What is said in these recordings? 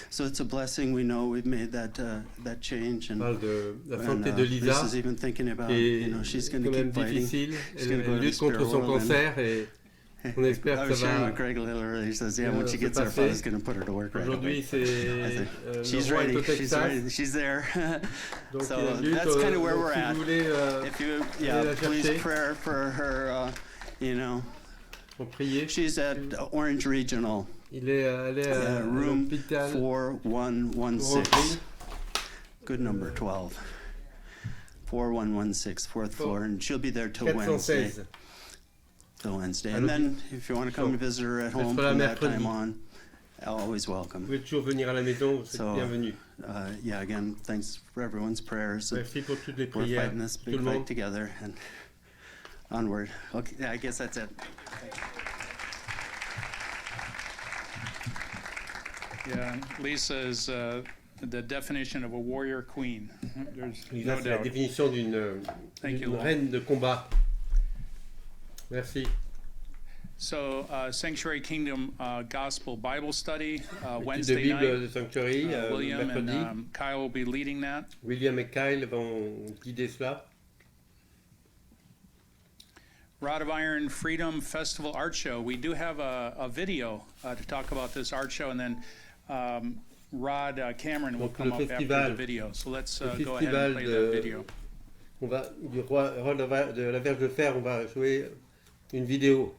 So it's a blessing. We know we've made that change. And parle de la santé de Lisa, Lisa's even thinking about, qui she's est going to quand même keep fighting. difficile. She's Elle going to go to the lutte contre spirit son world. cancer et on espère I que was ça sharing va. with Greg a little earlier. He says, when she gets there, Father's going to put her to work right away. Aujourd'hui, c'est She's le roi est ready. au She's Texas. ready. She's there. Donc So il lutte, that's kind of where donc we're si at. vous voulez, If you, allez la please chercher. prayer for her. Pour prier. She's at Orange Regional. Il est allé à room l'hôpital 4116. Good number 12. 4116, fourth floor, and she'll be there till Wednesday. 416. Till Wednesday. And then if you want to come and visit her at home from that time on, always welcome. Vous pouvez toujours venir à la maison, vous êtes bienvenue. Again, thanks for everyone's prayers. Merci pour toutes les We're prières. fighting this Tout big le fight monde. together and onward. Okay, I guess that's it. Yeah, Lisa is the definition of a warrior queen. There's Lisa, no c'est la doubt. définition d'une reine de combat. Merci. So, Sanctuary Kingdom Gospel Bible Study Étude de Wednesday Bible night. de Sanctuary, William mercredi. and Kyle will be leading that. William et Kyle vont guider cela. Rod of Iron Freedom Festival Art Show. We do have a video to talk about this art show, and then Rod Cameron will Donc, come le up after festival- the video. So let's le go ahead festival and play de- that video. On va, du roi de la Verge de Fer, on va jouer une vidéo.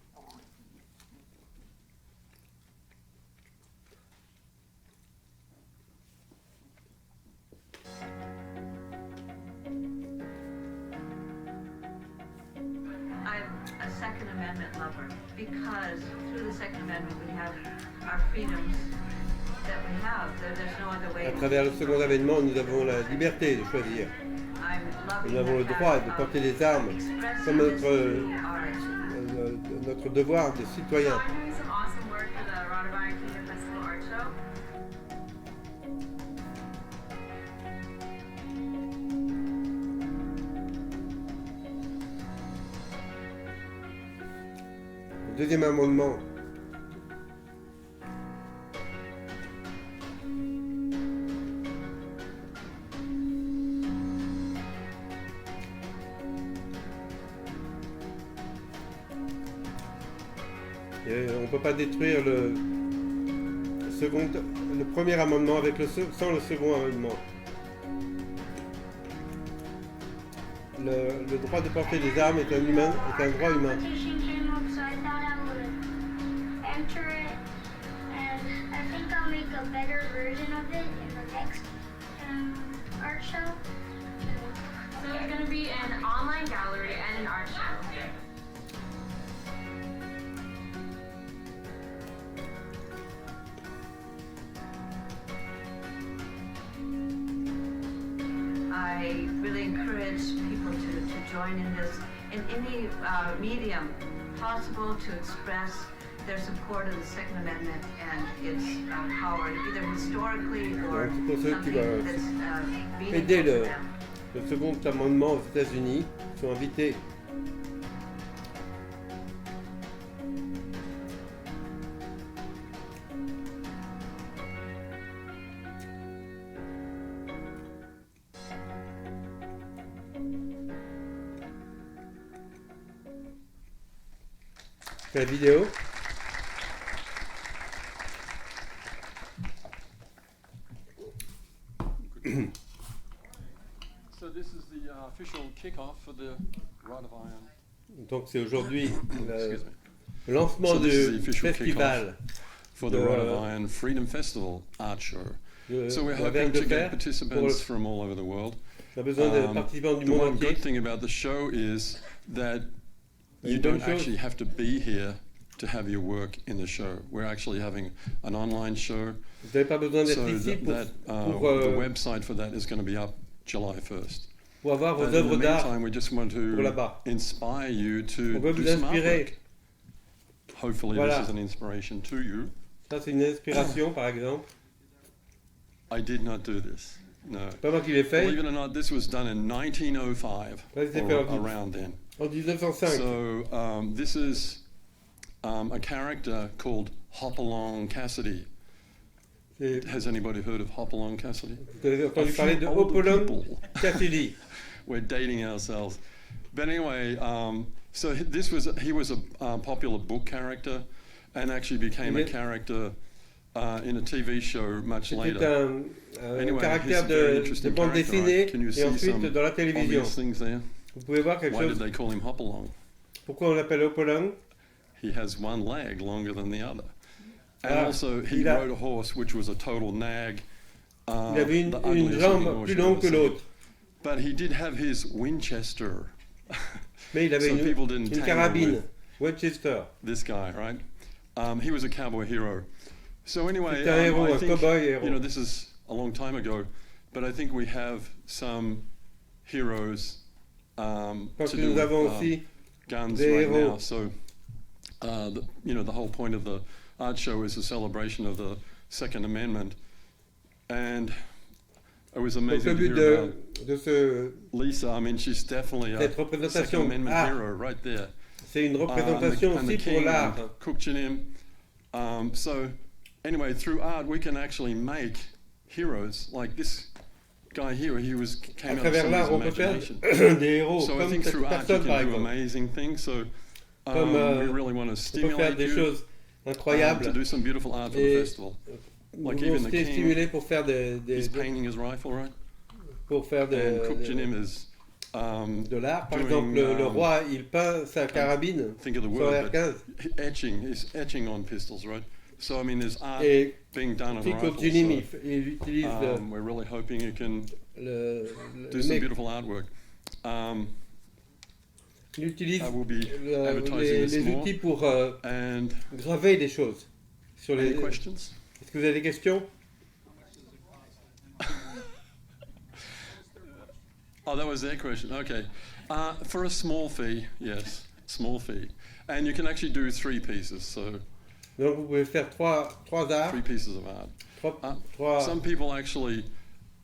I'm a Second Amendment lover because through the Second Amendment we have our freedoms that we have. There's no other way. À travers le Second Amendement, nous avons la liberté de choisir. I'm loving Nous avons le droit de porter les armes comme notre devoir de citoyen. I'm doing some awesome work for the Rod of Iron Kingdom Festival Art Show. Le deuxième amendement. Et on ne peut pas détruire le premier amendement sans le second amendement. Le droit de porter des armes est un droit humain. Teaching came up, so I thought I would enter it, and I think I'll make a better version of it in the next art show. So there's going to be an online gallery and an art show. I really encourage people to join in this in any medium possible to express their support of the Second Amendment and its power, either historically or Donc, pour ceux qui something that's meaningful aider to them. le second amendement aux États-Unis sont invités. C'est la vidéo. So this is the official kickoff for the Rod of Iron. Donc c'est aujourd'hui Excuse me. le lancement So this is the du official festival For the Rod of Iron Freedom Festival Art Show. de So we're la hoping Verge de to get Fer. participants from all over the world. On a besoin de Um, participants du The monde one entier. good thing about the show is that you Une bonne don't chose. actually have to be here to have your work in the show. We're actually having an online show. Vous n'avez pas besoin d'être So ici the website for that is going to be up July 1st. pour avoir vos But in the œuvres d'art. meantime, we just want pour to là-bas. inspire you to On veut do vous some inspirer. artwork. Hopefully Voilà. this is an inspiration to you. Ça c'est une inspiration par exemple. I did not do this. No. Pas moi qui l'ai fait. Believe it or not, this was done in 1905 Ça, c'était or fait en- around then. En 1905. So this is a character called Hopalong Cassidy. Has anybody heard of Hopalong Cassidy? Vous avez A entendu few parler de older Hopalong people. Cassidy. We're dating ourselves. But anyway, so he was a popular book character and actually became a character in a TV show much later. C'était un Anyway, caractère he's a very de interesting bande character, dessinée right? Can you et see ensuite some dans la télévision. obvious things there? Vous pouvez voir quelque Why did chose. they call him Hopalong? Pourquoi on l'appelle Hopalong? He has one leg longer than the other. And Ah, also, he il a- rode a horse which was a total nag. Il avait the une ugliest jambe looking horse plus you've longue ever que seen. l'autre. But he did have his Winchester. Mais il avait So people didn't une tangle carabine. with Winchester. this guy, right? He was a cowboy hero. So anyway, C'était un héros, I un think, cow-boy héros. you know, this is a long time ago, but I think we have some heroes Je to pense que do nous with avons aussi guns des right héros. now. So, the whole point of the art show is a celebration of the Second Amendment, and it was Donc le amazing to but hear about de ce, Lisa. I mean, she's definitely a cette Second représentation Amendment art, hero right there. c'est une représentation And the aussi pour king l'art. and Kukchinim. So anyway, through art we can actually make heroes like this guy here. He À came out of travers l'art, on somebody's peut imagination. faire des héros, So I comme think cette through art you personne par can do exemple. amazing things. So Comme we really want to on peut faire stimulate des you choses to incroyables. do some beautiful art for the Et festival. Nous Like voulons even the king, stimuler pour faire he's painting his rifle, right? pour faire And Kukchinim is de l'art. Par doing, exemple, le roi, il peint sa carabine think of the sur word, but R15. etching. He's etching on pistols, right? So I mean, there's art Et being done on puis rifles. Kukchinim, So, il utilise we're really hoping you can le do some mec, beautiful artwork. il utilise I will be advertising this les more. outils pour And graver des choses. Sur les... any questions? Est-ce que vous avez des questions? Oh, that was their question. Okay. For a small fee, yes, small fee. And you can actually do 3 pieces, so Donc vous pouvez faire trois arts, 3 pieces of art. trois. Some people actually,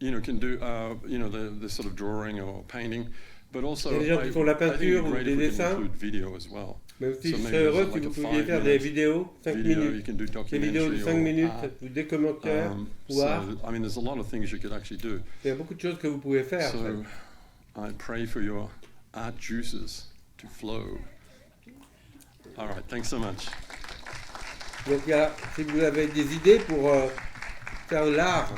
can do, the sort of drawing or painting, but also Il y a des gens qui font la I think peinture it'd be ou great des if we dessins. can include video as well. Mais aussi, So je maybe serais heureux there's si like vous a pouviez 5 faire des minute vidéos, 5 video, you minutes, can do des vidéos de documentary 5 or minutes, art. ou des commentaires, ou So, art. I mean, there's a lot of things you could actually do. Il y a beaucoup de choses que vous pouvez faire. en fait. So I pray for your art juices to flow. All right, thanks so much. Donc si vous avez des idées pour faire de l'art,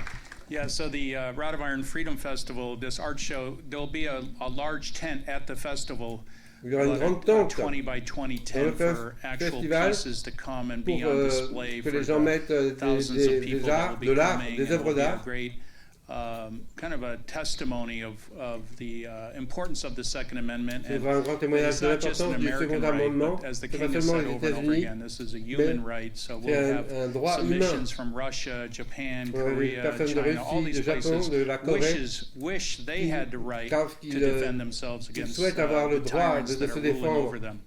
Yeah, so the Rod of Iron Freedom Festival, this art show, there'll be a large tent at the festival. il y aura une grande about tente 20 by 20 Dans tent le for actual festival pieces to come and pour be on display que for les gens mettent the thousands of people des that arts, will be de l'art, coming. des And it œuvres will be a d'art. great kind of a testimony of the importance of the Second Amendment. C'est And un grand témoignage it's de not just an l'importance du American Second right, Amendment. but as the C'est pas King has seulement said les over and over États-Unis, again, this is a human right. So we'll c'est have un droit humain. submissions from Russia, Japan, Pour les Korea, personnes de China, all Russie, these de Japon, places de la Corée, wish they had the right parce to qu'ils defend themselves against souhaitent avoir le the droit tyrants de that se are ruling défendre over them.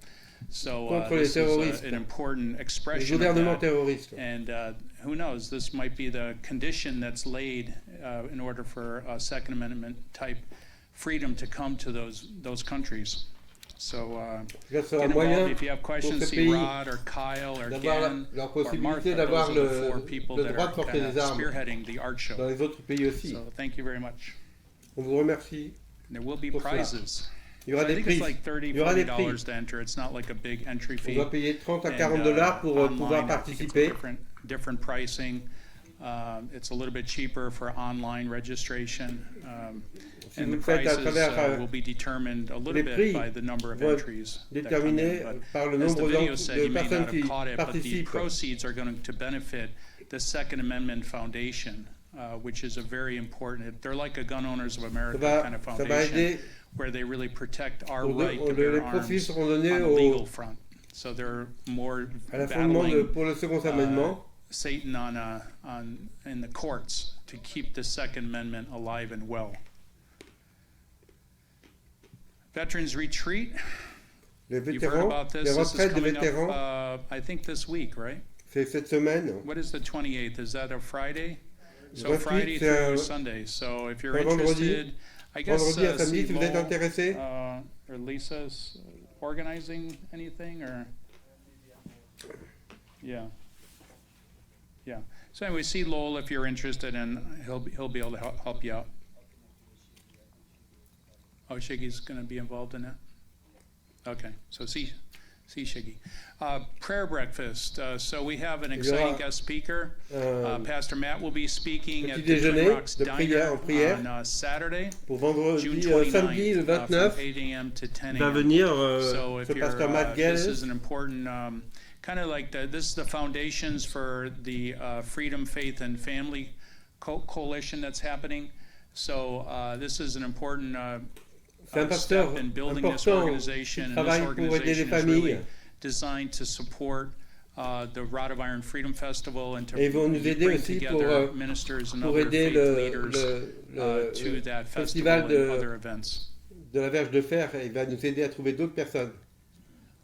So contre les this is terroristes, an important les expression of gouvernements that. terroristes. And who knows, this might be the condition that's laid in order for a Second Amendment type freedom to come to those countries. So Ça sera get moyen involved if you have pour questions. ce See pays Rod or Kyle or d'avoir Ken la or possibilité Martha. d'avoir Those are the 4 le people that droit are de porter kind des of armes spearheading the art dans show. les autres pays aussi. So thank you very much. On vous remercie. There will be Pour cela. prizes. Il y aura So I des think prix. it's like $30, Il y aura des $40 prix. to enter. It's not like a big entry On fee. doit payer 30 à And, 40 dollars pour online, pouvoir I think it's participer. different pricing. It's a little bit cheaper for online registration. Si And the vous faites à prices travers will be determined a little les bit prix by the number of vont entries that come déterminé in. But par le as the nombre video said, de you may personnes not qui have caught it, but the participent. proceeds are going to benefit the Second Amendment Foundation, which is a very important, they're like a Gun Owners of America kind of Ça va foundation, aider. where they really protect our Pour right to les bear profits arms seront donnés on the au, legal front. So they're more à la fondement battling pour le Second Amendement. Satan in the courts to keep the Second Amendment alive and well. Veterans Retreat. Les You've heard vétérans, about this. les This is retraites des coming vétérans, up, I think this week, right? c'est cette semaine. What is the 28th? Is that a Friday? So 28, Friday c'est through un- Sunday. So if you're un vendredi. interested, I guess Vendredi à samedi, si vous êtes Simon, intéressé. or Lisa's organizing anything, or yeah. So anyway, see Lowell if you're interested, and he'll be able to help you out. Oh, Shiggy's going to be involved in that? Okay, so see Shiggy. Prayer breakfast. So we have an exciting guest speaker. Pastor Matt will be speaking at the Twin Rocks Diner on Saturday, Pour vendredi, June 29th, samedi le 29, from 8 a.m. to 10 va a.m. venir So if ce you're, pasteur Matt this Gales. is an important, kind of like this is the foundations for the Freedom, Faith, and Family Coalition that's happening. So this is an important C'est un pasteur step in building this important organization, qui and this travaille pour aider les organization is really familles. designed to support the Rod of Iron Freedom Festival and to Et ils vont nous aider bring aussi together ministers and pour other aider faith leaders to that festival festival and other events. de la Verge de Fer. Il va nous aider à trouver d'autres personnes.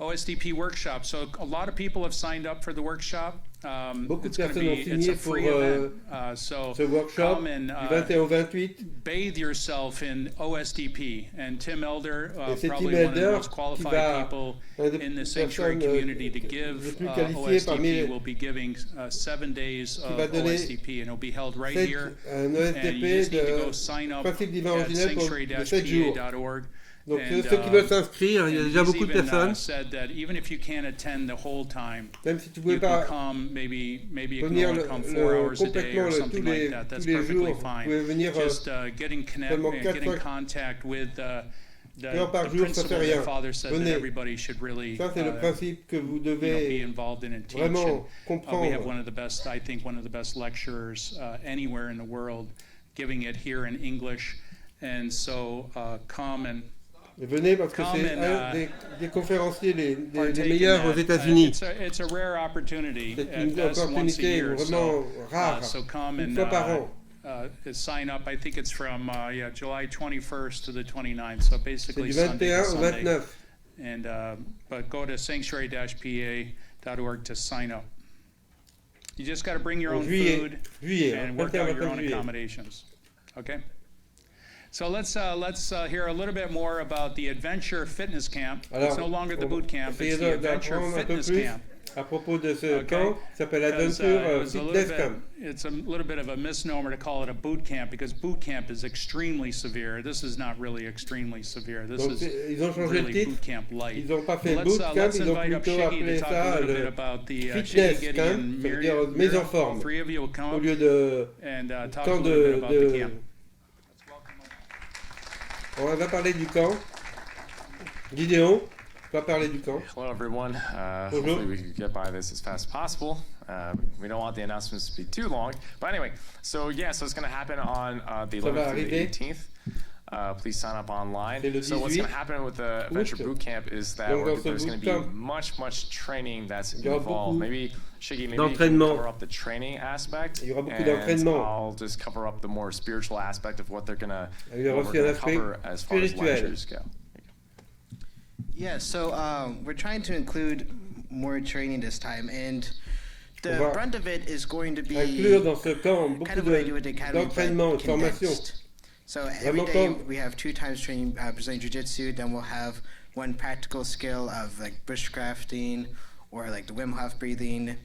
OSDP workshop. So a lot of people have signed up for the workshop. Beaucoup de It's going to personnes ont be, it's signé a pour free event. So ce workshop come and du 21 au 28. bathe yourself in OSDP. And Tim Elder, Et c'est probably Tim one of the Elder most qui qualified va, people un des in the sanctuary personnes community to les give plus qualifiées parmi OSDP, will be giving 7 days of va donner OSDP, and it'll be held right un here. And OSDP you just need to de go sign up principe at divin originel pour de 7 jours. sanctuary-pa.org. Donc And, ceux qui veulent s'inscrire, il y a and déjà he's beaucoup de even, personnes. said that even if you can't attend the whole time, Même si tu ne you pouvais pas can come, maybe you can venir only come 4 hours a day complètement or tous something like les, that. That's tous les perfectly jours, vous fine. pouvez venir Just getting seulement 4 getting fois contact with the heure par jour, ça fait principle rien. that Father said that Venez. everybody should really Ça, c'est le principe que vous be devez involved in and teach. vraiment And, we have comprendre. one of the best, I think, one of the best lecturers anywhere in the world, giving it here in English. And so come and Et venez parce que Come c'est and, un des conférenciers les partake in meilleurs aux that. États-Unis. It's a rare opportunity. C'est At une best once a opportunité year. vraiment rare, So come une and fois par an. sign up. I think it's from July 21st to the 29th. So C'est basically du Sunday 21 to au Sunday. 29. And but go to sanctuary-pa.org to sign up. You just got to bring your En own juillet, food juillet, and hein, work out your 21 own juillet. accommodations. Okay. So let's hear a little bit more about the Adventure Fitness Camp. Alors, It's no longer the on boot camp, va it's the essayer Adventure d'apprendre un peu Fitness plus Camp. à propos de ce Okay. camp qui s'appelle Because, Adventure it was a little Fitness bit- Camp. It's a little bit of a misnomer to call it a boot camp because boot camp is extremely severe. This is not really extremely severe. This Donc is ils ont changé le really titre. boot camp light. Ils n'ont pas fait Let's, boot camp, let's ils ont invite up plutôt Shiggy appelé to talk a ça little bit le about the fitness Shiggy, Gideon, camp, ça veut dire Miriam, mise en all forme. three of you will come Au up lieu de and talk a camp little bit about the de camp. on va parler du camp. Gideon va parler du camp. Hello, everyone. Bonjour. Hopefully we can get by this as fast as possible. We don't want the announcements to be too long. But anyway, so it's going to happen on the Ça va 11th through the arriver. 18th. Please sign up online. C'est le So what's going 18 to happen with the Adventure août. Bootcamp is that Donc, dans ce there's going to be bootcamp, much training that's il y aura involved. beaucoup Maybe Shiggy, maybe you can d'entraînement. cover up the training aspect. Il y aura beaucoup and d'entraînement. I'll just cover up the more spiritual aspect of what they're going to Il y aura aussi un aspect cover as far as spirituel. lectures go. Yeah, so we're trying to include more training this time, and the On va brunt of it is going to be Inclure dans ce camp beaucoup kind of what I do with the academy, d'entraînement, but de formation. condensed. So every Vraiment day comme- we have 2 times training Brazilian Jiu-Jitsu, then we'll have one practical skill of like bushcrafting or like the Wim Hof breathing,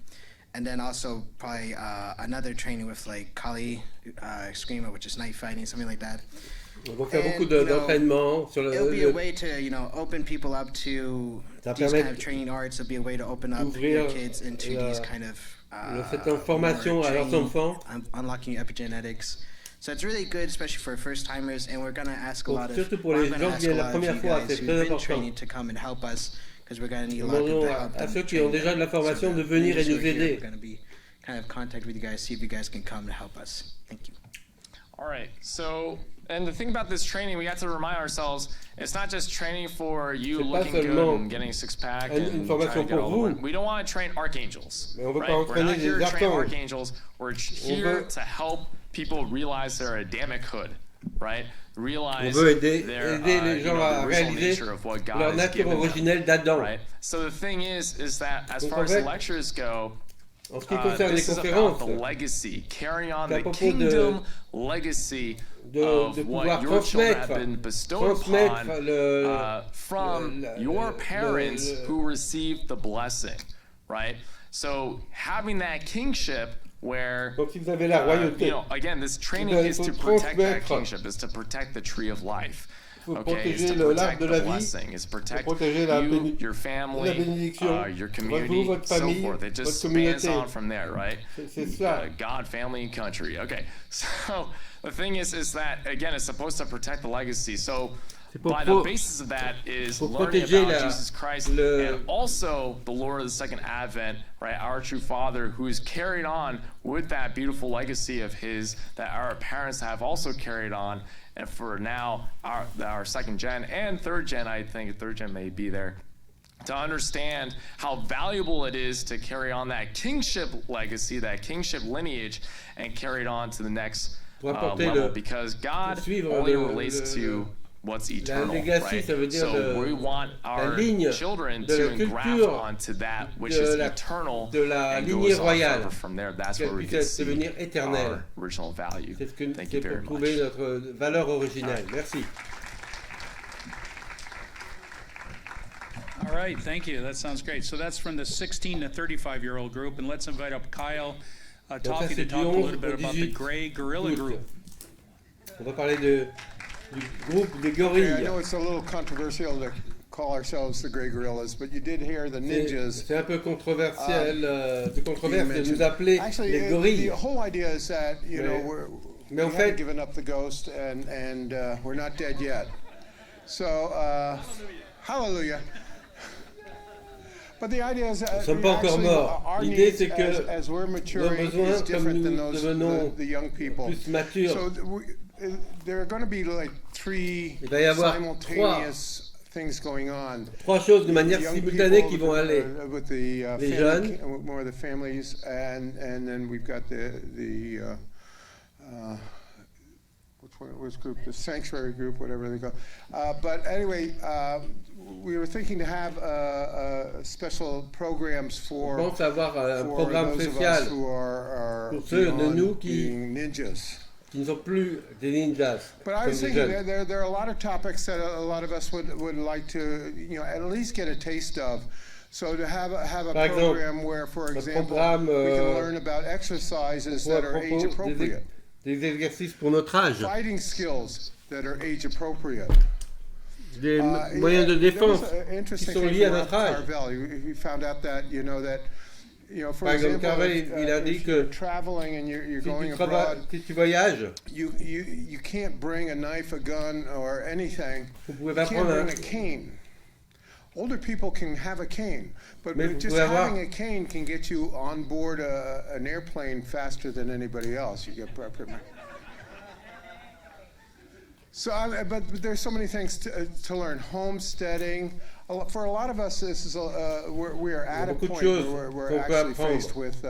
and then also probably another training with like Kali Screamer, which is knife fighting, something like that. On va faire And, beaucoup you know, d'entraînement sur It'll be a le way to, open people up to Ça these permet kind of training arts. It'll be a way to open up d'ouvrir your kids into these kind of cette information more à leurs training, enfants. unlocking epigenetics. So it's really good, especially for first timers. And we're gonna ask a Donc, lot of, surtout pour well, les I'm gonna gens ask qui a viennent la lot of première you fois, guys c'est who've très been important. training to come and help us, because we're gonna need a Nous lot of people to demandons help à them ceux qui train ont déjà de la them. formation So de the venir et leaders who nous are here, aider. We're gonna be kind of contact with you guys, see if you guys can come and help us. Thank you. All right. So, and the thing about this training, we have to remind ourselves, it's not just training for you C'est pas looking good seulement and getting a six-pack une and formation trying to get pour all the vous. work. We don't want to train archangels. Mais on veut Right? pas We're entraîner not here des to train archanges. archangels. We're here veut- to help people realize their Adamichood, right? On Realize veut aider their, les gens à the original réaliser nature of what God leur has nature given them, originelle d'Adam. right? So the thing is that as Donc, far en as fait, the lectures go, En ce qui concerne les this is about conférences, the legacy, carrying on c'est à the propos kingdom legacy de of pouvoir what your children have transmettre, been bestowed transmettre upon from your le- parents who received the blessing, right? So having that kingship where, Donc si vous avez la royauté, again, this training is to protect that kingship, is to protect the tree of life. Okay, is to protect the blessing, is to protect you, your family, your community, so forth. It just spans on from there, right? God, family, and country. Okay, so the thing is that, again, it's supposed to protect the legacy. So by the basis of that is learning about Jesus Christ and also the Lord of the Second Advent, right? Our true Father, who is carried on with that beautiful legacy of His that our parents have also carried on. And for now, our second gen and third gen, I think third gen may be there, to understand how valuable it is to carry on that kingship legacy, that kingship lineage, and carry it on to the next level, because God only relates to what's eternal, right? So we want our children to engraft onto that which is eternal and goes on forever from there. That's where we can see our original value. Thank you very much. notre valeur originelle. Merci. All right, thank you. That sounds great. So that's from the 16 to 35-year-old group, and let's invite up Kyle Toffee to talk a little bit about the Gray Gorilla Group. On va parler du groupe des gorilles. Okay, I know it's a little controversial to call ourselves the Gray Gorillas, but you did hear the ninjas. C'est un peu controversiel, de controverse de nous appeler les gorilles. The whole idea is that we haven't given up the ghost, and we're not dead yet. So, hallelujah. But the idea is that our needs as we're maturing is different than those the young people. So there are going to be like three simultaneous things going on. Trois choses de manière simultanée qui vont aller. With the more of the families, and then we've got the which group? The sanctuary group, whatever they go. But anyway, we were thinking to have special programs for those of us who are beyond being ninjas. Qui ne sont plus des ninjas. But I was thinking there are a lot of topics that a lot of us would like to at least get a taste of. So to have a program where, for example, we can learn about exercises that are age appropriate. Des exercices pour notre âge. Fighting skills that are age appropriate. Des moyens de défense qui sont liés à notre âge. We found out that for Par exemple, example, il a dit que traveling and you're going abroad, si tu voyages, you can't bring a knife, a gun, or anything. You can't bring a cane. Older people can have a cane, but just having a cane can get you on board an airplane faster than anybody else. You get so, but there's so many things to learn. Homesteading. For a lot of us, this is we are at a point where we're actually faced with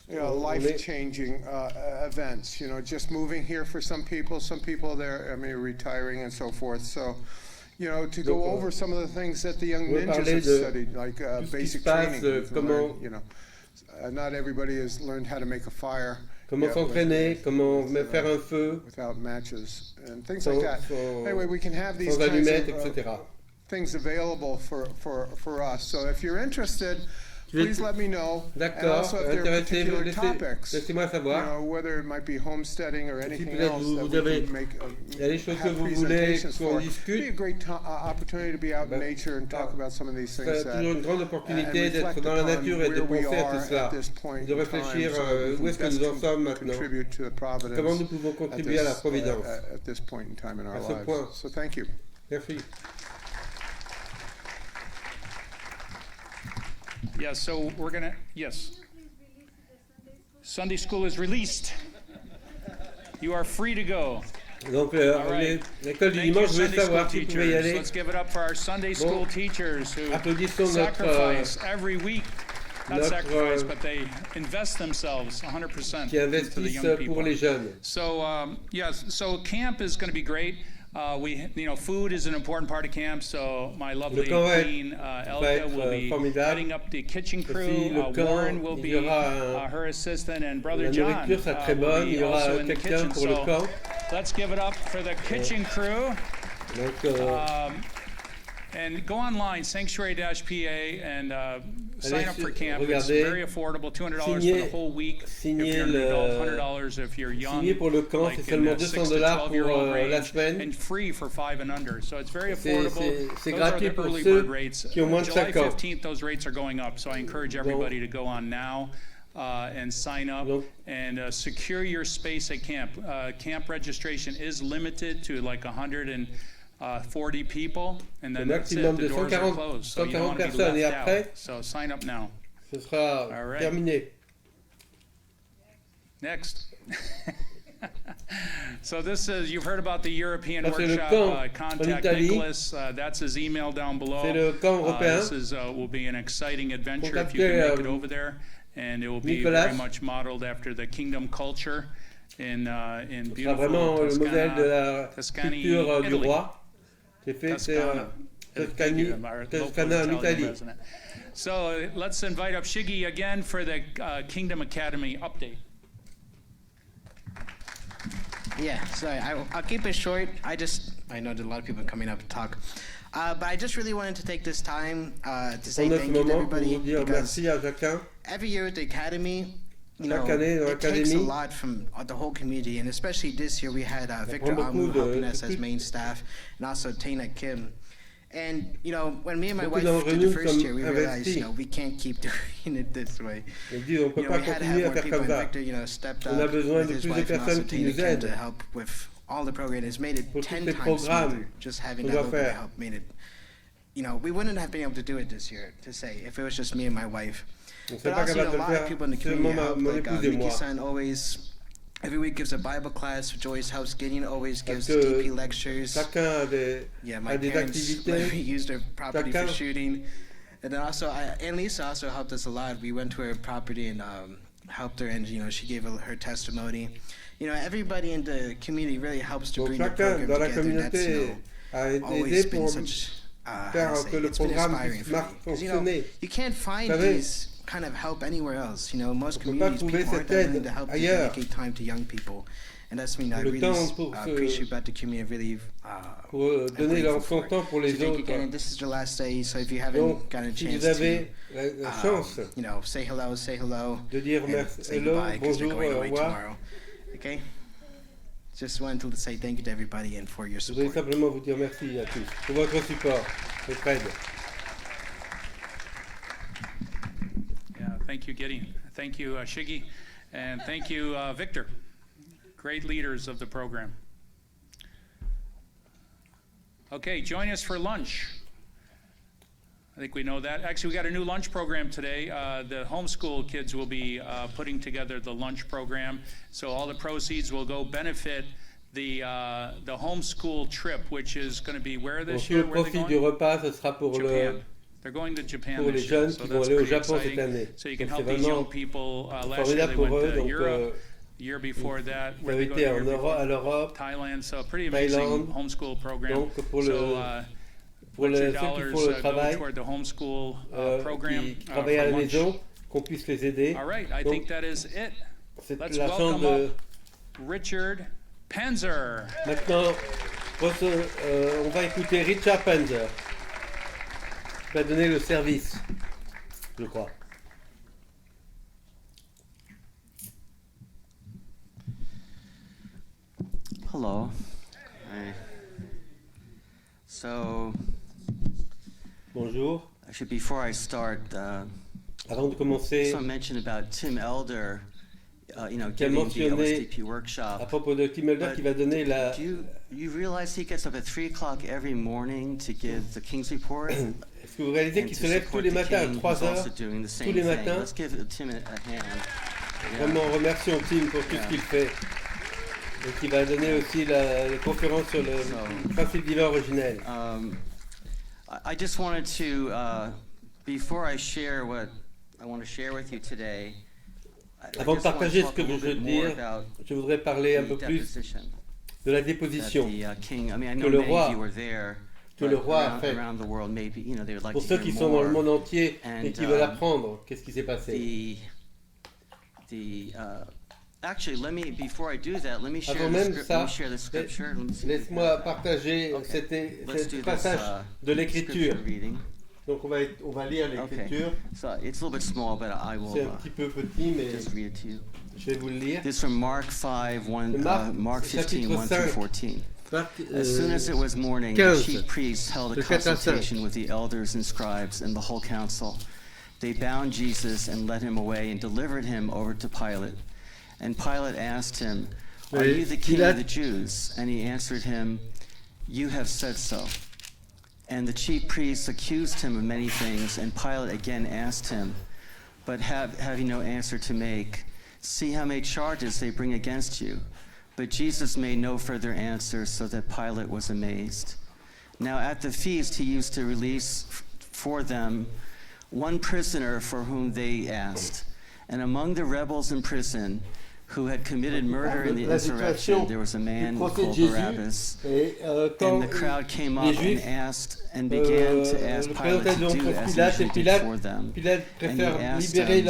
life-changing events. Just moving here for some people they're retiring and so forth. So, to go over some of the things that the young ninjas have studied, like basic training. Not everybody has learned how to make a fire. Comment s'entraîner, comment faire un feu. Without matches and things like that. Anyway, we can have these kinds of things available for us. So if you're interested, please let me know. And also if there are particular topics, whether it might be homesteading or anything else that we can make have presentations for. It'd be a great opportunity to be out in nature and talk about some of these things. C'est toujours une grande opportunité d'être dans la nature et de penser à tout cela, de réfléchir où est-ce que nous en sommes maintenant, comment nous pouvons contribuer à la providence à ce point. So thank you. Merci. Yeah, so we're going to, yes. Sunday school is released. You are free to go. Donc, l'école du dimanche, je voulais savoir qui pouvait y aller. Let's give it up for our Sunday school teachers who sacrifice every week. Not sacrifice, but they invest themselves 100% into the young people. Pour les jeunes. So, so camp is going to be great. Food is an important part of camp, so my lovely queen Elka will be heading up the kitchen crew. Warren will be her assistant, and Brother John will be also in the kitchen. So let's give it up for the kitchen crew. And go online, sanctuary-pa, and sign up for camp. It's very affordable, $200 for the whole week if you're an adult, $100 if you're young, pour le camp, c'est seulement $200 pour la semaine. and free for 5 and under. So it's very affordable. C'est Those are gratuit the pour early ceux bird rates. qui ont moins de 5 July ans. 15th, those rates are going up. So I encourage everybody to go on now. And sign up and secure your space at camp. Camp registration is limited to like 140 people, and then that's it. The doors are closed, so you don't want to be left out. So sign up now. Ce sera terminé. Next. So this is, you've heard about the European workshop. Contact Nicholas. That's his email down below. This is will be an exciting adventure if you can make it over there. And it will be very much modeled after the kingdom culture in beautiful Tuscany, Italy. Toscana en Italy. So let's invite up Shiggy again for the Kingdom Academy update. Yeah, sorry, I'll keep it short. I know that a lot of people are coming up to talk. But I just really wanted to take this time to say thank you to everybody, because every year at the Academy, it takes a lot from the whole community, and especially this year we had Victor Amu helping us as main staff, and also Taina Kim. And, when me and my wife did the first year, we realized, we can't keep doing it this way. We had to have more people, and Victor, stepped up with his wife and also Taina Kim to help with all the programming. It's made it 10 times smoother. Just having that little bit of help made it, we wouldn't have been able to do it this year, to say, if it was just me and my wife. But also, a lot of people in the community help, like Miki-san always, every week gives a Bible class. Joyce helps. Gideon always gives DP lectures. My parents let me use their property for shooting. And then also, and Lisa also helped us a lot. We went to her property and helped her, and she gave her testimony. Everybody in the community really helps to bring the program together. And that's always been such. It's been inspiring for me. You can't find these kind of help anywhere else. Most communities, people aren't that willing to help to dedicate time to young people. And that's something I really appreciate about the community. Donner son temps pour les autres. Again, this is the last day, so if you haven't gotten a chance to, say hello, de dire say goodbye, because they're going away tomorrow. Okay? Just wanted to say thank you to everybody and for your support. Je voudrais simplement vous dire merci à tous pour votre support, votre aide. Yeah, thank you, Gideon. Thank you, Shiggy, and thank you, Victor. Great leaders of the program. Okay, join us for lunch. I think we know that. Actually, we got a new lunch program today. The homeschool kids will be putting together the lunch program. So all the proceeds will go benefit the homeschool trip, which is going to be where this year? Le profit du repas, ce sera pour Japan. They're going to Japan pour les this year, jeunes so qui vont that's aller au pretty Japon cette exciting. année. So you can Donc help c'est these young vraiment people. Last year they pour went eux. to Donc, Europe. The year before that, ils ont été en Europe, Thailand. So pretty amazing homeschool program. Donc pour le pour ceux qui font le travail, qui travaillent à la maison, qu'on puisse les aider. All right, I think that is it. Let's la welcome de... up Richard Panzer. Maintenant, on va écouter Richard Panzer. Il va donner le service, je crois. Hello. Hi. So, bonjour. Actually, before I start, avant de commencer, I mention about Tim Elder, qui a mentionné à propos de Tim Elder qui va donner la. You realize he gets up at 3 o'clock every morning to give the King's Report? Est-ce que vous réalisez qu'il se lève tous les matins à 3 heures, tous les matins? Let's give Tim a hand. Vraiment, remercions Tim pour tout ce qu'il fait. Et qui va donner aussi la conférence sur le principe divin originel. I just wanted to, before I share what I want to share with you today, avant de partager ce que je veux dire, je voudrais parler un peu plus de la déposition que le roi a fait. Pour ceux qui sont dans le monde entier et qui veulent apprendre, qu'est-ce qui s'est passé? Avant même ça, laisse-moi partager ce passage de l'Écriture. Donc on va lire l'Écriture. C'est un petit peu petit, mais je vais vous le lire. This is from Mark 5, Mark 15, 1 through 14. As soon as it was morning, the chief priests held a consultation with the elders and scribes and the whole council. They bound Jesus and led him away and delivered him over to Pilate. And Pilate asked him, "Are you the king of the Jews?" And he answered him, "You have said so." And the chief priests accused him of many things, and Pilate again asked him, "But have you no answer to make? See how many charges they bring against you." But Jesus made no further answer, so that Pilate was amazed. Now at the feast he used to release for them one prisoner for whom they asked. And among the rebels in prison who had committed murder in the insurrection, there was a man called Barabbas. And the crowd came up and asked and began to ask Pilate to do as he usually did for them. And he asked him,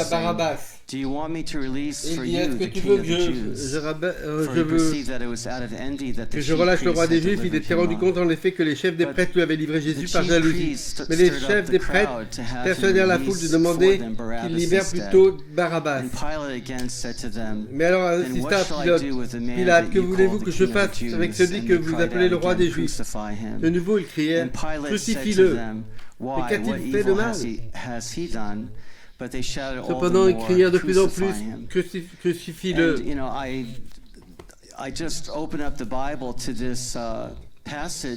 "Do you want me to release for you the king of the Jews?" For he perceived that it was out of envy that the chief priests had delivered il s'est rendu compte en effet que les chefs des prêtres lui avaient livré Jésus par jalousie. Mais les chefs des prêtres persuadèrent la foule de demander qu'il libère plutôt Barabbas. Mais alors insista Pilate, que voulez-vous que je fasse avec celui que vous appelez le roi des Juifs? De nouveau ils crièrent, crucifie-le. Mais qu'a-t-il fait de mal? Cependant, ils crièrent de plus en plus, crucifie-le.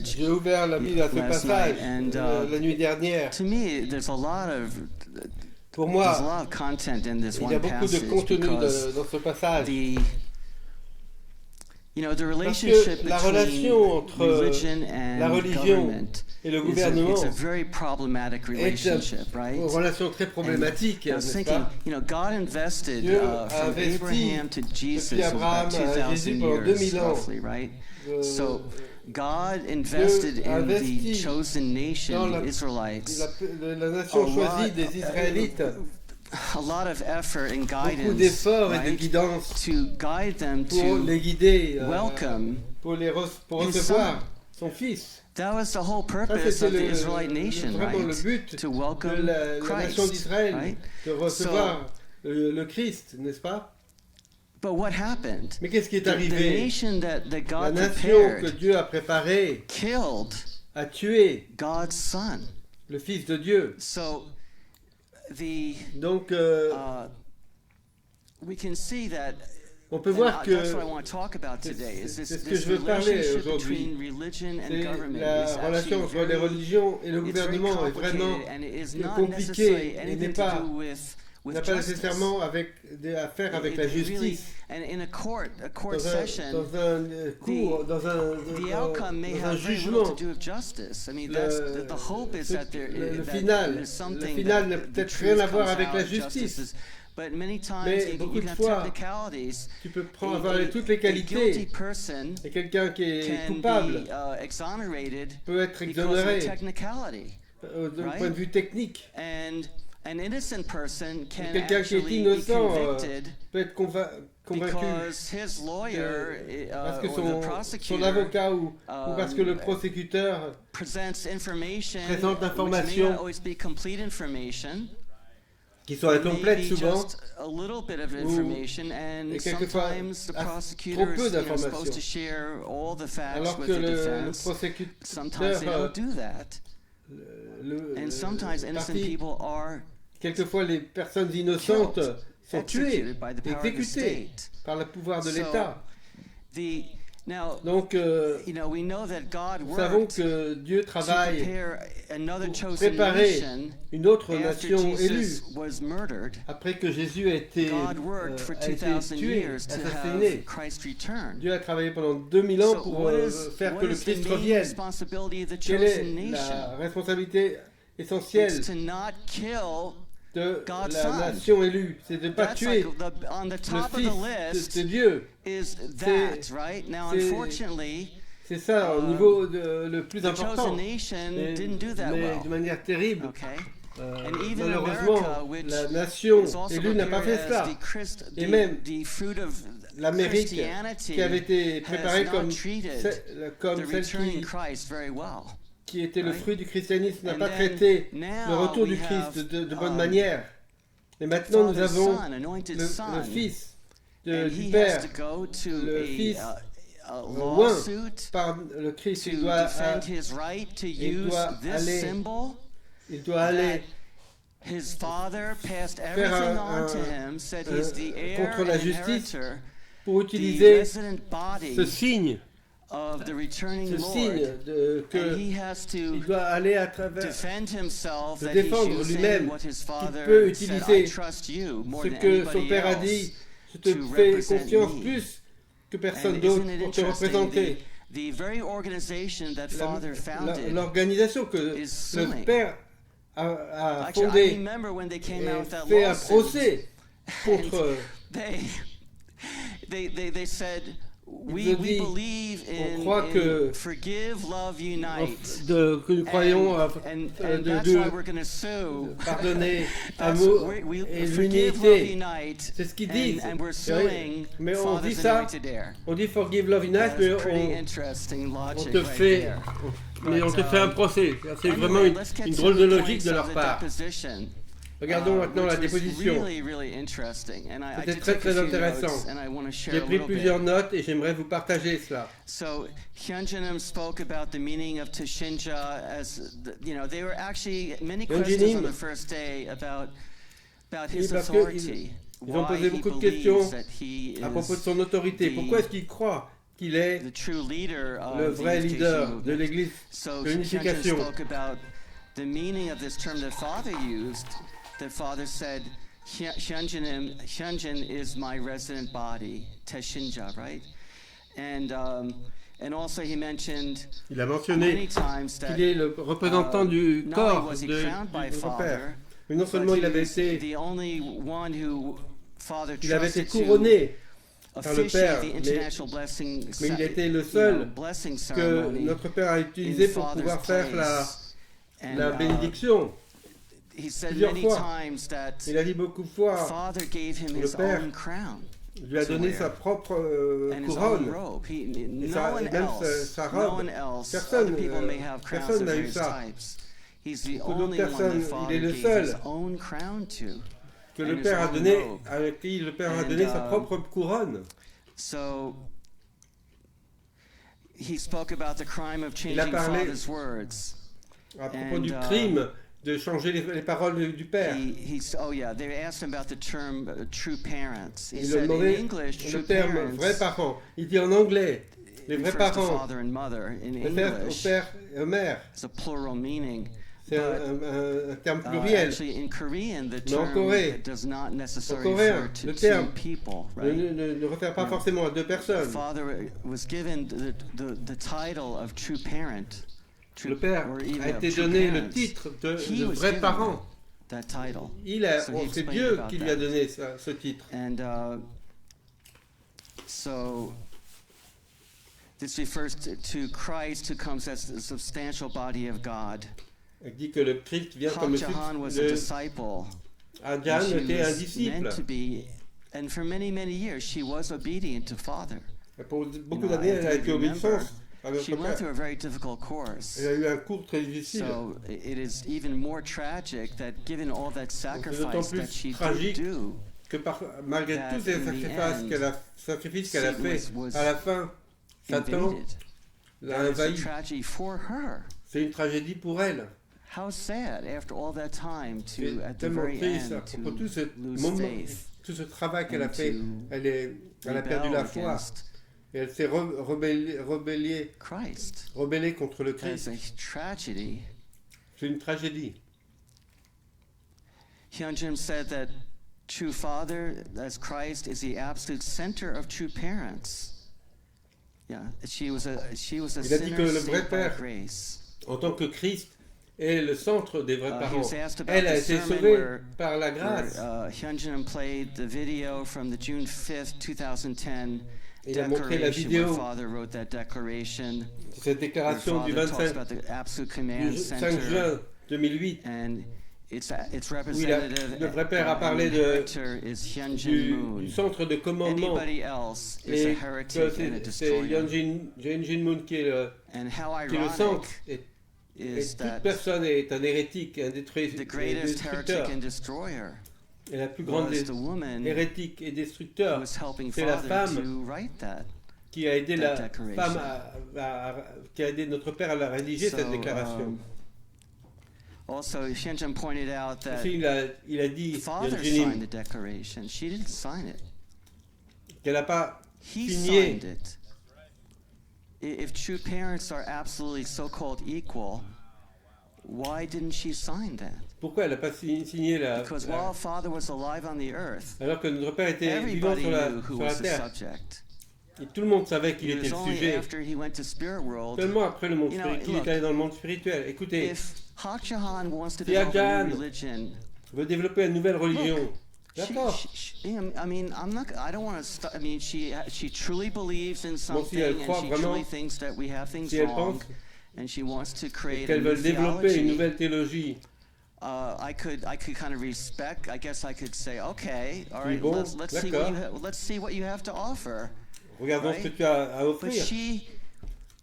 J'ai ouvert la Bible à ce passage la nuit dernière. Pour moi, il y a beaucoup de contenu dans ce passage. Parce que la relation entre la religion et le gouvernement est une relation très problématique, n'est-ce pas? Dieu a investi depuis Abraham à Jésus pendant 2000 ans. God invested in the chosen nation, the Israelites, la nation choisie des Israélites. A lot of effort and guidance, beaucoup d'efforts et de guidance to guide them pour les guider, welcome, pour recevoir son fils. That was the whole purpose of the Israelite nation, vraiment le but to welcome de la nation d'Israël, right? De recevoir le Christ, n'est-ce pas? But what happened? Mais qu'est-ce qui est arrivé? The nation that God la nation que Dieu a préparée a tué God's son, le Fils de Dieu. Donc, we can see that, on peut voir que c'est ce que je veux parler aujourd'hui. C'est la relation entre les religions et le gouvernement est vraiment compliquée et n'a pas nécessairement à faire avec la justice. Dans un jugement, le final n'a peut-être rien à voir avec la justice. Mais beaucoup de fois, tu peux avoir toutes les qualités et quelqu'un qui est coupable peut être exonéré d'un point de vue technique. Quelqu'un qui est innocent peut être convaincu parce que son avocat ou parce que le prosécuteur présente l'information qui sont incomplètes souvent, et quelquefois trop peu d'informations, alors que le prosécuteur, quelquefois les personnes innocentes sont tuées, exécutées par le pouvoir de l'État. Donc, nous savons que Dieu travaille pour préparer une autre nation élue après que Jésus a été tué, assassiné. Dieu a travaillé pendant 2000 ans pour faire que le Christ revienne. Quelle est la responsabilité essentielle de la nation élue? C'est de ne pas tuer le Fils de Dieu. C'est ça au niveau le plus important. Mais de manière terrible. Malheureusement, la nation élue n'a pas fait cela. Et même l'Amérique qui avait été préparée comme celle qui était le fruit du christianisme n'a pas traité le retour du Christ de bonne manière. Et maintenant nous avons le Fils du Père, le Fils loin par le Christ. Il doit aller His father passed faire everything on to him, said he's the heir contre la and justice inheritor, pour utiliser the resident body ce signe, of the returning ce Lord, signe and he has to il doit aller à travers defend himself, de that he défendre should say lui-même, what his qu'il father peut said, I utiliser trust you more ce than que son anybody Père a else dit, je te to fais represent confiance me. plus que personne And d'autre isn't it pour te interesting, représenter. the very organization that Father founded L'organisation que is le suing. Père a Actually, I fondée remember when they came out with that fait un lawsuit, procès contre they said, we Ils ont dit, believe on in croit que forgive, love, unite. que nous croyons And that's why we're going to sue. pardonner, That's- amour we et forgive, love, l'unité. unite. C'est ce qu'ils disent. And we're suing Mais on dit Father's ça, Anointed Heir. on dit forgive, love, unite, mais That's pretty on interesting te logic right fait, there. mais on te fait un procès. C'est Anyway, vraiment let's get une to drôle the de logique points de of leur the part. deposition. Regardons maintenant la Which was déposition. really interesting. And I C'était did très take a très few intéressant. notes, and I want to share J'ai a pris little plusieurs bit. notes et j'aimerais vous partager cela. So Hyunjin spoke about the meaning of Tashinja as, they were actually many questions on the first day about his Parce authority. Ils ont Why posé he beaucoup de questions believes that he à propos de is son autorité. the- Pourquoi est-ce qu'il croit qu'il est the true leader of le the vrai unification leader de movement? l'Église So de Hyunjin l'unification? spoke about the meaning of this term that Father used. That Father said, Hyunjin is my resident body, Teshinja, right? And also he mentioned Il a mentionné many times that qu'il est le représentant du not corps only was he de crowned by notre Père. Father, Mais non but seulement he il avait was été, the only one who Father il avait été trusted to couronné par le officiate Père, the international blessing, mais il était le you know, seul blessing que ceremony notre Père a utilisé in pour Father's pouvoir faire place. la bénédiction. He said Plusieurs many fois. times that Il a dit beaucoup de fois, Father gave him le his Père own crown lui a to donné wear, sa propre and his own couronne. robe. Et No sa- one et même else, sa no robe. one else. Personne, Other people may have crowns personne of n'a eu various ça. types. He's the D'autres only one personnes, that il Father est le gave seul his own crown to. que and le his Père a own donné, robe. avec qui le Père a And, donné sa propre couronne. So he spoke about the crime of Il a changing parlé Father's words. à propos And, du crime de changer les paroles du Père. They asked him about the term true parents. He Il lui a said in demandé English, true le terme parents vrais parents. Il dit en anglais, les vrais refers to parents, father and mother. In le père, au English, père et aux mères. it's a plural meaning. C'est un terme pluriel. Actually, in Korean, the Mais en term Corée, does not en necessarily coréen, refer to le two terme people, right? ne réfère pas forcément à deux personnes. Father was given the title of true parent. Le Père or even a of été true donné parents. le titre de He was vrai given parent. that title. So he C'est explained Dieu about qui lui a that. donné ce titre. And so this refers to Christ who comes as the substantial body of God. Il dit que le Christ vient comme Jahan was a le disciple. Adjan and she était un was disciple. meant to be, and for many, many years, she was obedient to Father. Et pour beaucoup You know, d'années, I elle a think été remember, obéissante à notre She went through Père. a very difficult course. Elle a eu un cours très difficile. So it is even more tragic that given all that C'est d'autant sacrifice plus that she did tragique do, que malgré that tous les in the sacrifices end, qu'elle a Satan fait, was à la fin, Satan invaded. l'a That is a envahi. tragedy for her. C'est une tragédie pour elle. How sad after all that time to, C'est at the tellement very triste à end, propos de to tout ce lose moment, faith. tout ce travail qu'elle a and fait. to Elle a perdu la rebel foi. against Et elle s'est rebellée contre le That is Christ. a tragedy. C'est une tragédie. Hyunjin said that true father, as Christ, is the absolute center of true parents. Yeah, she was a Il a dit sinner que le vrai saved by Père, grace. en tant que Christ, est le centre des vrais He parents. was asked about Elle a the été sermon sauvée par la grâce. Hyunjin played the video from the June 5th, 2010 Il a montré la declaration vidéo where Father wrote that declaration. cette déclaration du Father talks 25 about the absolute command du 5 center. juin 2008. And où le vrai père a parlé du centre de commandement et que c'est Hyun-Jin Moon qui est le centre et toute personne est un hérétique, un destructeur. Et la plus grande hérétique et destructeur, c'est la femme qui a aidé qui a aidé notre père à la rédiger cette déclaration. Also, Hyun-Jin pointed out that il a dit, father signed the declaration. She didn't sign it. Qu'elle n'a pas signé. Signed it. If true parents are absolutely so-called equal, why didn't she sign that? Pourquoi elle n'a pas signé Because while father was alive on the earth, alors que notre père était vivant sur la terre, et tout le monde savait qu'il était le sujet. Seulement après le monde spirituel, qu'il est allé dans le monde spirituel. Écoutez, si Akjan veut développer une nouvelle religion, d'accord. I mean, I don't want to. I mean, she truly believes in something, si elle croit and she vraiment, truly thinks that we have things si elle wrong, pense, and she wants to create qu'elle veut développer une nouvelle théologie. I could kind of respect. I guess I could say, okay, all right, bon, let's see what you have to offer. Regardons ce que tu as à offrir. But she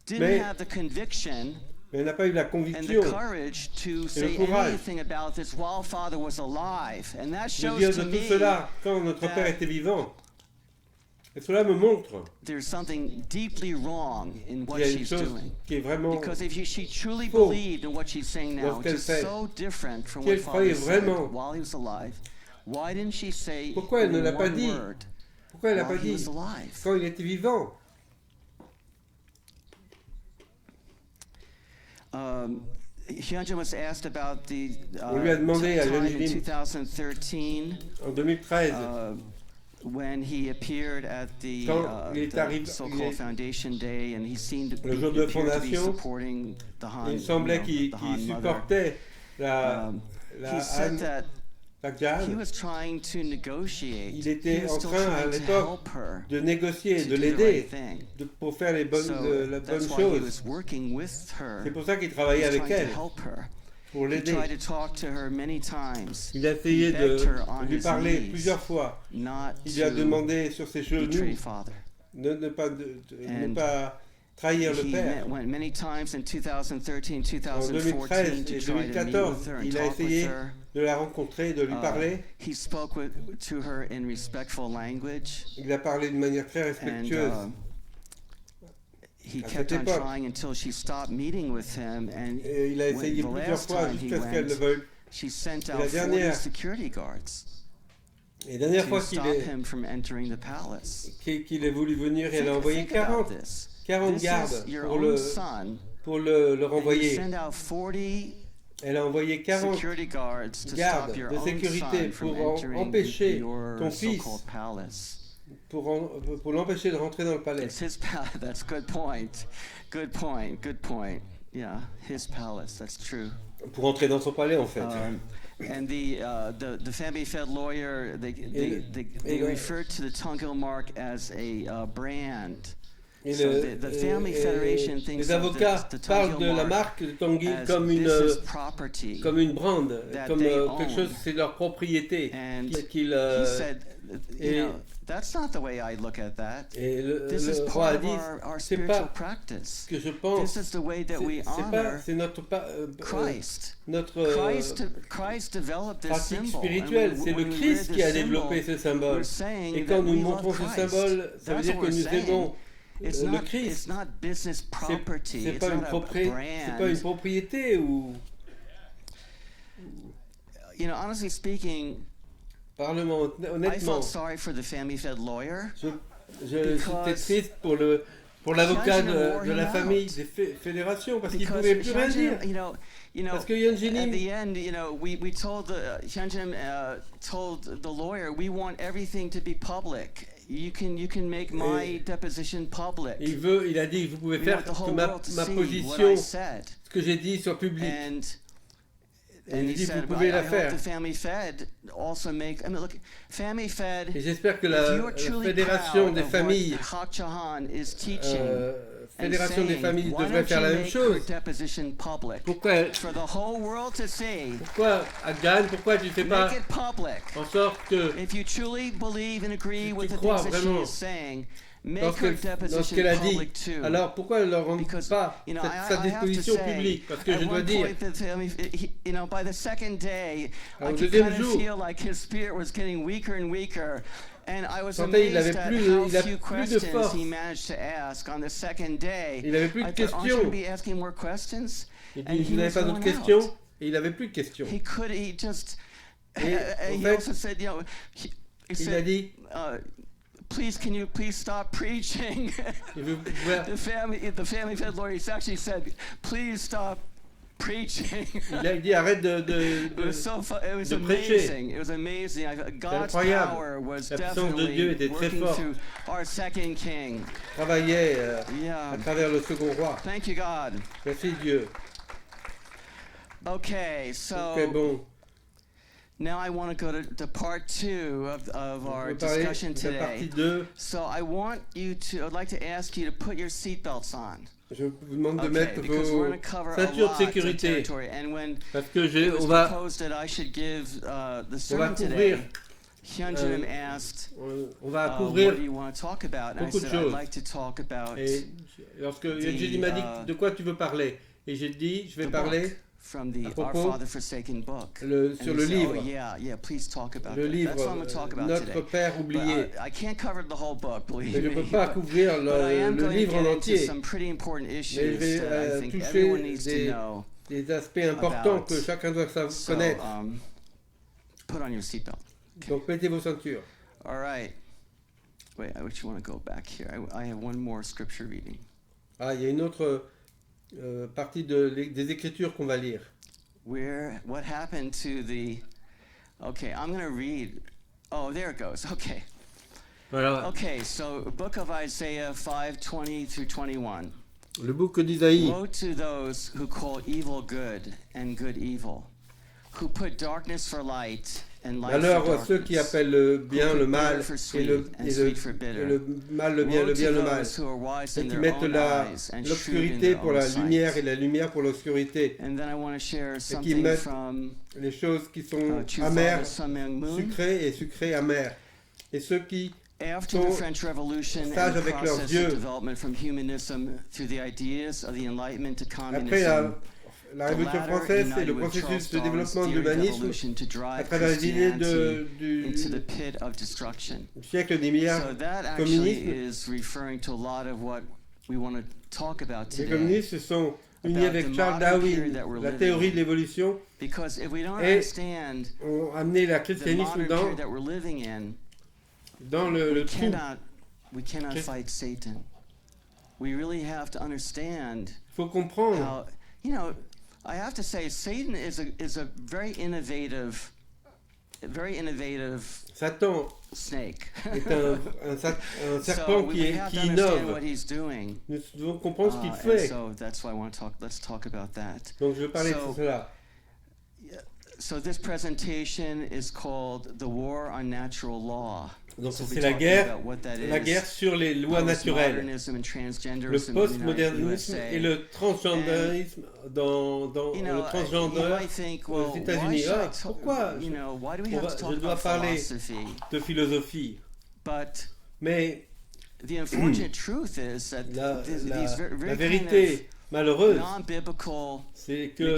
didn't have the conviction. Mais elle n'a pas eu la conviction and the courage to say anything about this while father was alive, and that shows de to tout me cela quand notre père était vivant. Et cela me montre there's something deeply wrong in what she's doing. Qui est vraiment because if she truly believed in what she's saying now, which is so different from what father said while he was alive, why didn't she say Pourquoi elle ne l'a pas dit? Word Pourquoi elle n'a pas dit quand il était vivant? Hyun-Jin was asked about the on lui a demandé à time in 2013 en 2013 when he appeared at the so-called Foundation Day, and he seemed to be supporting the Han. Il semblait qu'il supportait he said that he was trying to negotiate. Il était en train à l'époque de négocier, de l'aider pour faire la bonne chose. C'est pour ça qu'il travaillait avec elle, pour l'aider. Il a essayé de lui parler plusieurs fois. Il lui a demandé sur ses genoux de ne pas trahir le père. En 2013 et 2014, il a essayé de la rencontrer, de lui parler. Il a parlé de manière très respectueuse. He kept on trying until she stopped meeting with him, and et il a essayé plusieurs fois jusqu'à ce qu'elle le veuille. She sent out 40 security guards et la dernière fois qu'il est voulu venir, elle a envoyé 40 gardes pour le renvoyer. Elle a envoyé 40 gardes de sécurité pour empêcher ton fils, pour l'empêcher de rentrer dans le palais. That's good point. Good point. Good point. Yeah, his palace. That's true. Pour entrer dans son palais, en fait. And the family-fed lawyer, they referred to the Tongil mark as a brand. Et so the Family Federation thinks les avocats parlent de la marque de Tongil comme une brande, comme quelque chose, c'est leur propriété. That's not the way I look at that. Et this is part of our spiritual practice. Que je pense. This is the way that we honor Christ. Christ developed this symbol. Spirituelle, c'est le Christ qui a développé ce symbole. Et quand nous montrons ce symbole, ça veut dire que nous aimons le Christ. C'est pas une propriété ou. You know, honestly speaking. Honnêtement, I felt sorry for the family-fed lawyer. J'étais triste pour l'avocat de la famille des fédérations parce qu'il ne pouvait plus rien dire. Parce que Hyun-Jin, at the end, we told Hyun-Jin told the lawyer, we want everything to be public. You can make my deposition public. Il a dit, vous pouvez faire que ma position, ce que j'ai dit, soit public. Et il dit, vous pouvez la faire. Et j'espère que la fédération des familles devrait faire la même chose. Pourquoi à Gannes, pourquoi tu ne fais pas en sorte que tu crois vraiment dans ce qu'elle a dit? Alors pourquoi ne leur rend pas sa disposition publique? Parce que je dois dire, au deuxième jour, il n'avait plus de force. Il n'avait plus de questions. Il dit, vous n'avez pas d'autres questions? Et il n'avait plus de questions. Et en fait, il a dit, please, can you please stop preaching? the family fed Lord, he actually said, please stop preaching. Il a dit, arrête de prêcher. It was amazing. God's power was la puissance de Dieu était très forte. Our second king. Travaillait à travers le second roi. Thank you, God. Merci Dieu. Okay, so. Okay, bon. Now I want to go to part 2 of our discussion today. So I'd like to ask you to put your seatbelts on. Je vous demande de mettre vos ceintures de sécurité. Parce que on va couvrir. Hyunjin asked, on va couvrir what do you want to talk about? And beaucoup I said, de choses. I'd like to talk about et lorsque Hyunjin m'a dit de quoi tu veux parler, et j'ai dit je vais parler from the à propos Our Father Forsaken book. Sur le livre. Oh, yeah, please talk about le livre, That's what I'm going to talk about Notre today. Père oublié. I can't cover the whole book, believe Mais je me. ne peux pas couvrir le livre en entier. Some pretty important Mais issues je vais that I think everyone needs to toucher know des aspects importants que chacun doit connaître. Put on your seatbelt. Okay. Donc mettez vos ceintures. All right. Wait, I actually want to go back here. I have one more scripture reading. Ah, il y a une autre partie des Écritures qu'on va lire. What happened to the... Okay, I'm going to read... Oh, there it goes. Okay. Voilà. Okay, so book of Isaiah 5:20 through 21. Le bouc d'Isaïe. Woe to those who call evil good and good evil, who put darkness for light and light for Malheur darkness. à ceux qui appellent le bien le mal et le mal le bien le mal, et qui mettent l'obscurité pour la lumière et la lumière pour l'obscurité, et qui mettent les choses qui sont amères, sucrées et sucrées amères, et ceux qui After the French Revolution and the process of development from humanism through the ideas of the Enlightenment to communism, la Révolution française et le processus de développement de l'humanisme à travers les idées du siècle des milliards communisme. Les communistes se sont unis avec Charles Darwin, la théorie de l'évolution, et ont amené le christianisme dans le trou. We cannot fight Satan. We really have to understand. Il faut comprendre. How, I have to say, Satan is a very innovative Satan snake. est un serpent qui innove. Nous devons comprendre ce qu'il fait. So that's why I want to let's talk about that. Donc je veux parler de cela. So this presentation is called The War on Natural Law. Donc c'est la guerre sur les lois naturelles, le postmodernisme et le transgenderisme dans le transgender aux États-Unis. Pourquoi je dois parler de philosophie? Mais la vérité malheureuse, c'est que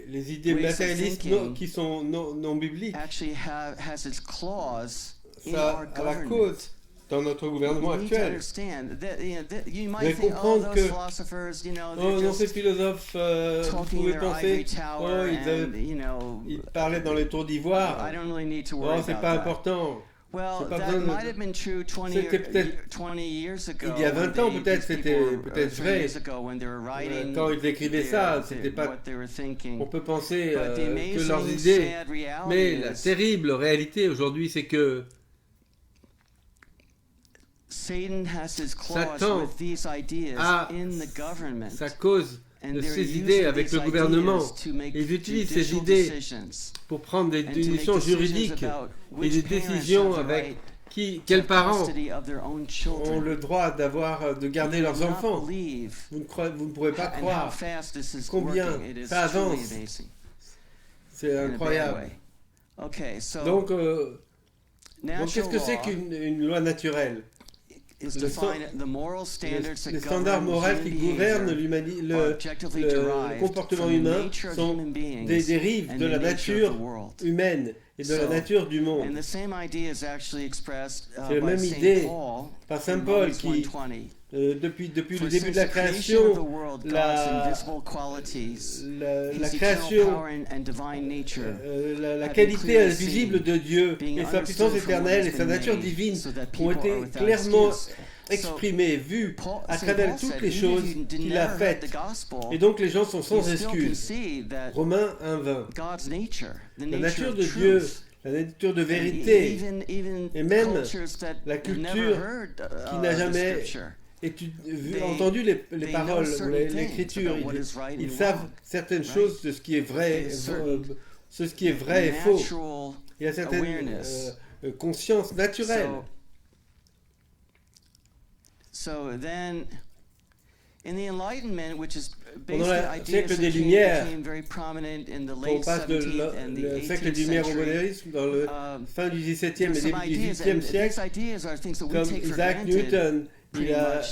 les idées matérialistes qui sont non bibliques, ça a la cause dans notre gouvernement actuel. Vous devez comprendre que ces philosophes, vous pouvez penser, ils parlaient dans les tours d'ivoire, c'est pas important. C'était peut-être il y a 20 ans, peut-être vrai. Quand ils écrivaient ça, c'était pas. On peut penser que leurs idées. Mais la terrible réalité aujourd'hui, c'est que Satan a sa cause de ces idées avec le gouvernement. Ils utilisent ces idées pour prendre des décisions juridiques et des décisions avec quels parents ont le droit de garder leurs enfants. Vous ne pourrez pas croire combien ça avance. C'est incroyable. Donc qu'est-ce que c'est qu'une loi naturelle? Les standards moraux qui gouvernent le comportement humain sont des dérives de la nature humaine et de la nature du monde. C'est la même idée par Saint Paul qui, depuis le début de la création, la qualité invisible de Dieu et sa puissance éternelle et sa nature divine ont été clairement exprimées, vues à travers toutes les choses qu'il a faites. Et donc les gens sont sans excuse. Romains 1:20. La nature de Dieu, la nature de vérité, et même la culture qui n'a jamais entendu les paroles ou l'écriture, ils savent certaines choses de ce qui est vrai, ce qui est vrai et faux. Il y a certaines consciences naturelles. Pendant le siècle des Lumières, on passe le siècle des Lumières au modernisme, dans le fin du XVIIe et début du XVIIIe siècle, comme Isaac Newton, il a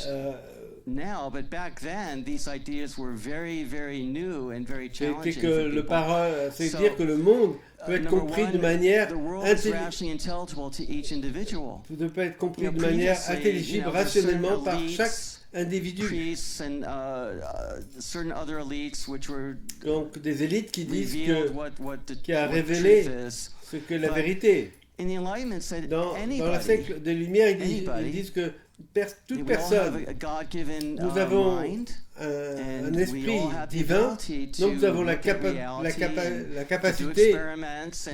c'est dire que le monde peut être compris de manière intelligible, rationnellement par chaque individu. Donc des élites qui disent qui a révélé ce que la vérité. Dans le siècle des Lumières, ils disent que toute personne, nous avons un esprit divin, donc nous avons la capacité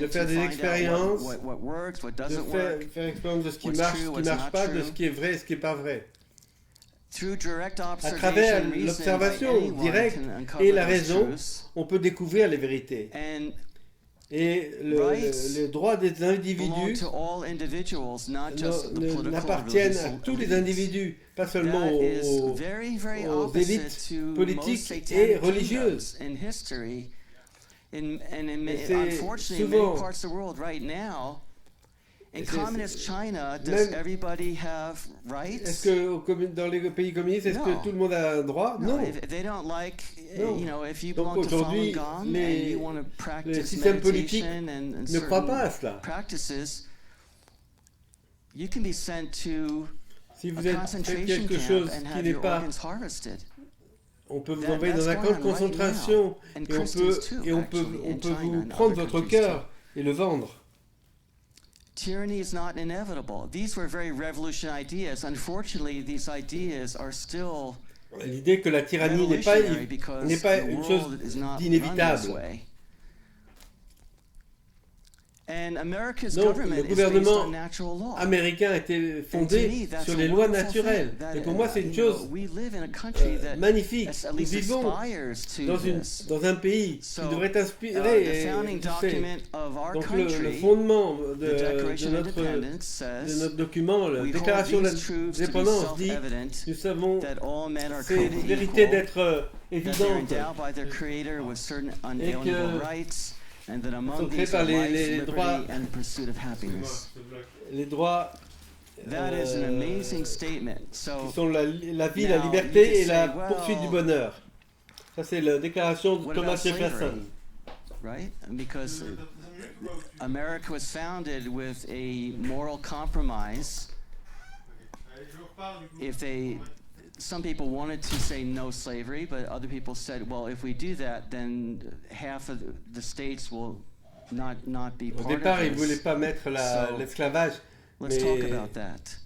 de faire des expériences, de faire expérience de ce qui marche, ce qui ne marche pas, de ce qui est vrai et ce qui n'est pas vrai. À travers l'observation directe et la raison, on peut découvrir les vérités. Et le droit des individus n'appartiennent à tous les individus, pas seulement aux élites politiques et religieuses. Et c'est souvent... Est-ce que dans les pays communistes, est-ce que tout le monde a un droit? Non. Donc aujourd'hui, les systèmes politiques ne croient pas à cela. Si vous faites quelque chose qui n'est pas... On peut vous envoyer dans un camp de concentration et on peut vous prendre votre cœur et le vendre. Tyranny is not inevitable. These were very revolutionary ideas. Unfortunately, these ideas are still l'idée que la tyrannie n'est pas une chose d'inévitable. Donc, le gouvernement américain a été fondé sur les lois naturelles. Et pour moi, c'est une chose magnifique. Nous vivons dans un pays qui devrait inspirer. Donc, le fondement de notre document, la déclaration de l'indépendance, dit nous savons ces vérités d'être évidentes et que sont créés par les droits, qui sont la vie, la liberté et la poursuite du bonheur. Ça, c'est la déclaration de Thomas Jefferson. Right? Because America was founded with a moral compromise. Some people wanted to say no slavery, but other people said, well, if we do that, then half of the states will not be part of this. Au départ, ils ne voulaient pas mettre l'esclavage. Let's talk about that.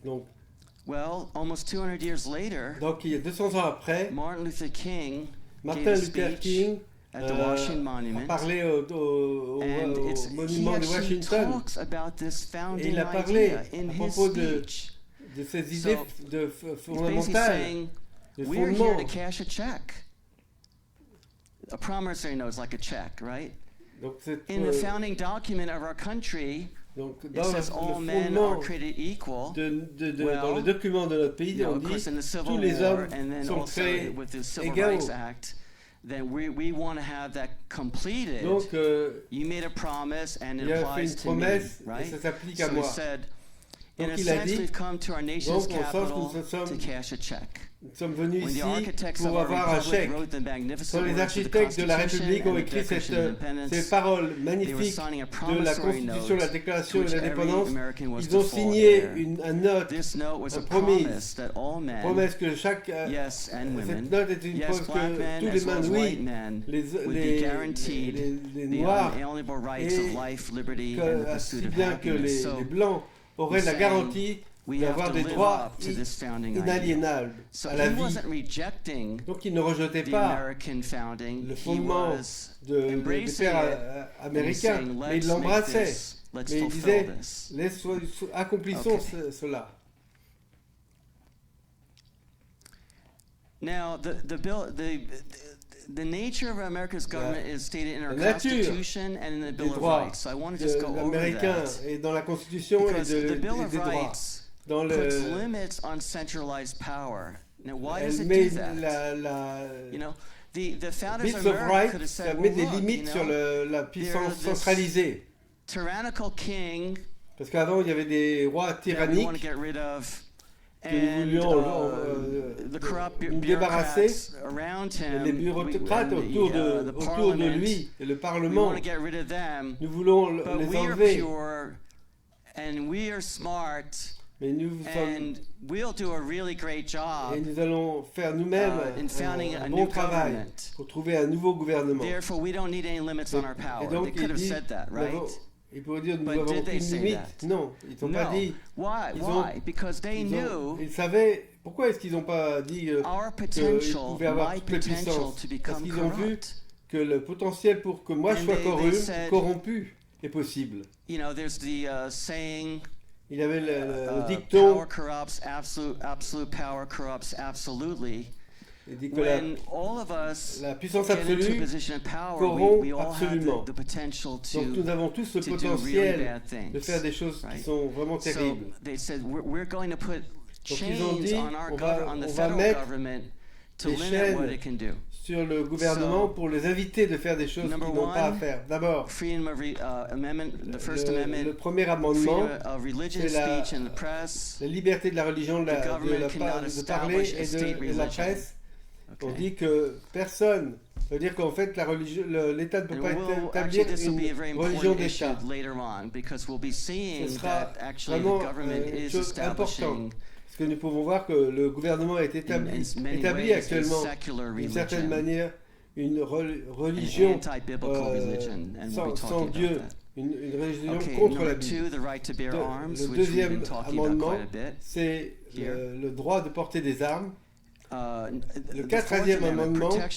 Donc, well, almost 200 years later, donc, il y a 200 ans après, Martin Luther King at the Washington Monument, a parlé au monument de Washington. Et il a parlé à propos de ces idées fondamentales, de fondements. a promissory note is like a check, right? Donc in the founding document of our country, it says all men are created equal. Dans le document de notre pays, on dit tous les hommes sont créés with the Civil égaux. Rights Act, then we want to have that completed. Donc, you made a promise and it applies to me, right? Et ça s'applique à so moi. he said, donc in a il a sense, dit, we've come to our nation's donc, capital to cash a check. Nous sommes venus When the ici architects pour of our avoir un republic chèque. wrote the magnificent Quand les words of the architectes de la Constitution République ont and the écrit Declaration of Independence, ces paroles they were magnifiques signing a de la promissory Constitution, la note Déclaration to de which every l'Indépendance, American was ils to ont fall signé heir. un note, This note was a promise, promise that all men, promesse que chaque yes, and women, cette note est une yes, promesse black que men tous as les well men, as oui, white men would be guaranteed les the noirs, unalienable rights of life, liberty, and the pursuit si of bien que happiness. les blancs auraient la garantie d'avoir des droits inaliénables à la vie. Donc il ne rejetait pas le fondement des pères américains, mais il l'embrassait. Mais il disait, accomplissons cela. Now, the nature of America's government is stated in our Constitution and in the Bill of Rights. So I want to just go over that. Et dans la Constitution et the Bill of des droits. Rights puts limits on centralized power. Now, why does it do that? You know, the founders of America could have said, met des limites sur la puissance centralisée. Tyrannical king. Parce qu'avant il y avait des rois tyranniques. And the corrupt bureaucrats around him, les bureaucrates autour de lui et le Parlement, nous voulons les enlever. Pure, and we are smart, mais nous and we'll do a really great job. Et nous allons faire nous-mêmes un bon travail pour trouver un nouveau gouvernement. Therefore, we don't need any limits on our power. They could have said that, right? Ils pourraient dire nous n'avons aucune limite. Non, ils n'ont pas dit. Why? Because they knew. Ils savaient. Pourquoi est-ce qu'ils n'ont pas dit qu'ils pouvaient avoir toute la puissance? Parce qu'ils ont vu que le potentiel pour que moi je sois corrompu est possible. You know, there's the saying. Il y avait le dicton. Power corrupts, absolute power corrupts absolutely. When all of us la puissance absolue corrompt absolument. Donc nous avons tous le potentiel de faire des choses qui sont vraiment terribles. Donc ils ont dit, on va mettre des chaînes sur le gouvernement pour les inviter de faire des choses qu'ils n'ont pas à faire. D'abord, le premier amendement, c'est la liberté de la religion, de parler et de la presse. On dit que personne, ça veut dire qu'en fait l'État ne peut pas établir une religion d'État. Ce sera vraiment une chose importante, parce que nous pouvons voir que le gouvernement est établi actuellement d'une certaine manière une religion sans Dieu, une religion contre la Bible. Le deuxième amendement, c'est le droit de porter des armes. Le quatrième amendement, la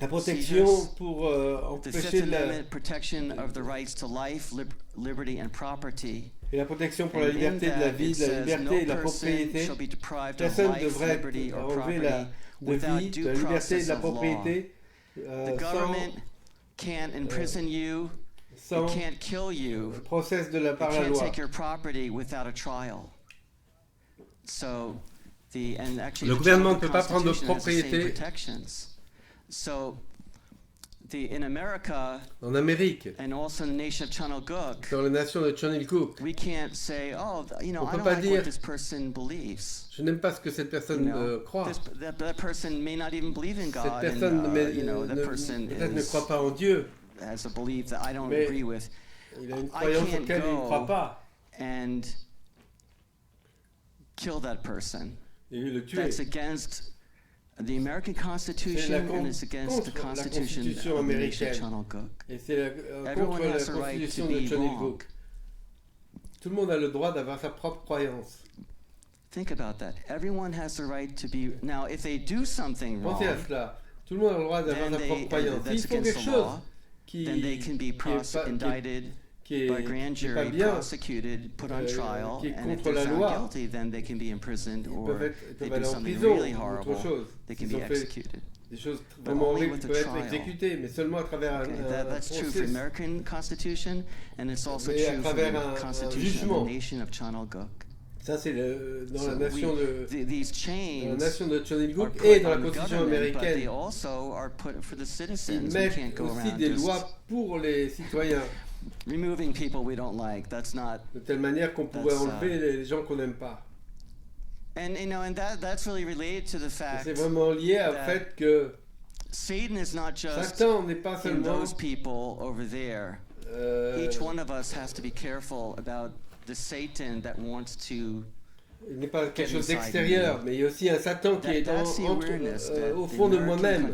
protection pour empêcher et la protection pour la liberté de la vie, de la liberté et de la propriété. Personne ne devrait être enlevé de la vie, de la liberté et de la propriété sans le procès par la loi. Le gouvernement ne peut pas prendre de propriété. En Amérique, dans la nation de Channelcook, on ne peut pas dire je n'aime pas ce que cette personne croit. Cette personne peut-être ne croit pas en Dieu, mais il a une croyance auquel il ne croit pas. Kill that person. That's against the American Constitution and it's against the Constitution of the nation of Channelcook. Everyone has the right to be wrong. Tout le monde a le droit d'avoir sa propre croyance. Think about that. Everyone has the right to be. Now, if they do something wrong, pensez à cela. Tout le monde a le droit d'avoir sa propre croyance. S'ils font quelque chose then they can be indicted. By grand jury, prosecuted, put on trial, and if they're found guilty, then they can be imprisoned, or if they do something really horrible, they can be executed. des choses vraiment horribles qui peuvent être exécutées, mais seulement à travers un that's true for procès. American Constitution, and it's also Mais à true for travers the un Constitution of jugement. the nation of Chanalguk. Ça, c'est dans la So nation these de chains Chanalguk are et put dans la on Constitution government, but they américaine. also are put for the Ils citizens. We mettent can't go aussi around des just lois pour les citoyens, removing people we don't like. That's not. de telle manière qu'on pourrait That's, enlever les gens qu'on n'aime pas. And that's really related to the Et fact c'est vraiment lié au that fait que Satan is not just Satan n'est pas in seulement those people over there. Each one of us has to be careful about the Satan that wants to. il n'est pas quelque chose d'extérieur, mais il y a aussi un Satan qui est au fond de moi-même.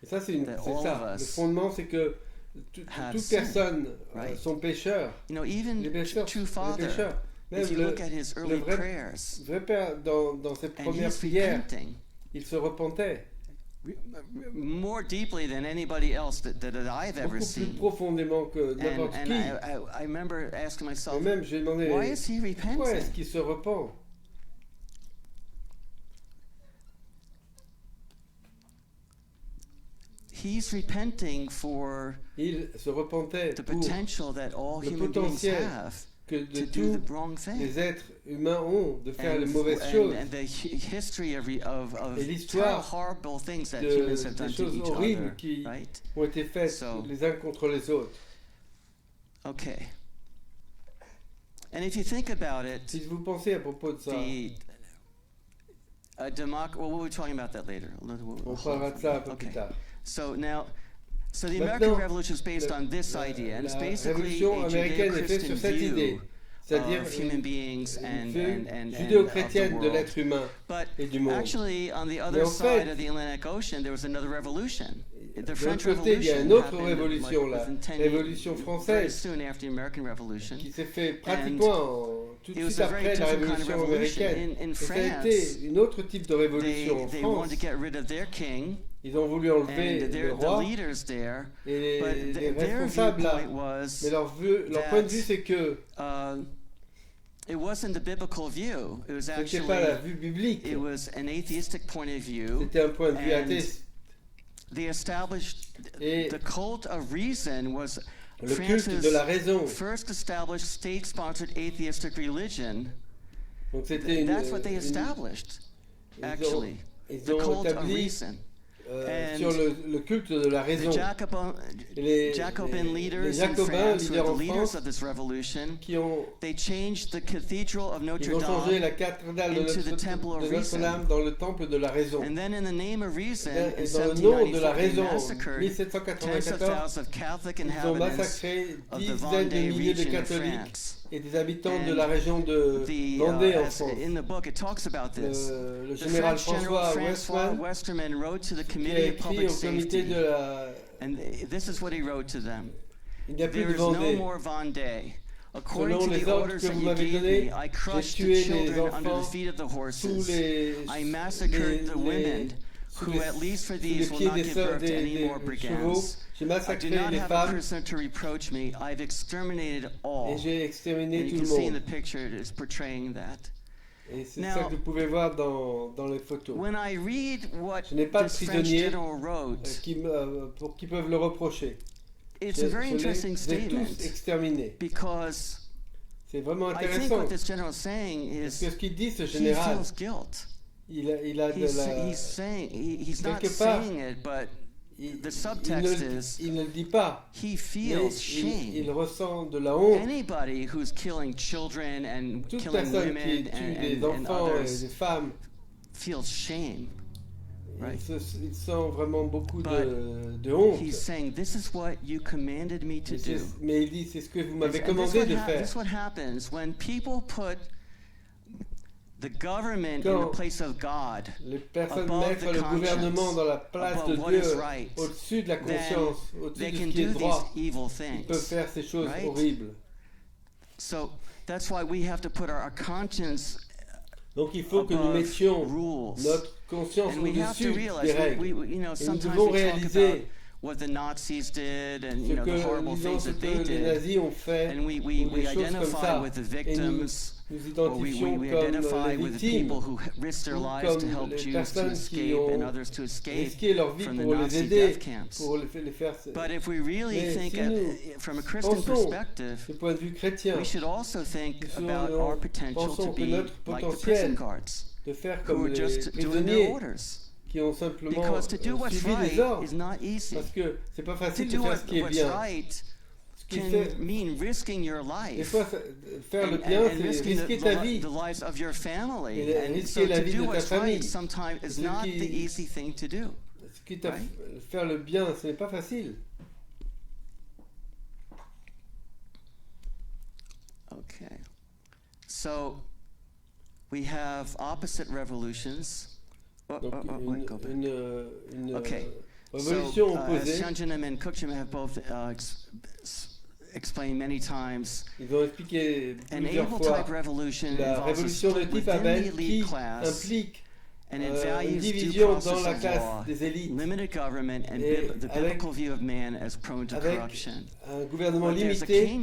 Et ça, c'est ça. Le fondement, c'est que toute personne sont pécheurs. Les pécheurs. Même le vrai Père, dans ses premières prières, il se repentait. More deeply than anybody else that I've ever Beaucoup seen. plus profondément que n'importe qui. I remember asking myself, Et même, j'ai demandé, why is he repenting? pourquoi est-ce qu'il se repent? He's repenting for Il se repentait the pour potential that all le human beings potentiel have que de to do tous the wrong thing. les êtres humains ont de faire les mauvaises choses. And the history of Et terrible, l'histoire horrible things that humans have des done to choses each horribles other, qui right? ont été faites So- les uns contre les autres. Okay. And if you think about it, Si vous pensez à propos de ça, well, we'll be talking about that later. on parlera de ça un peu plus tard. So now, the Maintenant, American Revolution is based on this idea, and it's La basically révolution a américaine est faite Judeo-Christian sur cette idée, view c'est-à-dire of human beings une and vue of the judéo-chrétienne de world. l'être humain But et du monde. actually, on the Mais other en side fait, of the Atlantic Ocean, there was another revolution. The de French l'autre côté, il y a Revolution une autre happened révolution, la within 10 révolution very française, soon after the American Revolution. qui s'est fait pratiquement tout de it was suite a very après la different kind of révolution revolution. américaine. In Et ça a France, été une autre type de They révolution en wanted France. to get rid of their king, Ils ont voulu enlever and le the roi leaders there, et but les their responsables là. viewpoint was Mais leur point de vue, c'est que it wasn't the biblical view. It was ce n'était actually pas la vue biblique, it was an atheistic point of view. c'était un point de vue and athéiste. They established Et the cult of reason was le culte de la raison. first established state-sponsored atheistic religion. Donc c'était That's what they established, actually. Ils The ont cult of établi reason. sur le culte de la raison. The Jacobin les leaders in Jacobins, France, who leaders were en the leaders France, of this revolution, qui ont they changed the cathedral of Notre ils ont changé Dame, la cathédrale de into the temple of reason. Notre-Dame dans le temple de la raison. and then in the name of reason, in Et dans le nom de 1794, la they raison, massacred tens of 1794, thousands of Catholic ils ont inhabitants massacré of the dizaines de Vendée milliers de region of catholiques France. et des habitants And de la région de Vendée en as France. in the book, it talks about this. Le The général French general François Westermann wrote to the qui a Committee of écrit Public au comité Safety, de la... and this is what he wrote to them. Il n'y a plus There de is no Vendée. more Vendée. According Selon to les the ordres orders que that vous you m'avez gave donnés, me, I crushed j'ai the tué les children under the enfants feet of the sous horses. les... I massacred the women, sous who les- at least for sous les these will pieds not give birth to any more chevaux. brigands. J'ai I massacré do not les have a femmes prisoner to reproach me. I've exterminated all. et j'ai exterminé And you tout can le see in the monde. picture it is portraying that. Et c'est Now, ça que vous pouvez voir dans les photos. When I read what Je n'ai pas de this French prisonniers general wrote, qui peuvent le reprocher. it's a very interesting Je les ai tous statement exterminés. because C'est vraiment I think intéressant. what this general is saying Parce is que ce qu'il dit, ce he général, feels guilt. il a de la... He's saying he's not Quelque part, saying it, but il, the subtext is il ne le dit pas, he mais feels shame. il ressent de la honte. Anybody who's killing children and Toute killing personne qui women tue des and enfants et others des femmes, feels shame. Right. il sent vraiment beaucoup But de honte. he's saying, "This is what you commanded me to do." Mais il dit, c'est ce que vous m'avez And commandé de faire. this is what happens when people put the government in the Quand place of God, les personnes above mettent the le gouvernement conscience, dans la place above de what Dieu, is right, au-dessus de la then conscience, they au-dessus de can ce qui est do these droit, evil ils peuvent things. faire ces choses right? horribles. So that's why we have to put our conscience Donc il faut que nous above mettions rules. notre conscience And we have to au-dessus realize, des règles. you know, Et nous sometimes devons we talk about réaliser what the Nazis did and ce you know que, the horrible disons, things ce that que they les did, nazis ont fait, and we ou des choses comme identify ça. with the Et nous victims nous identifions comme les victimes ou comme les personnes qui ont risqué leur vie pour les aider, pour les faire. Mais si nous pensons du point de vue chrétien, nous pensons que notre potentiel de faire comme les prisonniers qui ont simplement suivi les ordres, parce que c'est pas facile de faire ce qui est bien. Can mean risking your Des fois, faire le bien, c'est risquer ta vie. The lives of your family. Et risquer la vie de ta famille. Sometimes is not the easy thing to do. Faire le bien, ce n'est pas facile. Okay. So, we have opposite revolutions. Okay. Révolution opposée. Shanjanam and Kukchim have both explained many times. Ils ont expliqué plusieurs fois la révolution de type Abel qui implique une division dans la classe des élites avec un gouvernement limité et une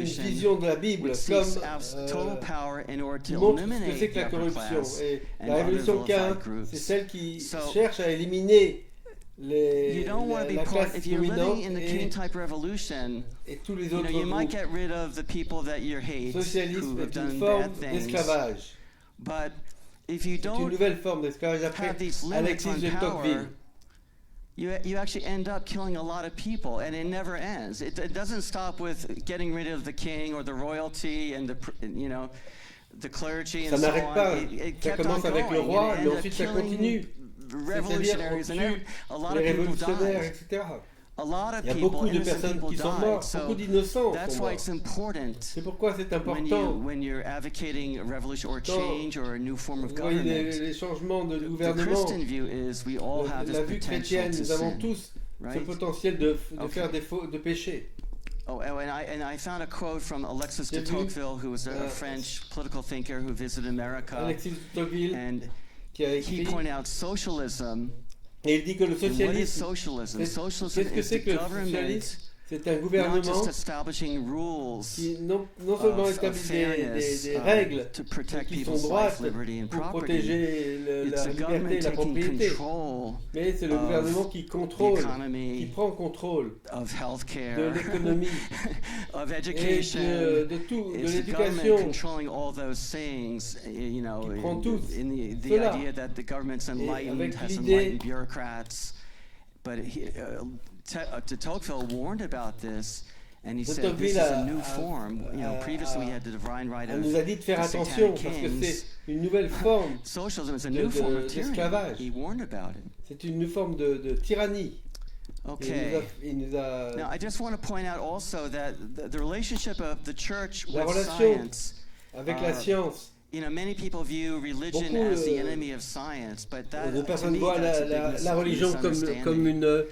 vision de la Bible comme qui montre ce que c'est que la corruption. Et la révolution 15, c'est celle qui cherche à éliminer la classe dominante et tous les autres groupes. Socialisme est une forme d'esclavage. C'est une nouvelle forme d'esclavage après Alexis de Tocqueville. You actually end up killing a lot of people, and it never ends. It doesn't stop with getting rid of the king or the royalty and the clergy and so on. Ça n'arrête pas. Ça commence avec le roi, mais ensuite ça continue. Revolutionaries and a lot of people died. Etc. Il y a beaucoup de personnes qui sont mortes, beaucoup d'innocents sont morts. C'est pourquoi c'est important. When you're advocating a revolution or change or a new form of government, les changements de gouvernement, la vue chrétienne, nous avons tous ce potentiel de faire de pécher. Oh, and I found a quote from Alexis de Tocqueville, who was a French political thinker who visited America. Alexis de Tocqueville, he pointed out socialism. Et il dit que le socialisme, qu'est-ce que c'est que le socialisme? C'est un gouvernement qui non seulement établit des règles qui sont droites pour protéger la liberté et la propriété, mais c'est le gouvernement qui contrôle, qui prend contrôle de l'économie et de tout, de l'éducation, qui prend tout cela, et avec l'idée. But de Tocqueville warned about this, and he said this is a new form. Previously we had the divine right of nous a dit de faire attention parce que c'est une nouvelle forme d'esclavage. He warned about it. C'est une forme de tyrannie. Okay. Now I just want to point out also that the relationship of the church with science, avec la science. Many people view religion as the enemy of science, but that beaucoup de personnes voient la religion comme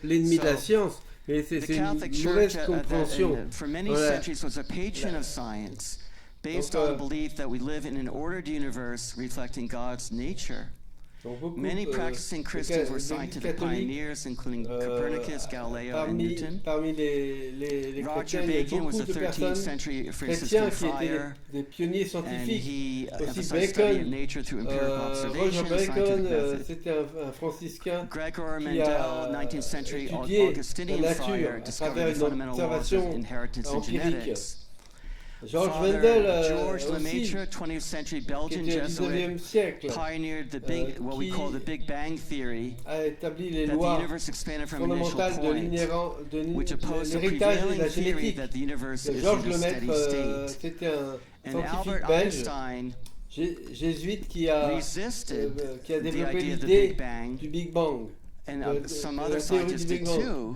l'ennemi de la science, mais c'est une mauvaise compréhension. For many centuries was a patron of science, based on the belief that we live in an ordered universe reflecting God's nature. Many practicing Christians were scientific pioneers, including Copernicus, Galileo, and Newton. Roger Bacon was a 13th century Franciscan friar, and he emphasized study of nature through empirical observation and scientific method. Gregor Mendel, 19th century Augustinian friar, discovered the fundamental laws of inheritance and genetics. Georges Mendel, George Lemaitre, 20th century Belgian Jesuit, pioneered what we call the Big Bang theory, that the universe expanded from an initial point, which opposed the prevailing theory that the universe is in a steady state. And Albert Einstein jésuite qui a développé l'idée du Big Bang, and some other scientists did too,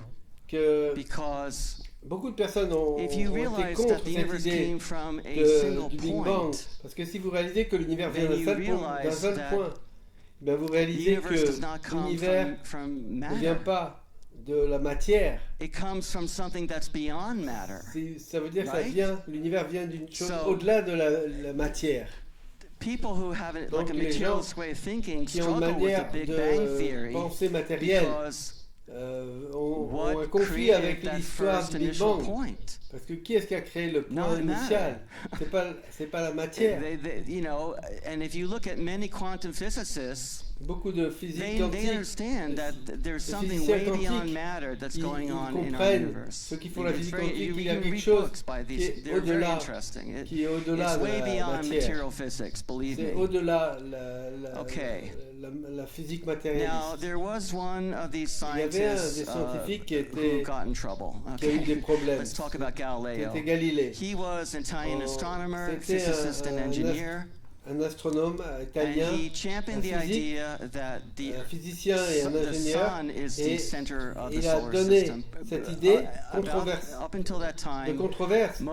because beaucoup de personnes ont été contre cette idée du Big Bang, parce que si vous réalisez que l'univers vient d'un seul point, ben vous réalisez que l'univers ne vient pas de la matière. Ça veut dire que l'univers vient d'une chose au-delà de la matière. Donc les gens qui ont une manière de penser matérielle ont un conflit avec l'histoire du Big Bang. Parce que qui est-ce qui a créé le point initial? C'est pas la matière. You know, and if you look at many quantum physicists, beaucoup de physiques they understand that there's something way beyond matter that's going on in our universe. Ceux qui font la physique quantique, il y a quelque chose qui est au-delà, qui est au-delà de la matière. C'est au-delà la physique matérialiste. Now, there was one of these scientists who got in trouble. Qui a eu des problèmes. Let's talk about Galileo. C'était Galilée. He was an Italian astronomer, physicist and engineer. Un astronome italien, and he championed the idea that un physicien et un ingénieur, et il a donné cette idée de controverse que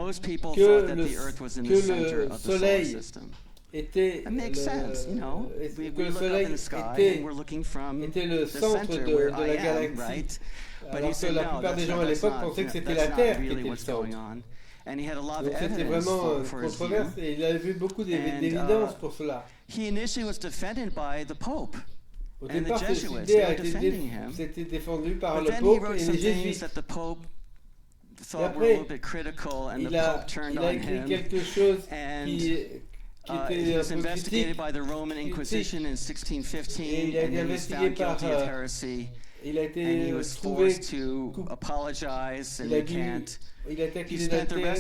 le Soleil était le centre de la galaxie, alors que la plupart des gens à l'époque pensaient que c'était la Terre qui était le centre. Donc c'était vraiment controverse et il avait vu beaucoup d'évidence pour cela. Au départ, cette idée a été défendue par le Pope et les Jésuites. Et après, il a écrit quelque chose qui était un peu critique. Et il a été investigué par... il a été trouvé il a été accusé d'adultère. Et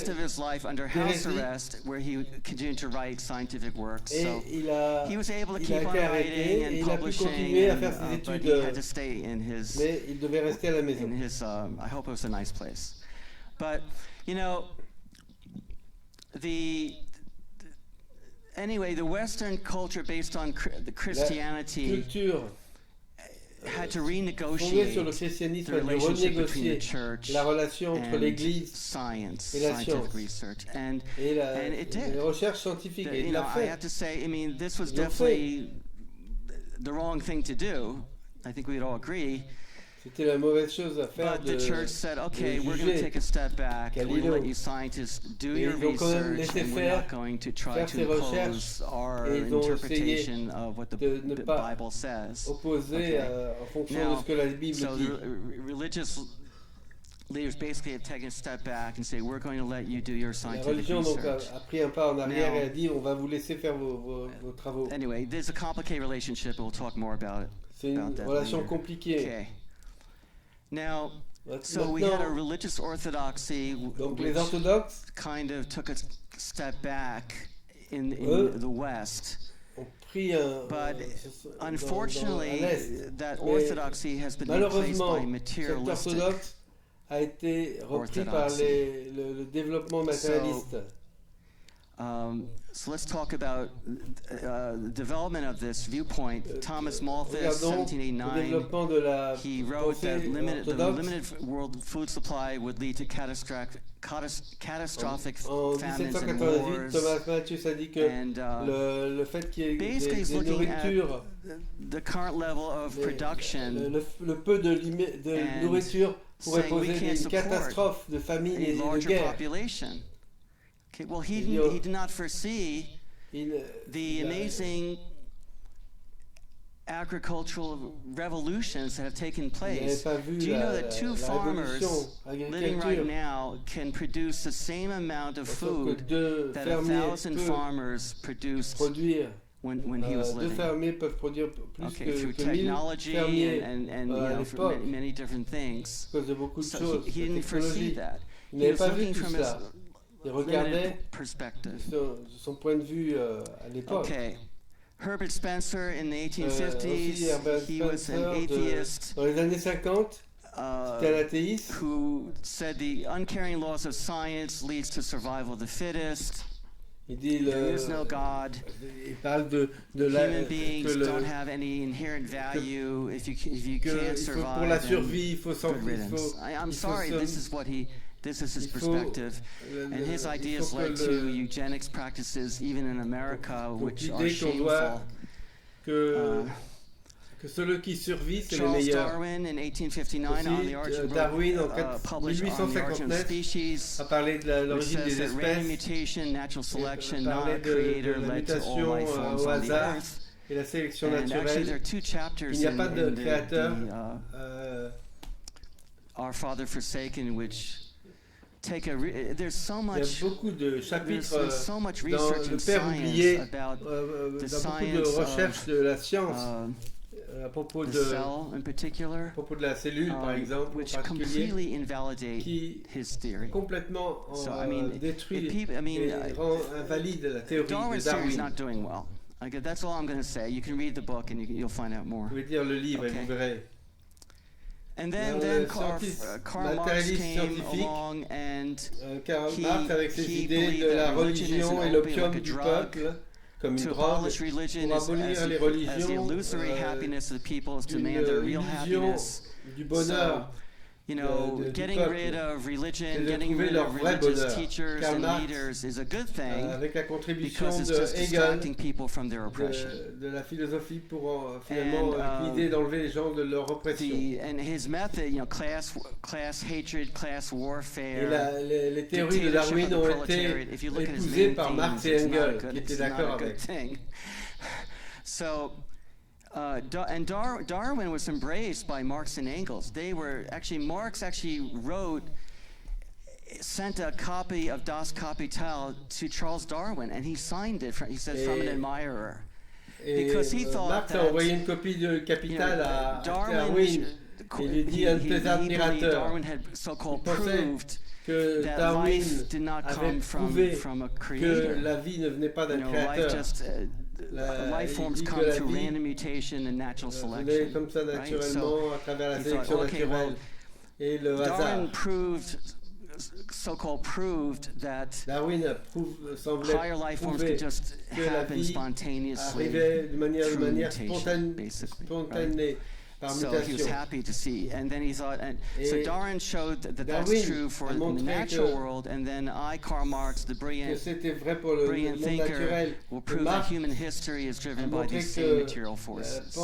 il a été arrêté et il a pu continuer à faire ses études, mais il devait rester à la maison. I hope it was a nice place. But, you know, anyway, the Western culture based on the Christianity had to renegotiate sur le christianisme, a dû renégocier la relation entre l'Église et la science et les recherches scientifiques. Et il l'a fait. I have to say, I mean, this was definitely the wrong thing to do. I think we'd all agree. C'était la mauvaise chose à faire. But the church said, okay, we're going to take a step back. We're going to let you scientists do your research, and we're not going to try to impose our interpretation of what the Bible says. Okay. Now, so the religious leaders basically have taken a step back and say, we're going to let you do your scientific research. A pris un pas en arrière et a dit, on va vous laisser faire vos travaux. Anyway, there's a complicated relationship, and we'll talk more about it. C'est une relation compliquée. Okay. Now, so we had a religious orthodoxy which kind of took a step back in the West. But unfortunately, that orthodoxy has been replaced by materialistic a été repris par le développement matérialiste. So let's talk about the development of this viewpoint. Thomas Malthus, 1789, he wrote that the limited world food supply would lead to catastrophic famines and wars. Thomas Malthus a dit que le fait qu'il y ait des nourritures, the current level of production, le peu de nourriture pourrait poser une catastrophe de famine et de guerre. Okay, well, he did not foresee the amazing agricultural revolutions that have taken place. Do you know that two farmers living right now can produce the same amount of food that 1,000 farmers produced when he was living? Okay, through technology and for many different things. So he didn't foresee that. He was looking from his Il regardait son point de vue à l'époque. Okay. Herbert Spencer in the 1850s, he was an atheist. Dans les années 50, c'était un athéiste. Who said the uncaring laws of science leads to survival of the fittest. Il dit there is no God. Il parle de human beings don't have any inherent value. If you can't survive, pour la survie, il faut I'm sorry, this is his perspective, and his ideas led to eugenics practices even in America, which are shameful. Que celui qui survit, c'est le meilleur. Darwin in 1859 on the origin, Darwin en 1859 a parlé de l'origine des espèces, mutation, natural selection, not creator led to all life forms on the earth. Et la sélection naturelle. Il n'y a pas de créateur Our Father Forsaken, which there's so much. Il y a beaucoup de chapitres so much dans research le in Père science oublié, about the dans beaucoup de science recherches de la science à propos the de cell in particular, à propos de la cellule par exemple, which en particulier, completely invalidate qui his theory. complètement détruit et rend invalide la théorie Darwin's de theory is Darwin. not doing well. Okay, that's all I'm going to say. You can read the book and you'll find out more. Vous pouvez lire le livre et vous verrez. And then Karl Marx came along and Karl Marx avec ses idées de la religion et l'opium du peuple comme une drogue pour abolir les religions, l'illusion du bonheur. Getting rid of religion, getting rid of religious teachers and leaders is a good thing avec la contribution because it's just distracting people from their oppression. De la philosophie pour finalement l'idée d'enlever les gens de leur oppression. And his method, class hatred, class warfare. Et les théories de Darwin ont été épousées par Marx et Engels, qui étaient d'accord avec. So. And Darwin was embraced by Marx and Engels. Marx sent a copy of Das Kapital to Charles Darwin, and he signed it. He says from an admirer, because he thought Marx a envoyé une copie de Capital à Darwin. Il lui dit un de tes admirateurs. Darwin had so-called proved que that Darwin life did not come from a creator. Que la vie ne venait pas d'un créateur. Life forms come through random mutation and natural selection. Comme ça naturellement right? à travers la sélection naturelle et le hasard. So-called proved that Darwin higher life forms could just happen spontaneously through mutation, basically. Right? So he was happy to see, and then he thought, so Darwin showed that that's true for the natural world, and then Karl Marx, the brilliant thinker, will prove that human history is driven by these same material forces.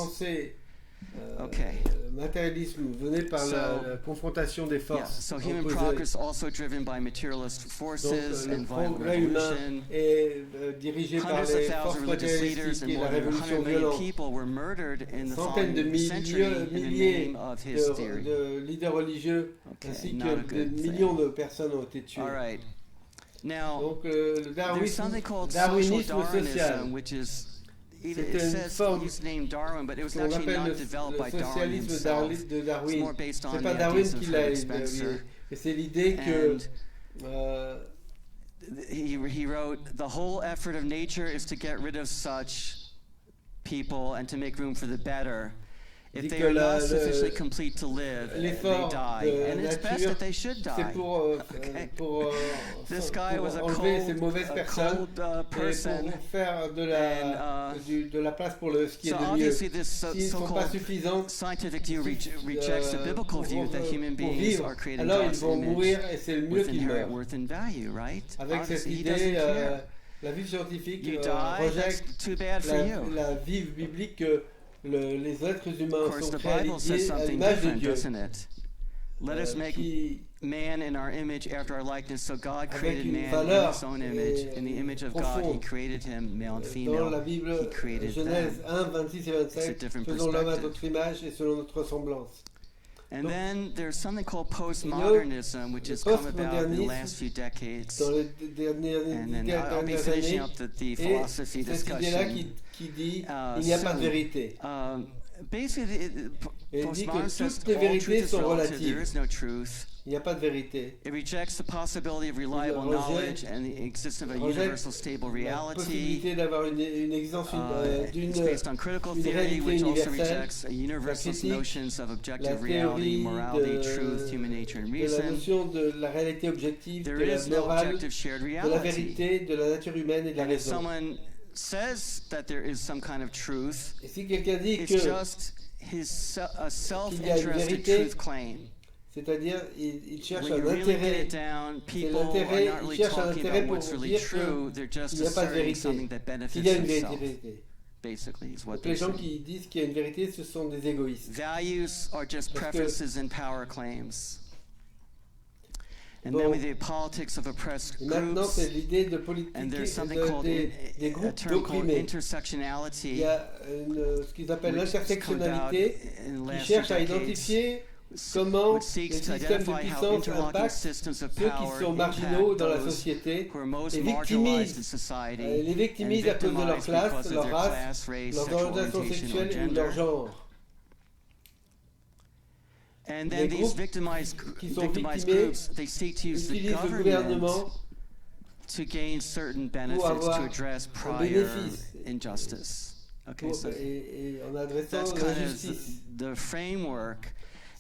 Okay. Matérialisme venait par la confrontation des forces. So human progress also driven by materialist forces and violent revolution. Est dirigé par les forces matérialistes et la révolution violente. Centaines de milliers de leaders religieux ainsi que des millions de personnes ont été tuées. Donc le darwinisme social. C'était une forme qu'on appelle le socialisme de Darwin. C'est pas Darwin qui l'a établi. Et c'est l'idée que he wrote, the whole effort of nature is to get rid of such people and to make room for the better. If they are not sufficiently complete to live, they die. And it's best that they should die. This guy was a cold person. Faire de la place pour ce qui est de mieux. S'ils ne sont pas suffisants, scientific view rejects the biblical view that human beings are created in God's image with inherent worth and value, right? Avec cette idée, la vie scientifique rejette la vie biblique que les êtres humains sont créés à l'image de Dieu. Let us make man in our image after our likeness. So God created man in his own image. In the image of God, he created him, male and female. Dans la Bible, he created Genèse 1, 26 et 27, faisons l'homme à notre image et selon notre ressemblance. And then there's something called postmodernism, which has come about in the last few decades. And then I'll be finishing up the philosophy discussion. Qui dit il n'y a pas de vérité. Basically, postmodernism says all truth is relative. There is no truth. Il n'y a pas de vérité. It rejects the possibility of reliable knowledge and the existence of a universal stable reality. It's based on critical theory, which also rejects universal notions of objective reality, morality, truth, human nature, and reason. There is no objective shared reality. And if someone says that there is some kind of truth, it's just a self-interested truth claim. C'est-à-dire, il cherche un intérêt. C'est l'intérêt, il cherche un intérêt pour dire qu'il n'y a pas de vérité, qu'il y a une vérité. Donc les gens qui disent qu'il y a une vérité, ce sont des égoïstes. Values are just preferences and power claims. And then with the politics of oppressed groups, and there's something called a term called intersectionality. Il y a ce qu'ils appellent l'intersectionnalité, qui cherche à identifier comment les systèmes de puissance impactent ceux qui sont marginaux dans la société et les victimisent à cause de leur classe, leur race, leur orientation sexuelle ou leur genre. Les groupes qui sont victimés utilisent le gouvernement pour avoir un bénéfice en adressant l'injustice.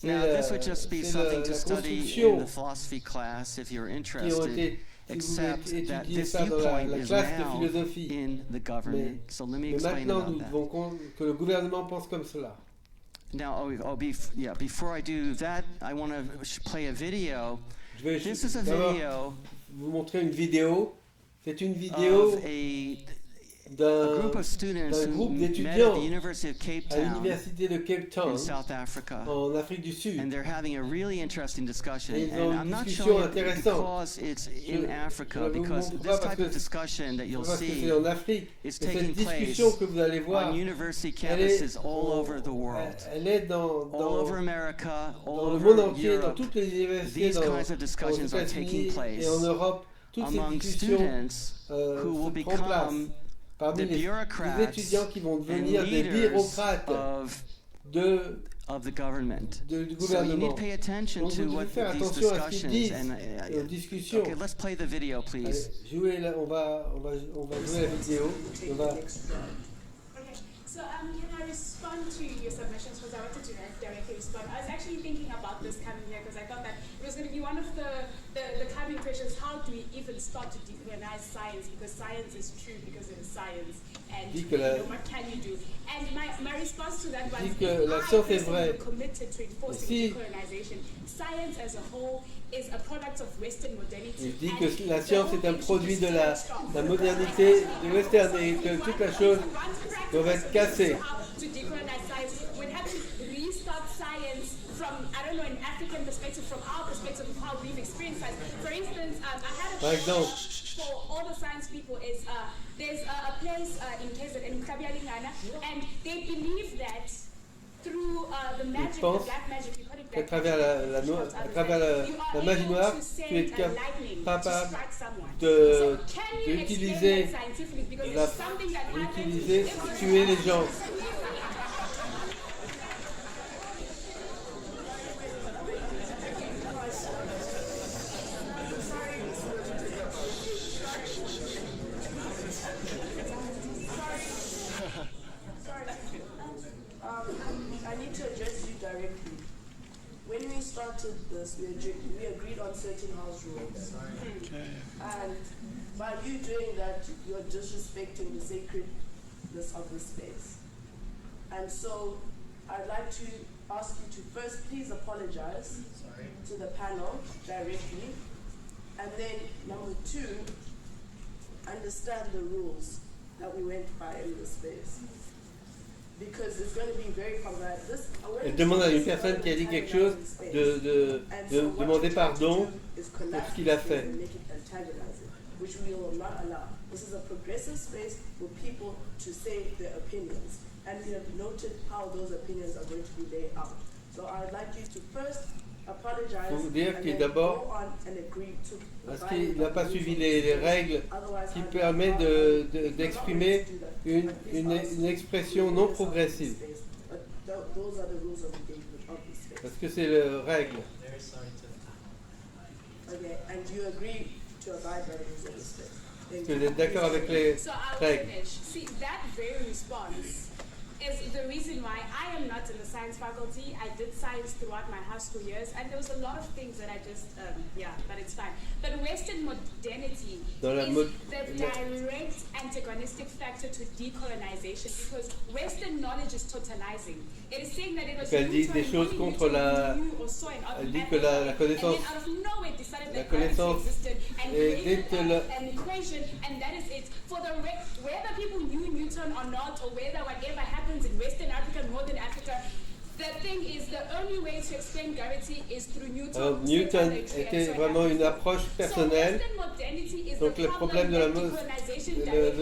Now, this would just be something to study in the philosophy class if you're interested, except that this viewpoint is now in the government. So let me explain about that. Que le gouvernement pense comme cela. Now, before I do that, I want to play a video. This is a video vous montrer une vidéo. C'est une vidéo d'un groupe d'étudiants à l'université de Cape Town en Afrique du Sud. And they're having a really interesting discussion. Et and I'm not showing it because it's in Africa, because this type of discussion that you'll see is taking place on university campuses all over the world. All over America, all over Europe. These kinds of discussions are taking place among students who will become the bureaucrats and leaders of the government. So you need to pay attention to what these discussions and okay, let's play the video, please. On va jouer la vidéo. So can I respond to your submissions, because I wanted to directly respond. I was actually thinking about this coming here because I thought that it was going to be one of the coming questions. How do we even start to decolonize science? Because science is true because it is science. And what can you do? And my response to that was, if I committed to enforcing decolonization, science as a whole is a product of Western modernity. Il dit que la science est un produit de la modernité, du western, et que toute la chose doit être cassée. To decolonize science, we'd have to restart science from, I don't know, an African perspective, from our perspective of how we've experienced science. For instance, I had a show for all the science people is, there's a place in KZN, in Kabialingana, and they believe that through the magic, the black magic, you call it black magic, à travers la magie noire, tu es capable d'utiliser tuer les gens. I need to address you directly. When we started this, we agreed on certain house rules. Okay. And by you doing that, you're disrespecting the sacredness of the space. And so I'd like to ask you to first please apologize to the panel directly. And then number two, understand the rules that we went by in this space. Because it's going to be very problematic. Elle demande à une personne qui a dit quelque chose de demander pardon pour ce qu'il a fait. Which we will not allow. This is a progressive space for people to say their opinions. And we have noted how those opinions are going to be laid out. So I would like you to first apologize and then go on and agree to. Parce qu'il n'a pas suivi les règles qui permettent d'exprimer une expression non progressive. Parce que c'est la règle. Est-ce que vous êtes d'accord avec les règles? Is the reason why I am not in the science faculty. I did science throughout my high school years, and there was a lot of things that I just, but it's fine. But Western modernity is the direct antagonistic factor to decolonization, because Western knowledge is totalizing. It is saying that it was elle dit des choses contre elle dit que la connaissance, an equation, and that is it. For the whether people knew Newton or not, or whether whatever happens in Western Africa, Northern Africa, the thing is the only way to explain gravity is through Newton. Alors, Newton était vraiment une approche personnelle. Donc le problème de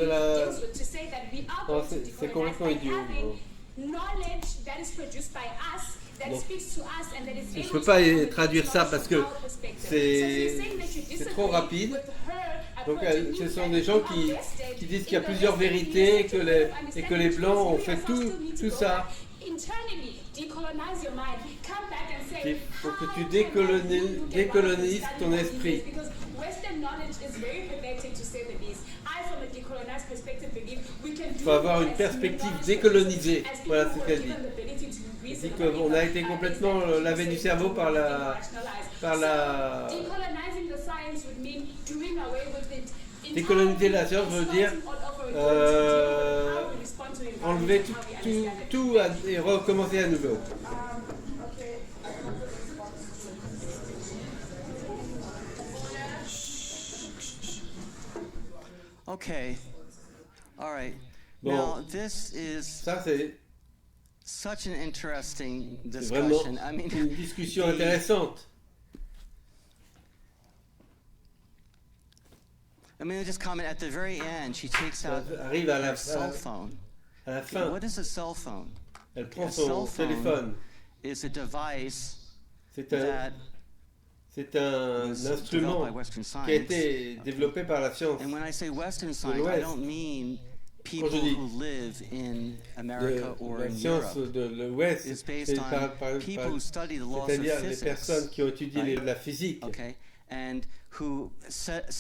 la c'est complètement idiot. knowledge that is produced by us, that speaks to us, and that is je ne peux pas traduire ça parce que c'est trop rapide. Donc ce sont des gens qui disent qu'il y a plusieurs vérités et que les Blancs ont fait tout ça. Il faut que tu décolonises ton esprit. Il faut avoir une perspective décolonisée. Voilà ce qu'elle dit. Elle dit qu'on a été complètement lavé du cerveau par la... Décoloniser la science veut dire enlever tout et recommencer à nouveau. Okay. All right. Bon. Now this is Ça c'est such an interesting vraiment discussion. I mean, une discussion intéressante. Just comment at the very end. She takes out Arrive à her cell phone. À la fin. What is a cell phone? Elle prend son téléphone. Is a device C'est un instrument qui a été développé par la science. And when I say Western science, I don't mean people who live in America or in Europe. De l'Ouest, It's based on people who study the laws of c'est-à-dire physics. les personnes qui ont étudié la physique. Okay, and who sent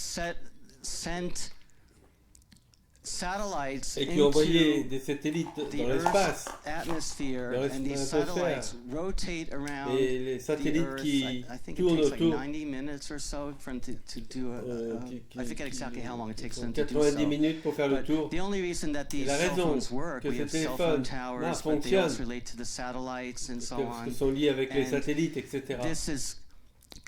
satellites et qui ont envoyé into des satellites the dans l'espace, Earth's atmosphere, and these satellites rotate around et les satellites the Earth. qui I think it tournent takes like autour 90 minutes or so for them to do I forget exactly how long it takes them to do 90 so. minutes pour faire le tour. The only reason that these cell phones work, we have cell phone towers, but they also relate to the satellites and so on. Qui sont liés avec les satellites, etc.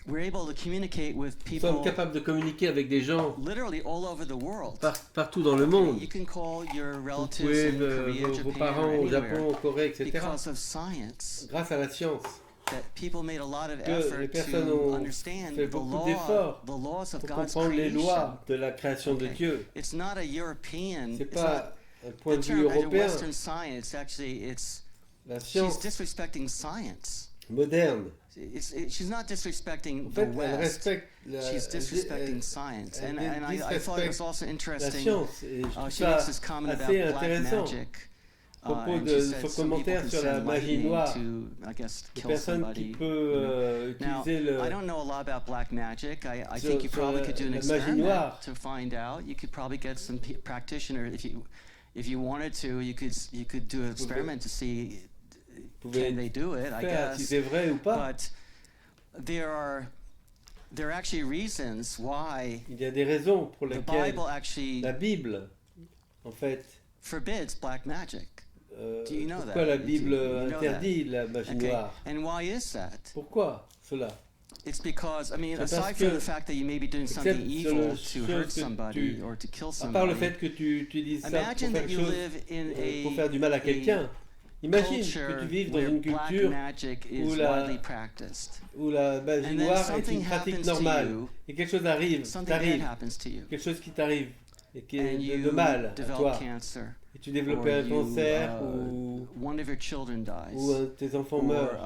We're able to communicate with Nous people sommes capables de communiquer avec des gens literally all over the world. Partout dans le monde. You can call your Vous relatives pouvez in Korea, vos Japan, parents or au Japon, anywhere au Corée, etc. because of science. Grâce à la science. That people made a lot of Que les effort personnes to ont understand fait the beaucoup d'efforts laws of pour God's comprendre les creation. lois de la création de Dieu. It's not a European. C'est pas un point de vue européen. Western science, actually, la science she's disrespecting science. Moderne. She's not disrespecting en fait, the West. She's disrespecting science. And I thought it was also interesting. She makes this comment about black magic. À propos de son commentaire sur la magie noire, des personnes qui peuvent utiliser le... I don't know a lot about black magic. I think you probably could do an experiment to find out. You could probably get some practitioner if you wanted to. You could do an experiment to see can they do it. I guess. Si c'est vrai ou pas. But there are actually reasons why. Il y a des raisons pour lesquelles la Bible, en fait, forbids black magic. Do you know pourquoi that? la Bible interdit la magie noire? And why is that? Pourquoi cela? It's because, aside from the fact that you may be doing something evil to hurt somebody or to kill somebody, à part le fait que tu utilises ça pour faire quelque chose, pour faire du mal à quelqu'un, imagine que tu vives dans une culture où la magie noire est une pratique normale et quelque chose t'arrive, quelque chose qui t'arrive et qui est de mal à toi. Et tu développes un cancer ou un de tes enfants meurt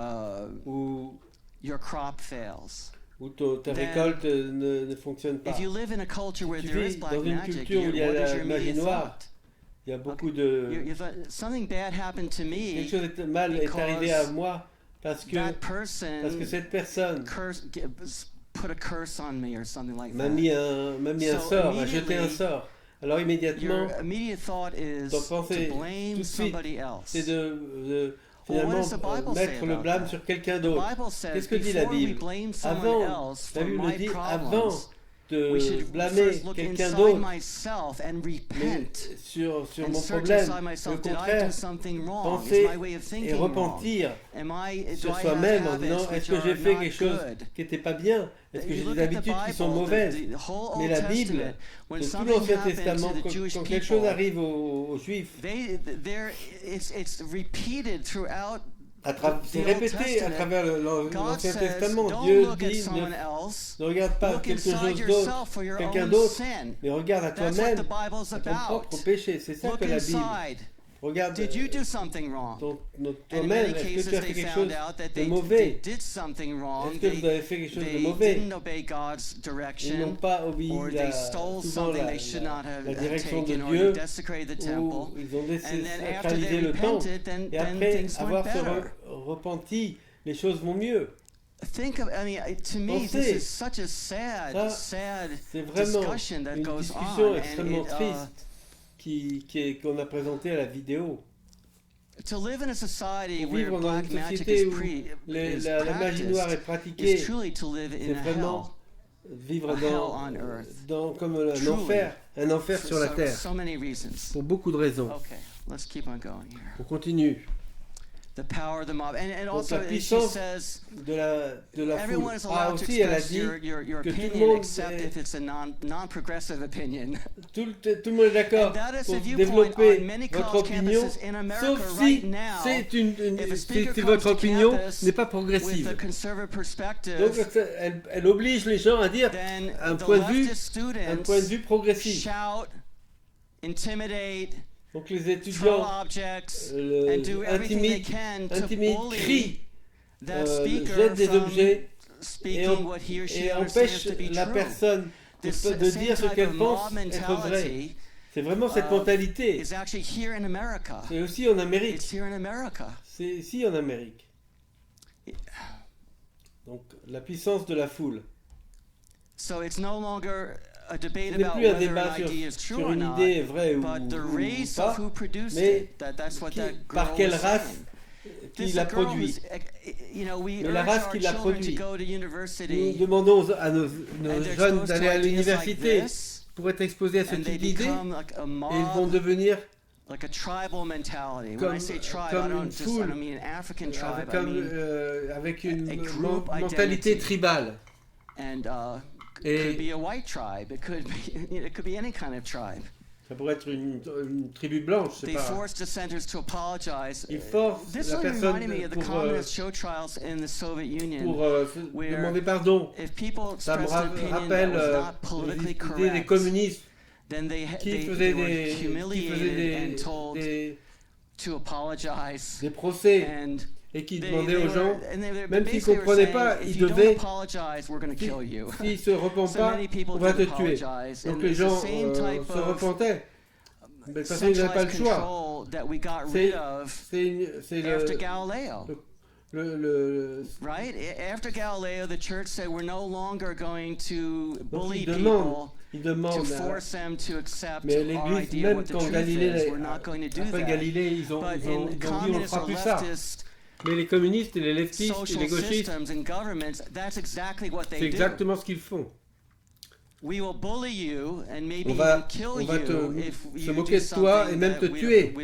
ou your crop fails. Ou ta récolte ne fonctionne pas. If you live in a culture where there is black dans une magic, culture où il y a what is la your magie immediate noire, thought? il y a beaucoup de... Something bad happened to me quelque chose de mal est arrivé à moi parce que cette personne put a curse on me or something like m'a mis un sort, m'a jeté un sort. Alors immédiatement, ton pensée tout de suite, c'est de finalement mettre le blâme sur quelqu'un d'autre. Qu'est-ce que dit la Bible? La Bible dit avant de blâmer quelqu'un d'autre, mais sur mon problème, au contraire, penser et repentir sur soi-même en disant est-ce que j'ai fait quelque chose qui n'était pas bien? Est-ce que j'ai des habitudes qui sont mauvaises? Mais la Bible, de tout l'Ancien Testament, quand quelque chose arrive aux Juifs, c'est répété à travers l'Ancien Testament. Dieu dit ne regarde pas quelque chose d'autre, quelqu'un d'autre, mais regarde à toi-même, à ton propre péché. C'est ça que la Bible regarde did you do something wrong? Toi-même, est-ce que tu as fait quelque chose de mauvais? Est-ce que vous avez fait quelque chose de mauvais? Ils n'ont pas obéi souvent la direction de Dieu, ou ils ont désacralisé le temple, et après avoir se repenti, les choses vont mieux. Think of, I mean, to me, this is such a sad discussion that goes on. C'est vraiment une discussion extrêmement triste qu'on a présentée à la vidéo. To live in a society where vivre dans black une magic société is où la magie noire est pratiquée, is truly to live in c'est vraiment vivre comme un enfer sur la terre. Pour beaucoup de raisons. Okay, let's keep on going here. On continue. The power of the mob, and Donc also la puissance says de la everyone foule. is allowed to Aussi, elle a express dit your que tout le opinion, monde except if it's a non-progressive opinion. Tout le monde est d'accord pour développer votre opinion, sauf si si votre opinion n'est pas progressive. Donc elle oblige les gens à dire un point de vue progressif. Donc les étudiants intimident, crient, jettent des objets et empêchent la personne de dire ce qu'elle pense être vrai. C'est vraiment cette mentalité. C'est aussi en Amérique. C'est ici en Amérique. Donc la puissance de la foule. Ce n'est plus un débat sur une idée vraie ou pas, mais par quelle race qui l'a produit. Mais la race qui l'a produit. Nous demandons à nos jeunes d'aller à l'université pour être exposés à ce type d'idées, et ils vont devenir comme une foule, avec une mentalité tribale. Et ça pourrait être une tribu blanche, c'est pas. Ils forcent la personne pour demander pardon. Ça me rappelle l'idée des communistes qui faisaient des procès et qui demandaient aux gens, même s'ils ne comprenaient pas, ils devaient, s'ils ne se repentent pas, on va te tuer. Donc les gens se repentaient. Mais de toute façon, ils n'avaient pas le choix. C'est right? After Galileo, the church said we're no longer going to bully people to force them to accept our idea of what the truth is. We're not going to do that. But in communist or leftist Mais les communistes et les leftistes et les gauchistes, c'est exactement ce qu'ils font. On va se moquer de toi et même te tuer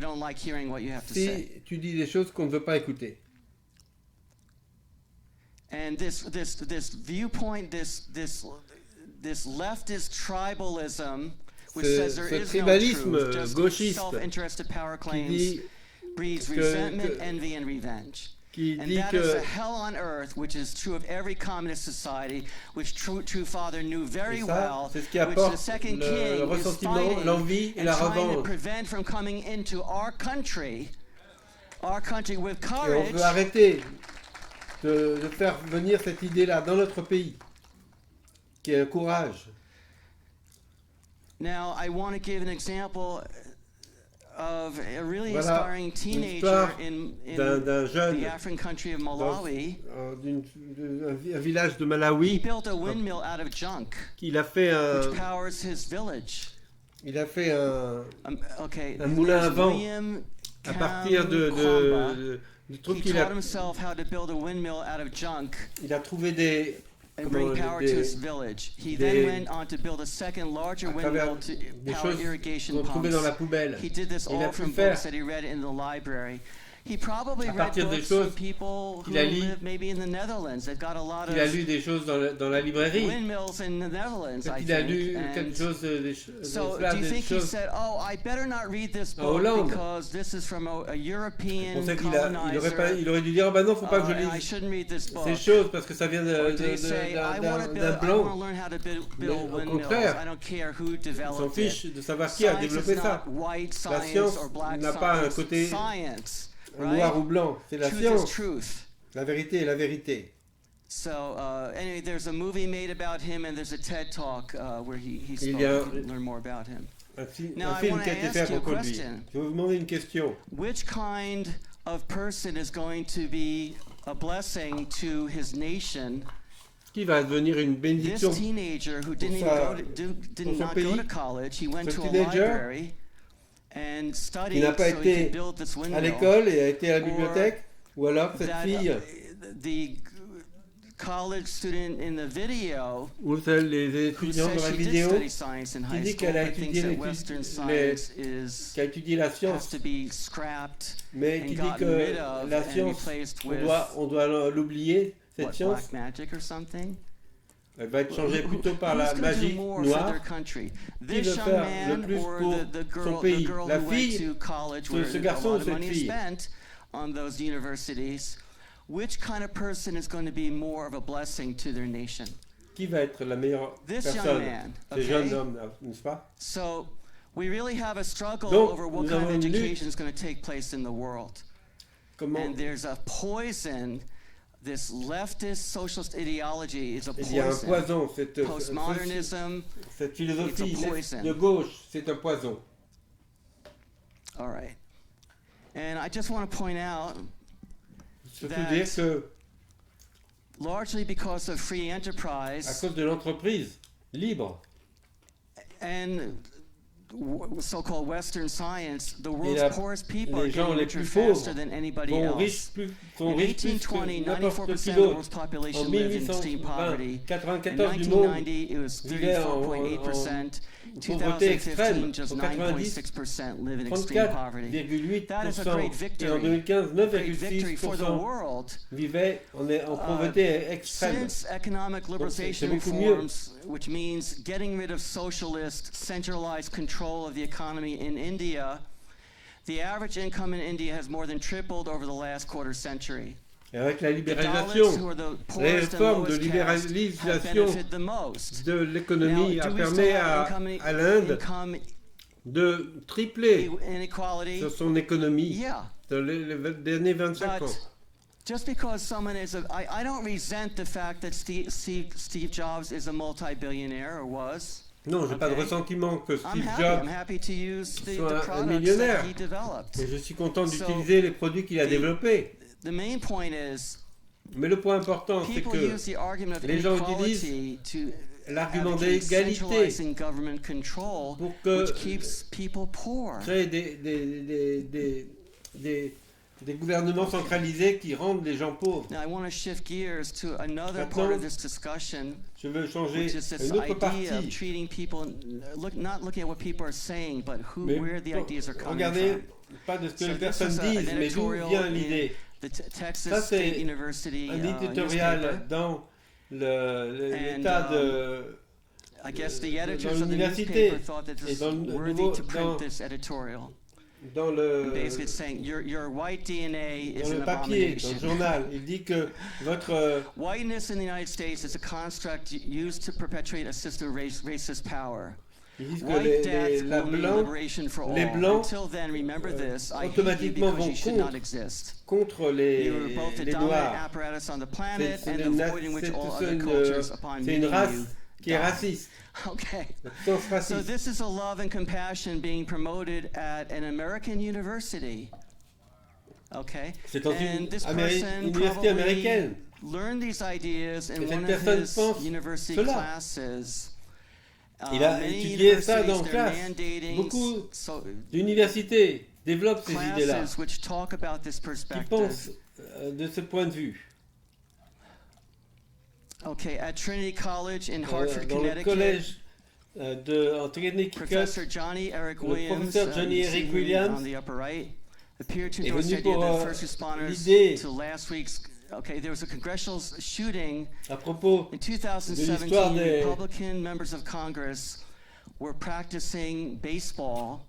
si tu dis des choses qu'on ne veut pas écouter. And this viewpoint, this leftist tribalism, which says there is no truth, just self-interested power claims, breeds resentment, envy, and revenge. And that is a hell on earth, which is true of every communist society, which true Father knew very well, which the second king is fighting and trying to prevent from coming into our country with courage. Et on veut arrêter de faire venir cette idée-là dans notre pays, qui est le courage. Now, I want to give an example of a really inspiring teenager in the African country of Malawi. Un village de Malawi. He built a windmill out of junk, which powers his village. Il a fait un moulin à vent à partir de trucs qu'il a. Il a trouvé des and bring power to his village. He then went on to build a second larger windmill to power irrigation pumps. He did this all from books that he read in the library. He probably read books from people who live maybe in the Netherlands. They've got a lot of il a lu des choses dans la librairie. windmills in the Netherlands, I Il a think. lu quelque chose So do you think he said, "Oh, I better not read this book because this is from a European colonizer"? Il aurait dû dire, bah non, faut pas que je lise I shouldn't read this book. ces choses parce que ça vient d'un blanc. Au contraire, I don't care who on developed s'en fiche de savoir qui a développé ça. La science n'a pas un côté noir ou blanc, c'est la science. La vérité est la vérité. So anyway, there's a movie made about him, and there's a TED talk where he spoke. You can learn more about him. Un film qui a été fait à propos de lui. Je vais vous demander une question. Which kind of person is going to be a blessing to his nation? Qui va devenir une bénédiction This teenager who did not go to college, he went to a library and studied qui n'a pas so he été could build this windmill. à l'école et a été à la bibliothèque, ou alors cette fille, the college student in the video, ou les étudiants dans la vidéo, qui dit qu'elle a étudié la science, mais qui dit que la science, on doit l'oublier, cette science. Elle va être changée plutôt par la magie noire. Qui veut faire le plus pour son pays? La fille, ce garçon ou cette fille? On those universities, which kind of person is going to be more of a blessing to their nation? Qui va être la meilleure personne? Ce jeune homme, n'est-ce pas? So we really have a struggle over what kind of education is going to take place in the world. And there's a poison. This leftist socialist ideology is a poison. Il y a un poison. Postmodernism, cette philosophie de gauche, c'est un poison. All right. And I just want to point out that largely because of free enterprise, à cause de l'entreprise libre, and so-called Western science, the world's poorest people are getting richer faster than anybody else. In 1820, 94% of the world's population lived in extreme poverty. In 1990, it was 34.8%. 2015, just 9.6% live in extreme poverty. That is a great victory for the world. Vivaient en pauvreté extrême. Since economic liberalization reforms, which means getting rid of socialist, centralized control of the economy in India, the average income in India has more than tripled over the last quarter century. Et avec la libéralisation, les réformes de libéralisation de l'économie a permis à l'Inde de tripler son économie dans les derniers 25 ans. Just because someone is I don't resent the fact that Steve Jobs is a multi-billionaire or was. Non, je n'ai pas de ressentiment que Steve Jobs soit un millionnaire. Et je suis content d'utiliser les produits qu'il a développés. The main point is, mais le point important, c'est que les gens utilisent l'argument d'égalité pour créer des gouvernements centralisés qui rendent les gens pauvres. Maintenant, je veux changer une autre partie. Regardez pas de ce que les personnes disent, mais d'où vient l'idée. Ça, c'est un éditorial dans l'État de l'université et dans le papier, dans le journal. Il dit que votre whiteness in the United States is a construct used to perpetuate a system of racist power. Ils disent que les Blancs automatiquement vont contre les Noirs. C'est une race qui est raciste. Okay. So this is a love and compassion being promoted at an American university. Okay. And this person probably learned these ideas in one of his university classes. Il a étudié ça dans classe. Beaucoup d'universités développent ces idées-là, qui pensent de ce point de vue. Okay, at Trinity College in Hartford, Connecticut, en Connecticut, Professor Johnny Eric Williams, on the upper right, appeared to est endorse the venu idea pour that first responders l'idée to last week's. Okay, there was a congressional shooting à propos in de l'histoire 2017. des Republican members of Congress were practicing baseball.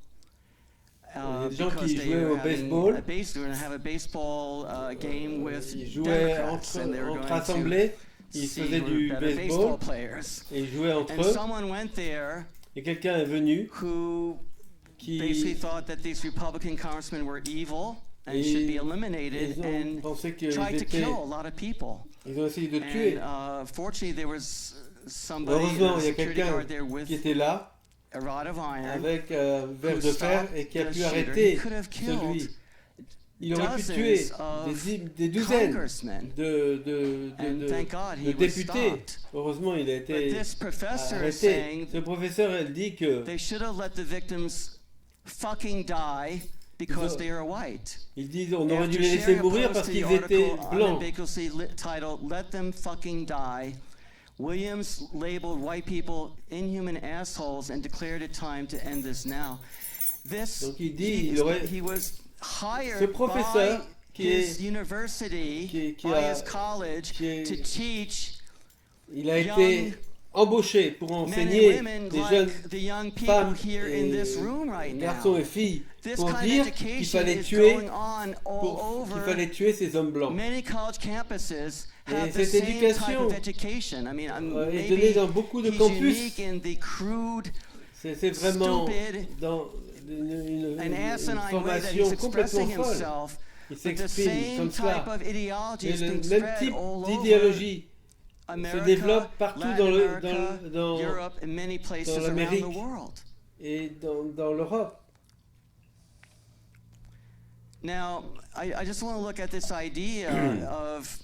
des gens qui jouaient au baseball. They were going to have a baseball game with Ils jouaient Democrats, and they were entre going assemblées, to ils see faisaient who du were better baseball baseball players. et ils jouaient entre And eux. someone went there Et quelqu'un est venu who basically thought that these Republican congressmen were evil and should be eliminated, and tried to kill a lot of people. Ils ont essayé de tuer. And fortunately, there was somebody, Heureusement, a il y a security quelqu'un guard there with qui était là a rod of iron, avec un verre who de fer stopped et qui a the pu shooter. arrêter He could have killed celui. Il aurait pu tuer des douzaines de thank God he was députés. stopped. Heureusement, il a But été this professor is arrêté. saying Ce professeur, elle dit que they should have let the victims fucking die because they are white. ils disent on aurait dû After les laisser sharing a mourir post parce to the qu'ils étaient article blancs. unambiguously titled "Let Them Fucking Die," Williams labeled white people inhuman assholes and declared it time to end this now. Donc il dit, he was ce hired professeur by qui his est university, qui by a- his college, to teach il a été embauché pour men and enseigner women des like jeunes the young people femmes here in et this room right garçons now. et filles This pour kind dire of qu'il education fallait is tuer going on all qu'il over fallait tuer ces hommes blancs. many college campuses. Have Et the cette same type éducation of education. I mean, est maybe donnée dans beaucoup de he's campus. unique in the crude, C'est vraiment stupid, dans une an asinine way that formation he's expressing complètement folle. himself. Il But the s'exprime same comme type cela. of ideology Mais is le being même spread type all over d'idéologie se America, développe partout Latin America, dans Europe, and many places around l'Amérique the world. et dans l'Europe. Now, I just want to look at this idea of,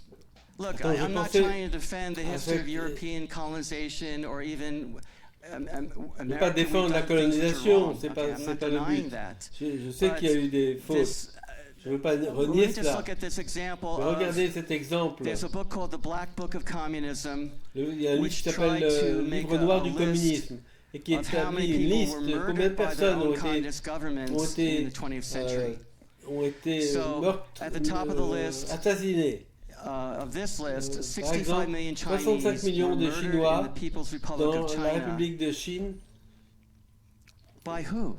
look, Attends, I'm not je pensais trying to defend the history of avec- European colonization or even Je ne veux pas défendre la colonisation, c'est pas le but. That. Je sais qu'il y a eu des fautes. Je ne veux pas renier Let me just cela. look at this example Mais regardez cet exemple. there's a book called The Black Book of Communism, Il y a un livre which qui s'appelle tried to le make livre noir a du list communisme et qui of how many établit une people liste were de combien de murdered by their personnes own communist governments in the 20th century. ont été So, at the top of the list, assassinés. Of this list, Par 65 exemple, million 65 Chinese were millions de murdered in Chinois the People's Republic dans of la China. République de Chine. By who?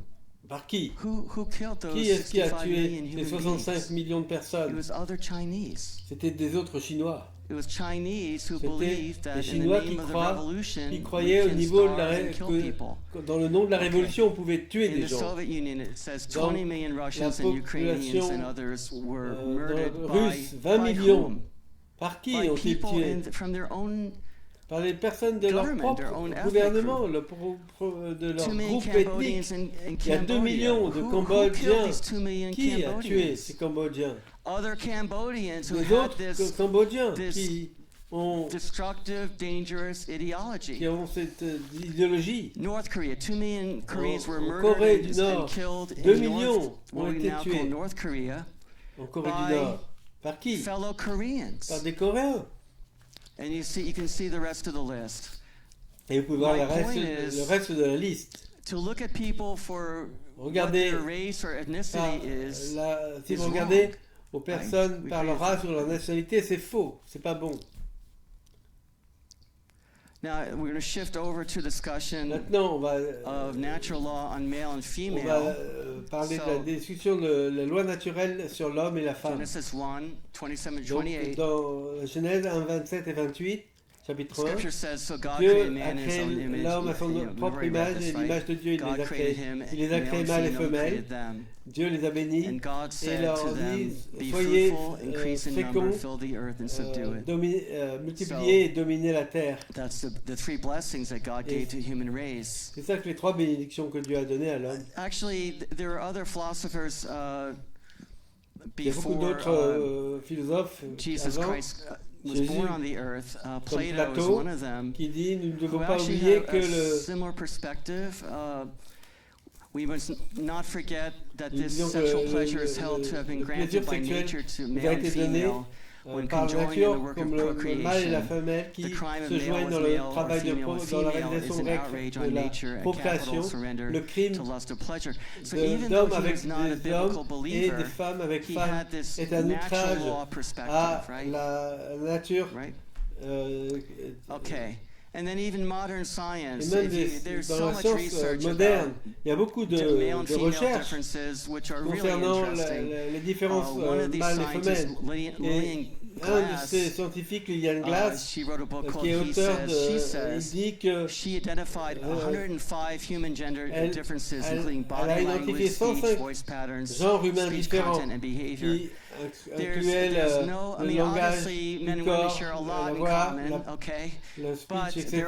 Par qui? Who killed those Qui est-ce qui a 65 tué million ces human 65 beings? millions de It personnes? was other Chinese. C'était des autres Chinois. It was Chinese who C'était believed des that in the Chinois qui name of the revolution, we croyaient au can niveau de starve and kill people. que dans le nom de la révolution, on pouvait tuer In des the gens. Soviet Union, it says Dans 20 million Russians la and Ukrainians population, and others were murdered Russes, 20 by millions. whom? Par qui By ont-ils people tués? from their own Par les personnes de leur government, their propre own ethnic gouvernement, de leur 2 million groupe Cambodians ethnique. in Il y a 2 Cambodia. millions de Who killed Cambodgiens. these 2 million Qui a tué Cambodians? ces Cambodgiens? Other Cambodians who Les had autres this Cambodgiens this qui ont destructive, dangerous ideology. cette idéologie. North Korea, 2 million Koreans were Corée murdered du Nord, and killed 2 in millions North, ont what we été now tués. call North Korea, En Corée by du Nord. Par qui? fellow Koreans. Par des Coréens. And you can see the rest of the list. Et vous pouvez voir My le point is- reste de la liste. To look at people for what Regardez their race or ethnicity is si vous wrong. regardez aux personnes We par leur agree. race ou leur nationalité, c'est faux, c'est pas bon. Now we're going to shift over to discussion Maintenant, on va of natural law on male and female. parler de la discussion de la loi naturelle sur l'homme et la femme. Genesis 1, 27, Donc, 28. dans Genèse 1, 27 et 28, chapitre 1, Scripture says, so God Dieu created a man in his own créé image. l'homme à son You know, propre we've already read image this, et right? l'image de Dieu, God created him, il les a créés mâles et femelles. created them. Dieu les a bénis And God et said leur to them, dit, be soyez fruitful, increase in number, féconds, fill the earth and subdue it. multipliez et dominez la terre. That's the three blessings that God gave to human race. C'est ça que les trois bénédictions que Dieu a données à l'homme. Actually, there are other philosophers Il y a beaucoup before d'autres philosophes Jesus avant, Christ was Jésus, born on the earth. comme Plato is Platon, one of them, qui dit nous ne who devons pas actually oublier have que a le similar perspective. We must not forget that Nous this disons que sexual pleasure is held to have been le plaisir granted by sexuel nature to nous a male and été donné female par nature, comme le mâle et la femelle qui se joignent dans le travail dans la réalisation grecque de la procréation, le crime d'hommes avec des hommes et des femmes avec femmes est un outrage à la nature. And then even modern science, et même there's dans so la much science research moderne, il y a beaucoup de recherches which are really concernant interesting. les différences mâles et femelles. Et un de ces scientifiques, Lillian Glass, qui est auteur il dit que elle a identifié 105 genres humains différents qui incluaient le langage du corps, la voix, le speech, etc.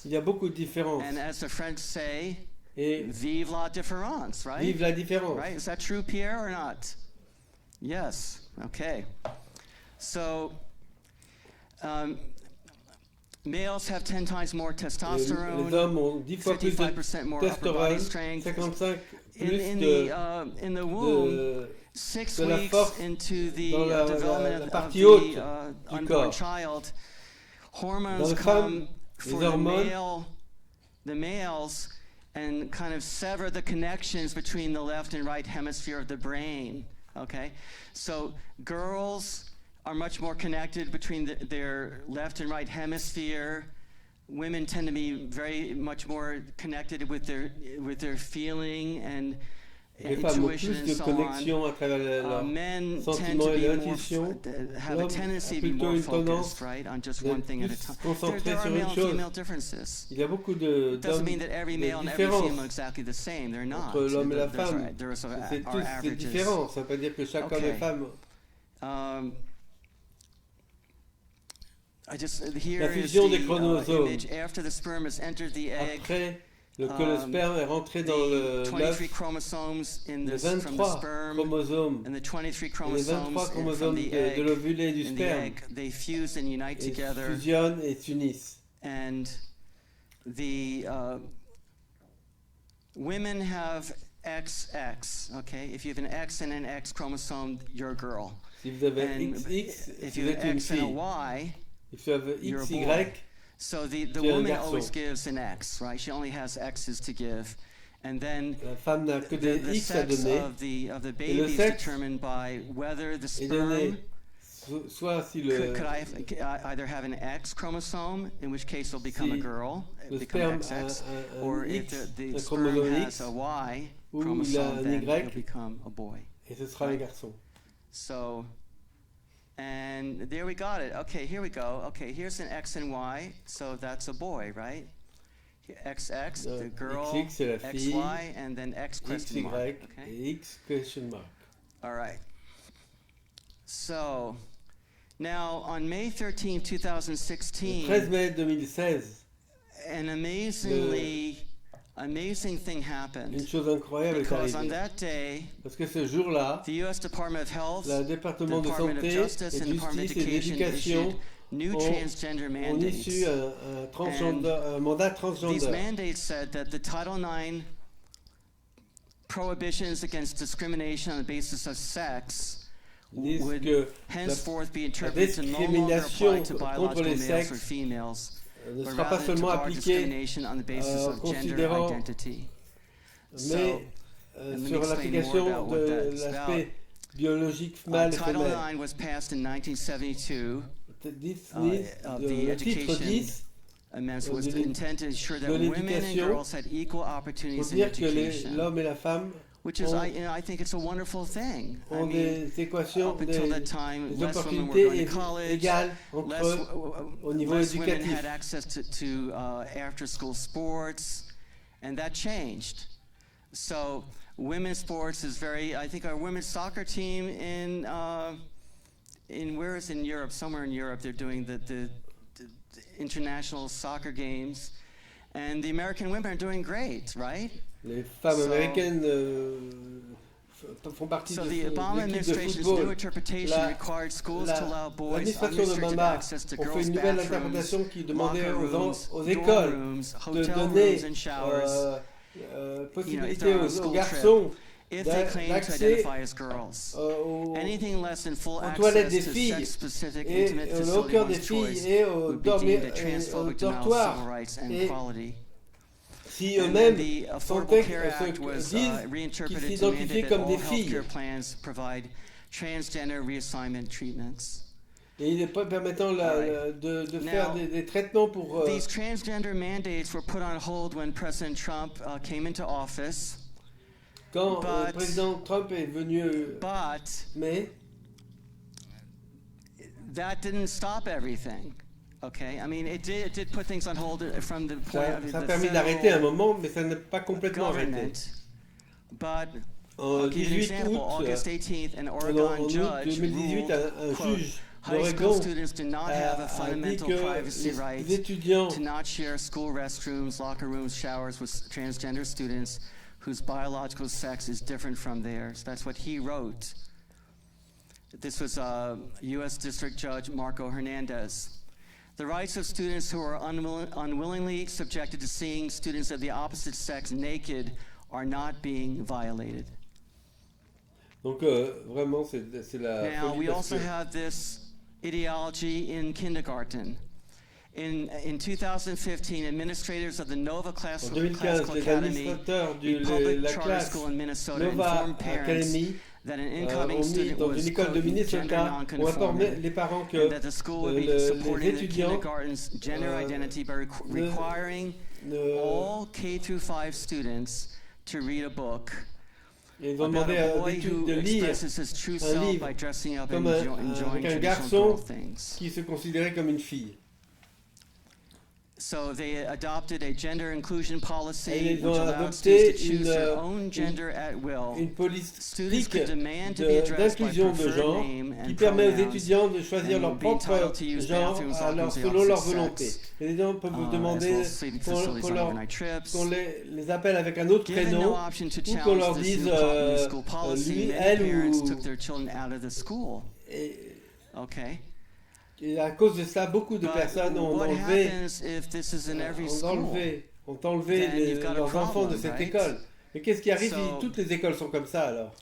Il y a beaucoup de différences. And as the French say, et vive la différence, right? Vive la différence. Right? Is that true, Pierre, or not? Yes. Okay. So, males have 10 times more testosterone. Les hommes ont 10 fois plus de testostérone, 55 plus in the womb, 6 de la weeks force into the dans la development partie of haute the du unborn corps. child, Dans hormones les come femmes, for les hormones, the males and kind of sever the connections between the left and right hemisphere of the brain. Okay, so girls are much more connected between their left and right hemisphere. Women tend to be very much more connected with their feeling and les femmes ont plus de connexion à travers leurs sentiments et leur intuition. L'homme a plutôt une tendance d'être plus concentré sur une chose. Il y a beaucoup de différences entre l'homme et la femme. C'est différent, ça ne veut pas dire que chaque homme et femme. La fusion des chromosomes. Après que le sperme est rentré dans l'œuf, les 23 chromosomes de l'ovule et du sperme fusionnent et s'unissent. And the women have XX, okay? If you have an X and an X chromosome, you're a girl. Si vous avez un XX, vous êtes une fille. If you have XY, so the woman always gives an X, right? She only has X's to give. And then la femme n'a que des the X à sex donner. of the baby is determined by whether the sperm soit si le could I either have an X chromosome, in which case it'll become a girl, become XX, or if the sperm has a Y chromosome, then it'll become a boy. Et ce sera un garçon. So, and there we got it. Okay, here we go. Okay, here's an X and Y, so that's a boy, right? XX, the girl, XX, XY, and then X question mark. Okay? Et X question mark. All right. So, now on May 13, 2016, le 13 mai 2016, an amazing thing happened. Une chose incroyable est arrivée. On that day, parce que ce jour-là, the US Department of Health, le département the de Department santé of Justice, et and the Department of Education new transgender ont mandates. issu un mandat transgender. These mandates said that the Title IX prohibitions against discrimination on the basis of sex would henceforth be interpreted to no longer apply to biological males or females, ne but sera pas rather to seulement bar appliquée discrimination on the basis of gender identity. Mais sur l'application de l'aspect biologique mâle et Title femelle. IX was passed in 1972. Le titre 10 was intended to ensure that de women and l'éducation girls had equal pour opportunities in dire que education. l'homme et la femme Which is, I think it's a wonderful thing. ont des équations, up until that time, des less women were opportunités going to college, égales entre eux au niveau less women éducatif. had access to after-school sports, and that changed. So women's sports is very, I think our women's soccer team in where is in Europe, somewhere in Europe, they're doing the international soccer games, and the American women are doing great, right? Les femmes américaines font partie de l'équipe de football. L'administration d'Obama a fait une nouvelle interprétation qui demandait aux écoles de donner possibilité aux garçons if they claim to identify as girls. Anything less than full access to sex-specific intimate facility of one's choice would be deemed a transphobic denial of civil rights and equality. Si And then the Affordable Care Act was reinterpreted to mandate that all healthcare plans provide transgender reassignment treatments. Et permettant de faire des traitements pour... These transgender mandates were put on hold when President Trump came into office. Quand le président Trump est venu... mais... That didn't stop everything. Okay, I mean, it did put things on hold from the point of ça a permis d'arrêter un moment, mais ça n'a pas complètement arrêté. But en 18 août, August 18th, an Oregon judge 2018, un juge high school students do not have a fundamental privacy right to not share school restrooms, locker rooms, showers with transgender students whose biological sex is different from theirs. That's what he wrote. This was U.S. District Judge Marco Hernandez. The rights of students who are unwillingly subjected to seeing students of the opposite sex naked are not being violated. Donc vraiment c'est la Now we also have this ideology in kindergarten. In 2015, administrators of the Nova Classical Academy, a public charter school in Minnesota, informed parents that an incoming student was gender non-conforming, and that the school would be supporting the kindergarten's gender identity by requiring all K-5 students to read a book about a boy who expresses his true self by dressing up and enjoying traditional girl things. Qui se considérait comme une fille. So they adopted a gender inclusion policy which allowed students to choose their own gender at will. Students could demand to be addressed by preferred name and pronouns, and would be entitled to use bathrooms selon leur volonté. Les étudiants peuvent demander qu'on les appelle avec un autre prénom ou qu'on leur dise lui, elle ou... Et à cause de ça, beaucoup de personnes ont enlevé leurs enfants de cette école. Mais qu'est-ce qui arrive si toutes les écoles sont comme ça alors?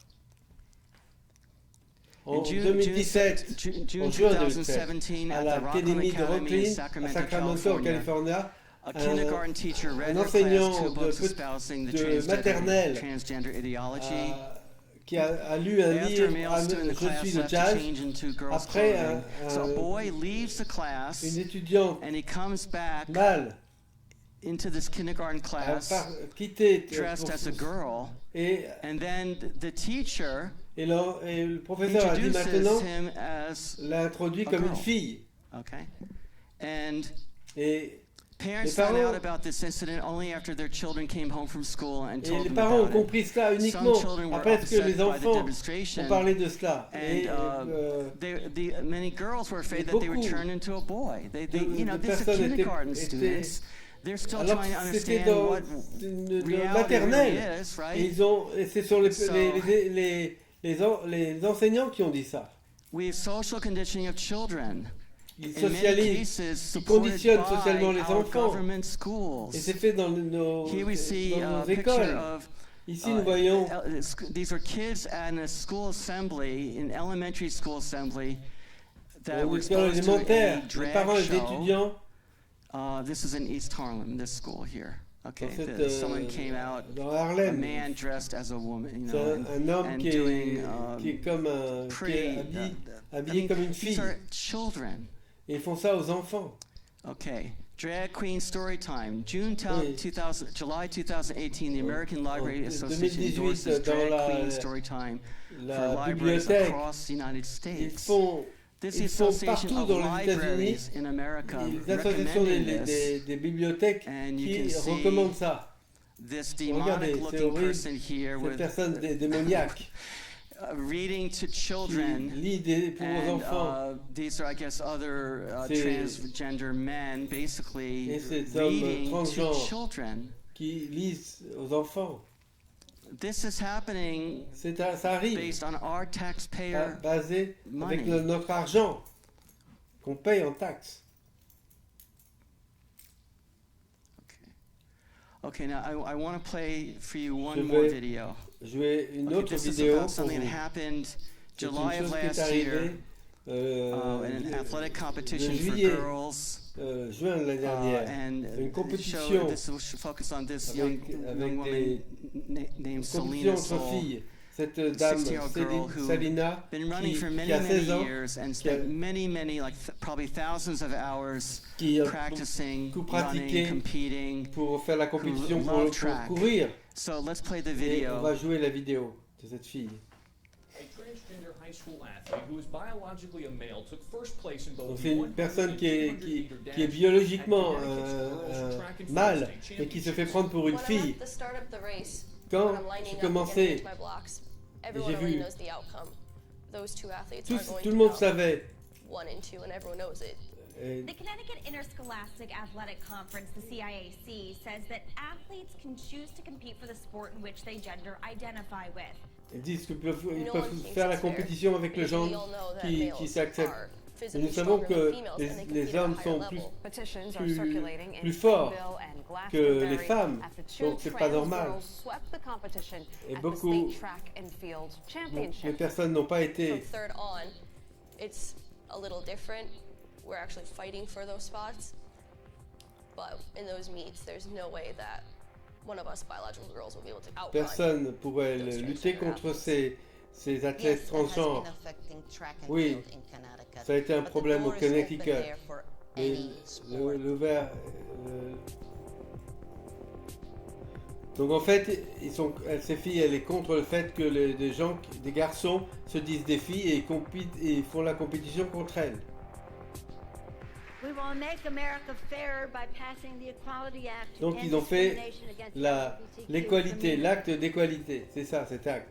En 2017, en juin 2017, à l'Académie de Rocklin, à Sacramento, en Californie, un enseignant de maternelle qui a lu un livre, Je suis le jazz, après une étudiante mâle into this kindergarten class dressed as a girl, and then the teacher et le professeur a dit maintenant l'a introduit comme une fille. Okay. And parents found out about this incident only after their children came home from school and told them about it. Les parents ont compris cela uniquement après que les enfants ont parlé de cela. Many girls were afraid that they would turn into a boy. You know, these are kindergarten students. They're still trying to understand what reality really is, right? Ce sont les enseignants qui ont dit ça. We have social conditioning of children. Ils socialisent, ils conditionnent socialement les enfants. Et c'est fait dans nos écoles. Ici, nous voyons... These are kids at a school assembly, an elementary school assembly, that were exposed to a drag show. This is in East Harlem, this school here. Okay, someone came out, a man dressed as a woman, you know, and doing habillé comme une fille. These are children. Et ils font ça aux enfants. Okay. Drag Queen Storytime. July 2018, the American Library Association endorses Drag Queen Storytime for libraries across the United States. This association of libraries in America recommending this, des bibliothèques qui recommandent ça. This demonic-looking person here with personne démoniaque. Reading to children, and these are, I guess, other transgender men basically reading to children. Qui lisent aux enfants. This is happening based on our taxpayer basé money. Avec notre argent qu'on paye en taxes. Okay, now I want to play for you one more video. Jouer une autre this vidéo is about something that happened July of last year in an athletic competition for girls. Juin de l'année dernière, une compétition avec des compétitions entre filles. Cette dame, Salina, qui a 16 ans, qui a beaucoup pratiqué pour faire la compétition, pour courir. Et on va jouer la vidéo de cette fille. Donc c'est une personne qui est biologiquement mâle et qui se fait prendre pour une fille. Quand j'ai commencé, j'ai vu, tout le monde savait. The Connecticut Interscholastic Athletic Conference, the CIAC, says that athletes can choose to compete for the sport in which they gender identify with. Ils disent qu'ils peuvent faire la compétition avec le genre qui s'accepte. Et nous savons que les hommes sont plus forts que les femmes, donc c'est pas normal. Et beaucoup de personnes n'ont pas été. We're actually fighting for those spots, but in those meets, there's no way that one of us biological girls will be able to outrun. Personne pourrait lutter contre ces athlètes transgenres. Oui, ça a été un problème au Connecticut. Donc en fait, ces filles, elle est contre le fait que des garçons se disent des filles et font la compétition contre elles. Donc ils ont fait l'équalité, l'acte d'équalité, c'est ça, cet acte.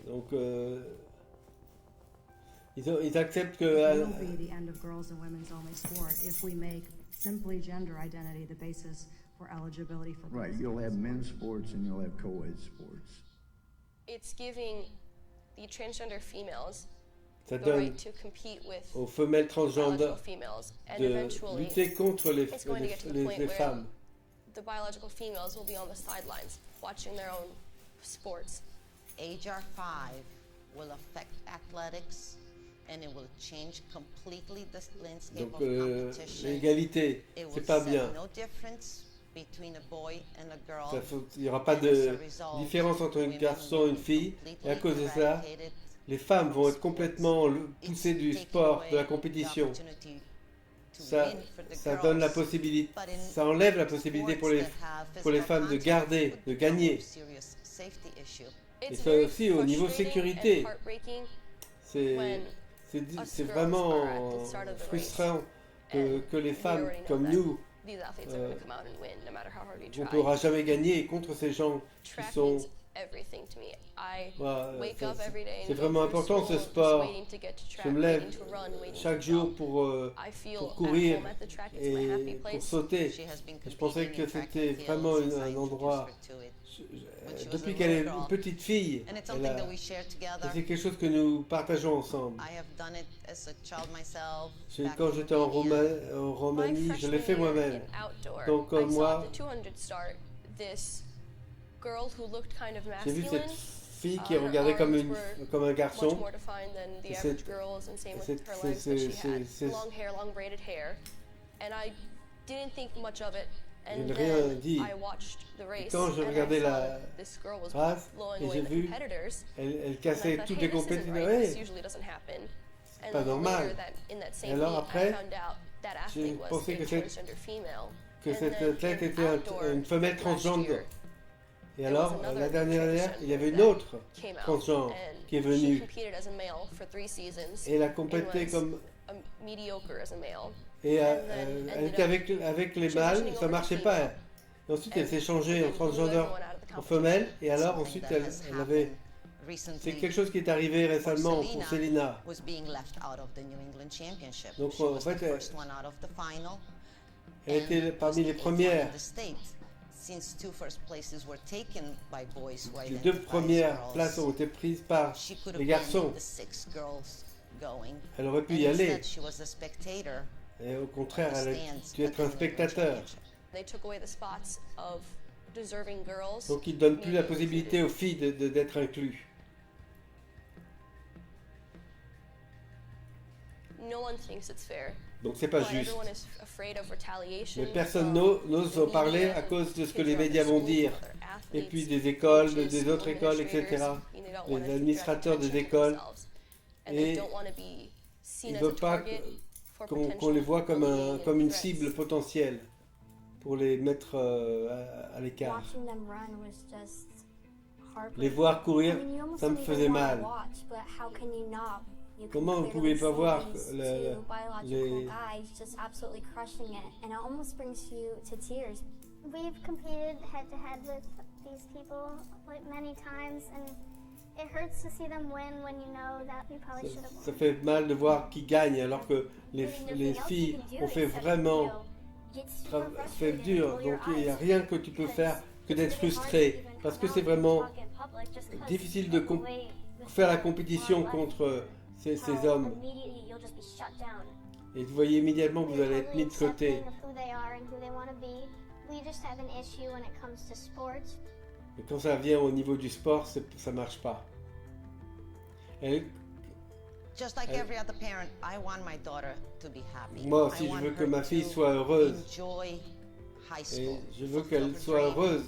Donc ils acceptent que Right, you'll have men's sports and you'll have co-ed sports. It's giving the transgender females ça donne aux femelles transgenres de lutter contre les femmes. The biological females will be on the sidelines watching their own sports. HR5 will affect athletics and it will change completely the landscape of competition. L'égalité, c'est pas bien. Il n'y aura pas de différence entre un garçon et une fille, et à cause de ça, les femmes vont être complètement poussées du sport, de la compétition. Ça donne la possibilité, ça enlève la possibilité pour les femmes de gagner. Et ça aussi au niveau sécurité, c'est vraiment frustrant que les femmes comme nous, on ne pourra jamais gagner contre ces gens qui sont... C'est vraiment important ce sport. Je me lève chaque jour pour courir et pour sauter. Je pensais que c'était vraiment un endroit. Depuis qu'elle est une petite fille, c'est quelque chose que nous partageons ensemble. Quand j'étais en Roumanie, je l'ai fait moi-même. Donc moi, j'ai vu cette fille qui regardait comme un garçon. Je n'ai rien dit. Et quand je regardais la race, et j'ai vu, elle cassait toutes les compétitions. C'est pas normal. Et alors après, j'ai pensé que cette athlète était une femelle transgenre. Et alors, la dernière, il y avait une autre transgenre qui est venue. Et elle a compété comme... Et elle était avec les mâles, ça ne marchait pas. Et ensuite, elle s'est changée en transgender, en femelle. Et alors, ensuite, elle avait... C'est quelque chose qui est arrivé récemment pour Selina. Donc, en fait, elle était parmi les premières. Les 2 premières places ont été prises par les garçons. Elle aurait pu y aller. Et au contraire, elle a dû être un spectateur. Donc ils ne donnent plus la possibilité aux filles d'être incluses. Donc c'est pas juste. Mais personne n'ose en parler à cause de ce que les médias vont dire. Et puis des écoles, des autres écoles, etc. Les administrateurs des écoles. Et ils ne veulent pas qu'on les voit comme une cible potentielle pour les mettre à l'écart. Les voir courir, ça me faisait mal. Comment vous ne pouvez pas voir les... We've competed head-to-head with these people like many times, and it hurts to see them win when you know that you probably should have won. Ça fait mal de voir qui gagne alors que les filles ont fait vraiment fait dur. Donc il n'y a rien que tu peux faire que d'être frustré parce que c'est vraiment difficile de faire la compétition contre ces hommes. Et vous voyez immédiatement que vous allez être mis de côté. Et quand ça vient au niveau du sport, ça ne marche pas. Moi aussi, je veux que ma fille soit heureuse. Et je veux qu'elle soit heureuse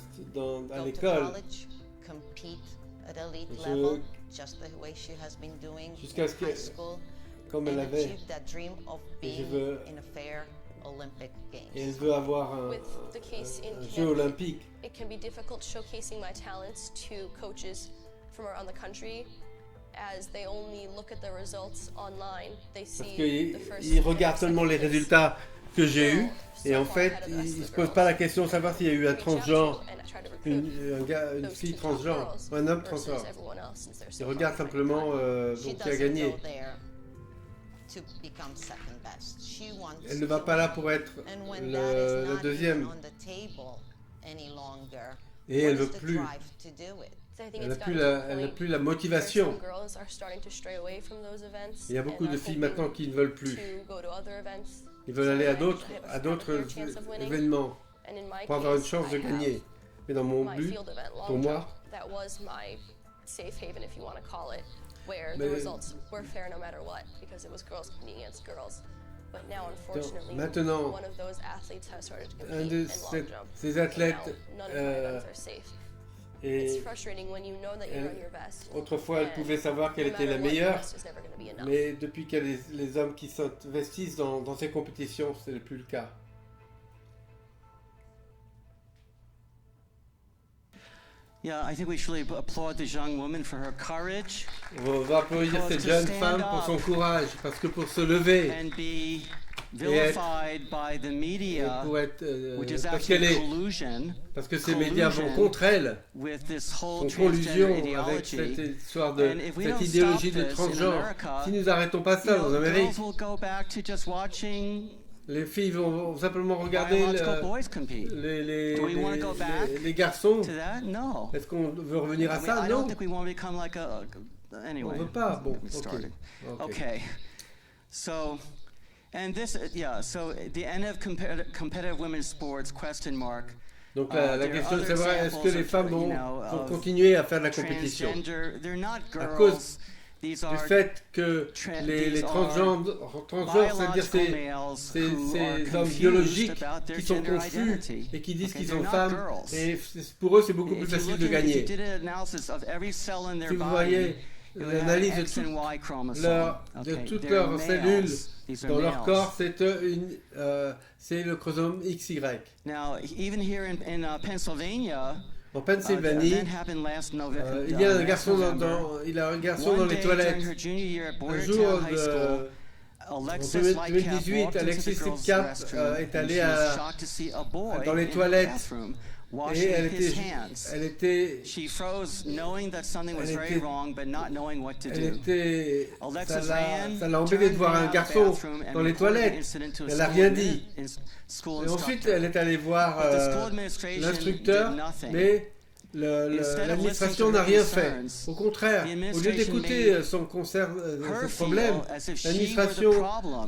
à l'école. Jusqu'à ce qu'elle, comme elle avait, et elle veut avoir un jeu olympique. It can be difficult showcasing my talents to coaches from around the country as they only look at the results online. They see the first. Ils regardent seulement les résultats que j'ai eus et en fait, ils ne se posent pas la question de savoir s'il y a eu un transgenre, une fille transgenre, un homme transgenre. Ils regardent simplement qui a gagné. Elle ne va pas là pour être le deuxième. Et elle veut plus. Elle n'a plus la motivation. Il y a beaucoup de filles maintenant qui ne veulent plus. Ils veulent aller à d'autres événements pour avoir une chance de gagner. Mais dans mon but, pour moi, maintenant, un de ces athlètes autrefois elle pouvait savoir qu'elle était la meilleure, mais depuis qu'il y a les hommes qui s'investissent dans ces compétitions, ce n'est plus le cas. Yeah, I think we should really applaud this young woman for her courage. On va applaudir cette jeune femme pour son courage, parce que pour se lever and be vilified by the media, which is actually collusion, parce que ces médias vont contre elle, en collusion avec cette histoire de cette idéologie de transgenre. Si nous n'arrêtons pas ça en Amérique, les filles vont simplement regarder les garçons. Est-ce qu'on veut revenir à ça? Non. On ne veut pas. Bon, okay. So the end of competitive women's sports, question mark. Donc la question c'est vrai, est-ce que les femmes vont continuer à faire de la compétition à cause du fait que les transgenres, c'est-à-dire ces hommes biologiques qui sont confus et qui disent qu'ils sont femmes, et pour eux c'est beaucoup plus facile de gagner. Si vous voyez l'analyse de toutes leurs cellules dans leur corps, c'est le chromosome XY. En Pennsylvanie, il y a un garçon dans les toilettes. Un jour, en 2018, Alexis Lipkat est allé dans les toilettes. Et elle était ça l'a embêté de voir un garçon dans les toilettes. Elle n'a rien dit. Et ensuite, elle est allée voir l'instructeur, mais l'administration n'a rien fait. Au contraire, au lieu d'écouter son problème, l'administration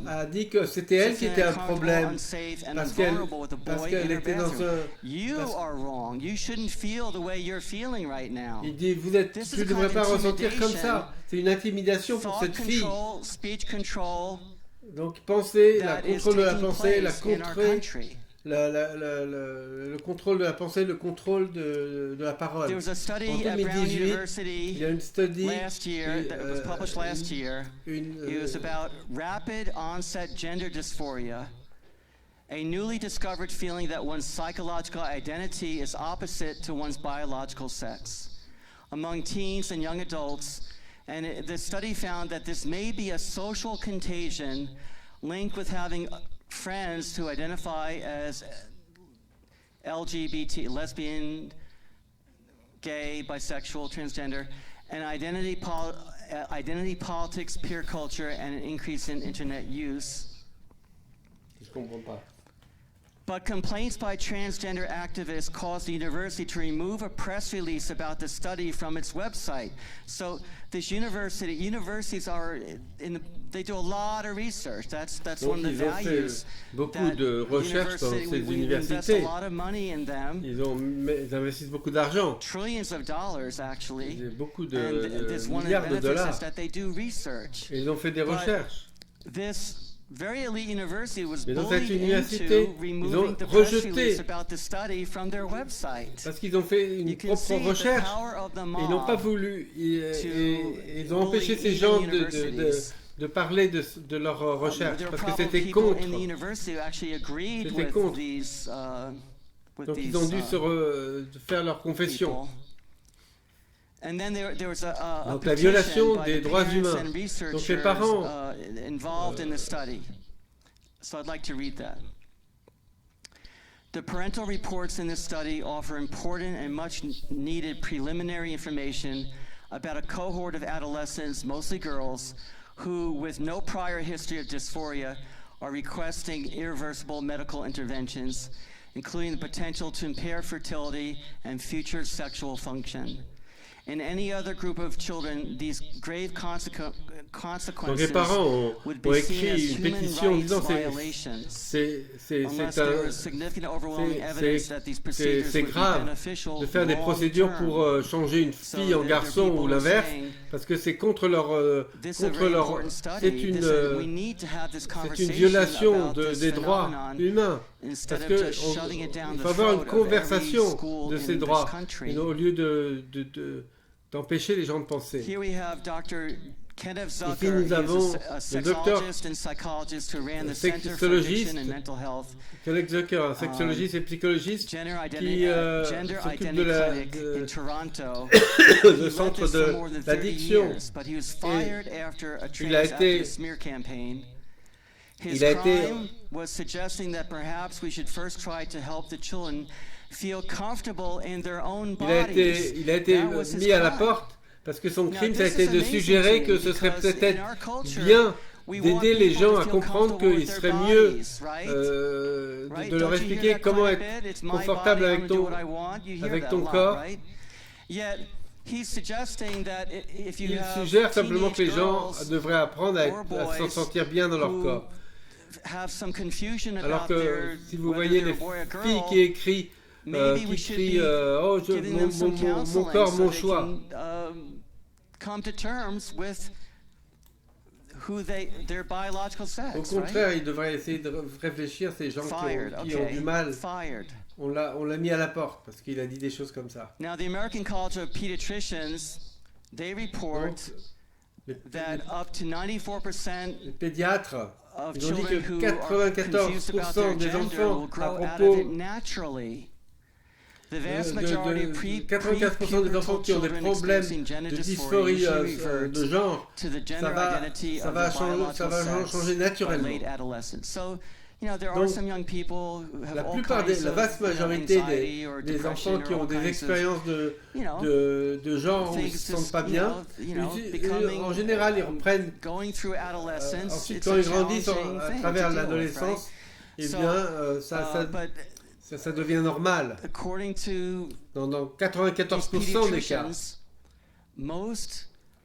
a dit que c'était elle qui était un problème parce qu'elle était dans un... Il dit, tu ne devrais pas ressentir comme ça. C'est une intimidation pour cette fille. Donc penser, la contrôle de la pensée, le contrôle de la pensée, le contrôle de la parole. En 2018, il y a une study It was about rapid onset gender dysphoria, a newly discovered feeling that one's psychological identity is opposite to one's biological sex among teens and young adults. And the study found that this may be a social contagion linked with having friends who identify as LGBT, lesbian, gay, bisexual, transgender, and identity politics, peer culture, and an increase in internet use. Je comprends pas. But complaints by transgender activists caused the university to remove a press release about the study from its website. So this universities are they do a lot of research. That's one of the values. Beaucoup de recherche dans ces universités. Ils investissent beaucoup d'argent. Trillions of dollars, actually. Beaucoup de milliards de dollars. Et ils ont fait des recherches. Very elite university was Mais dans cette bullied université, into ils ont removing the press rejeté release about the study from their website. Parce qu'ils ont fait une propre recherche. Ils n'ont pas voulu. Ils ont empêché ces gens de parler de leur recherche parce que c'était contre. C'était contre. Donc ils ont dû faire leur confession. Donc la violation des droits humains. Donc les parents involved in the study. So I'd like to read that. The parental reports in this study offer important and much needed preliminary information about a cohort of adolescents, mostly girls, who, with no prior history of dysphoria, are requesting irreversible medical interventions, including the potential to impair fertility and future sexual function. In any other group of children, these grave consequences Donc les parents ont écrit une pétition en disant c'est grave de faire des procédures pour changer une fille en garçon ou l'inverse parce que c'est contre leur c'est une violation des droits humains parce que il faut avoir une conversation de ces droits au lieu d'empêcher les gens de penser. Ici, nous avons le docteur sexologiste, Kenneth Zucker, un sexologiste et psychologiste qui s'occupe du centre de l'addiction. Il a été il a été mis à la porte parce que son crime, ça a été de suggérer que ce serait peut-être bien d'aider les gens à comprendre qu'il serait mieux de leur expliquer comment être confortable avec ton corps. Il suggère simplement que les gens devraient apprendre à s'en sentir bien dans leur corps. Alors que si vous voyez les filles qui écrivent oh, mon corps, mon choix. Au contraire, ils devraient essayer de réfléchir, ces gens qui ont du mal. On l'a mis à la porte parce qu'il a dit des choses comme ça. Now, the American College of Pediatricians, they report that up to 94% les pédiatres, ils ont dit que 94% des enfants à propos 84% des enfants qui ont des problèmes de dysphorie de genre, ça va changer naturellement. Donc, la vaste majorité des enfants qui ont des expériences de genre où ils ne se sentent pas bien, en général, ils reprennent. Ensuite, quand ils grandissent à travers l'adolescence, eh bien, Ça devient normal. Dans 94% des cas.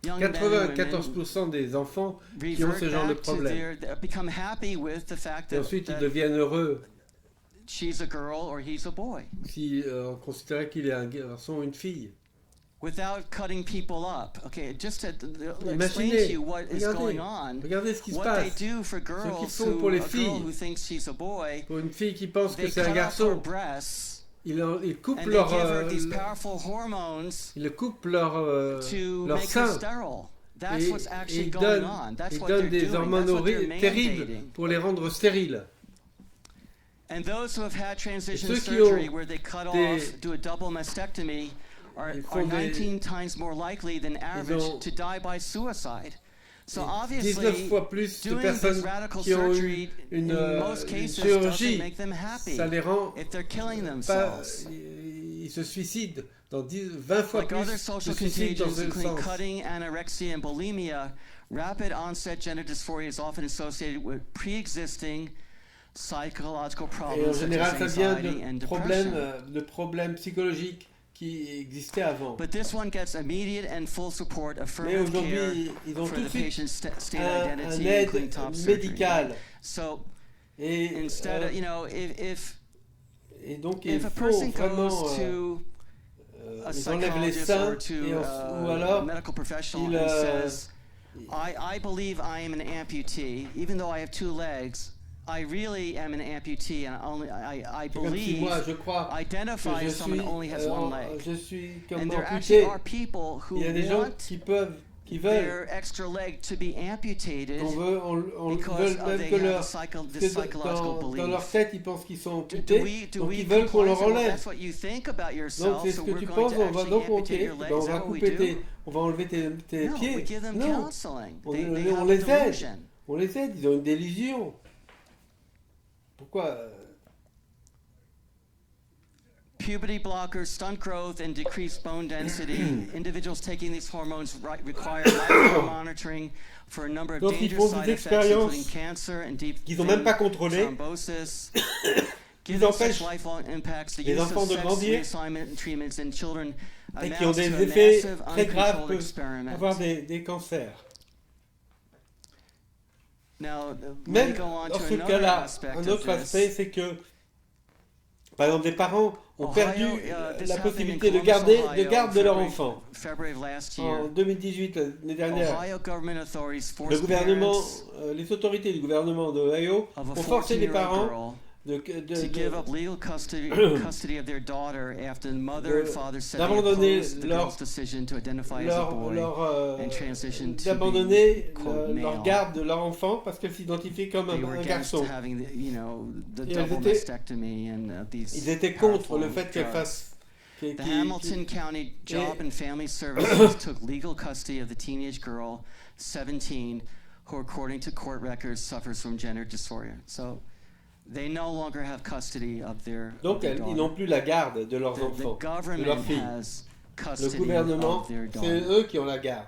94% des enfants qui ont ce genre de problème. Et ensuite, ils deviennent heureux si on considérait qu'il est un garçon ou une fille. Without cutting people up. Okay, just to explain Imaginez, to you what is going on. Regardez ce qui se What passe. they do for Ce qu'ils girls font pour les a girl filles. who thinks she's a boy, Pour une fille qui pense que they c'est un cut off her garçon, breasts ils coupent and they leur, give her these powerful hormones ils coupent leur to leur make her sein. sterile. That's what's actually Ils going on. That's what they're donnent des doing. hormones That's what they're terribles mandating. pour les rendre stériles. And those who have had transition ceux qui surgery ont where they cut des- off, do a double mastectomy, are font 19 times more likely than average ont to die by suicide. So 19 obviously, fois plus de doing this personnes radical qui ont surgery eu une in most cases chirurgie, doesn't make them happy ça les rend if they're killing pas, themselves. ils se suicident dans 20 fois Like plus other de social suicides dans contagions, ce including sens. cutting, anorexia, and bulimia, rapid onset gender dysphoria is often associated with pre-existing psychological Et en problems such général, as ça vient anxiety and de problèmes psychologiques qui existaient avant. But this one gets immediate and full support, Mais affirmative care aujourd'hui, ils ont for tout the de suite patient's state un identity, aide including top surgery. médicale. So Et, instead of, you know, if et donc, il a faut person vraiment... goes to a ils enlèvent les psychologist seins or to ou a alors medical professional ils, and says, I believe I am an amputee, even though I have 2 legs. I really am an amputee, and I believe, moi, je crois identify que as someone who only has 1 leg. Je suis comme And there amputé. actually are people who Il y a des gens want qui veulent, their extra leg to be amputated on because veut même they que have leur, this psychological dans belief. leur tête, ils pensent qu'ils sont amputés, Do donc we ils veulent qu'on leur comply? Well, enlève. that's what you think about Donc yourself, c'est ce so que we're tu going penses, to on va actually donc amputate ok, your legs. on Is va that what we couper do? on va enlever tes No, pieds. we give them Non, counseling. on They les have a aide, delusion. on les aide, ils ont une délusion. Pourquoi Puberty blockers stunt growth and decrease bone density. Individuals taking these hormones require lifelong monitoring for a number of Donc, ils dangerous font side des effects, including expériences cancer and deep qu'ils n'ont même pas contrôlées, thrombosis. qui Given empêchent such lifelong impacts, the les use enfants of de sex grandir reassignment and treatments in children et qui ont amounts to des a effets massive très graves, uncontrolled peuvent experiment. avoir des cancers. Now, Même we go on dans to ce another cas-là, aspect un of autre this. aspect, c'est que, par exemple, des parents ont perdu this la happened possibilité in de Columbus, garde de leur Ohio, enfant. February of last year. En 2018, l'année dernière, Ohio government authorities le forced gouvernement, parents les autorités du gouvernement d'Ohio of a ont forcé les 14-year-old parents girl to give up legal custody of their daughter after the mother and father said they d'abandonner opposed the girl's decision to identify as a boy and transition to d'abandonner be, quote, leur male. garde de leur enfant parce qu'elle s'identifie comme They were un against garçon. having the, you know, the Et double mastectomy and these ils étaient contre powerful le fait qu'elle drugs. fasse The Hamilton County Job and Family Services took legal custody of the teenage girl, 17, who, according to court records, suffers from gender dysphoria. So they no longer have custody of their Donc ils daughter. n'ont plus la garde de leurs The enfants, de leurs government filles. has Le custody gouvernement, of their c'est daughter. eux qui ont la garde.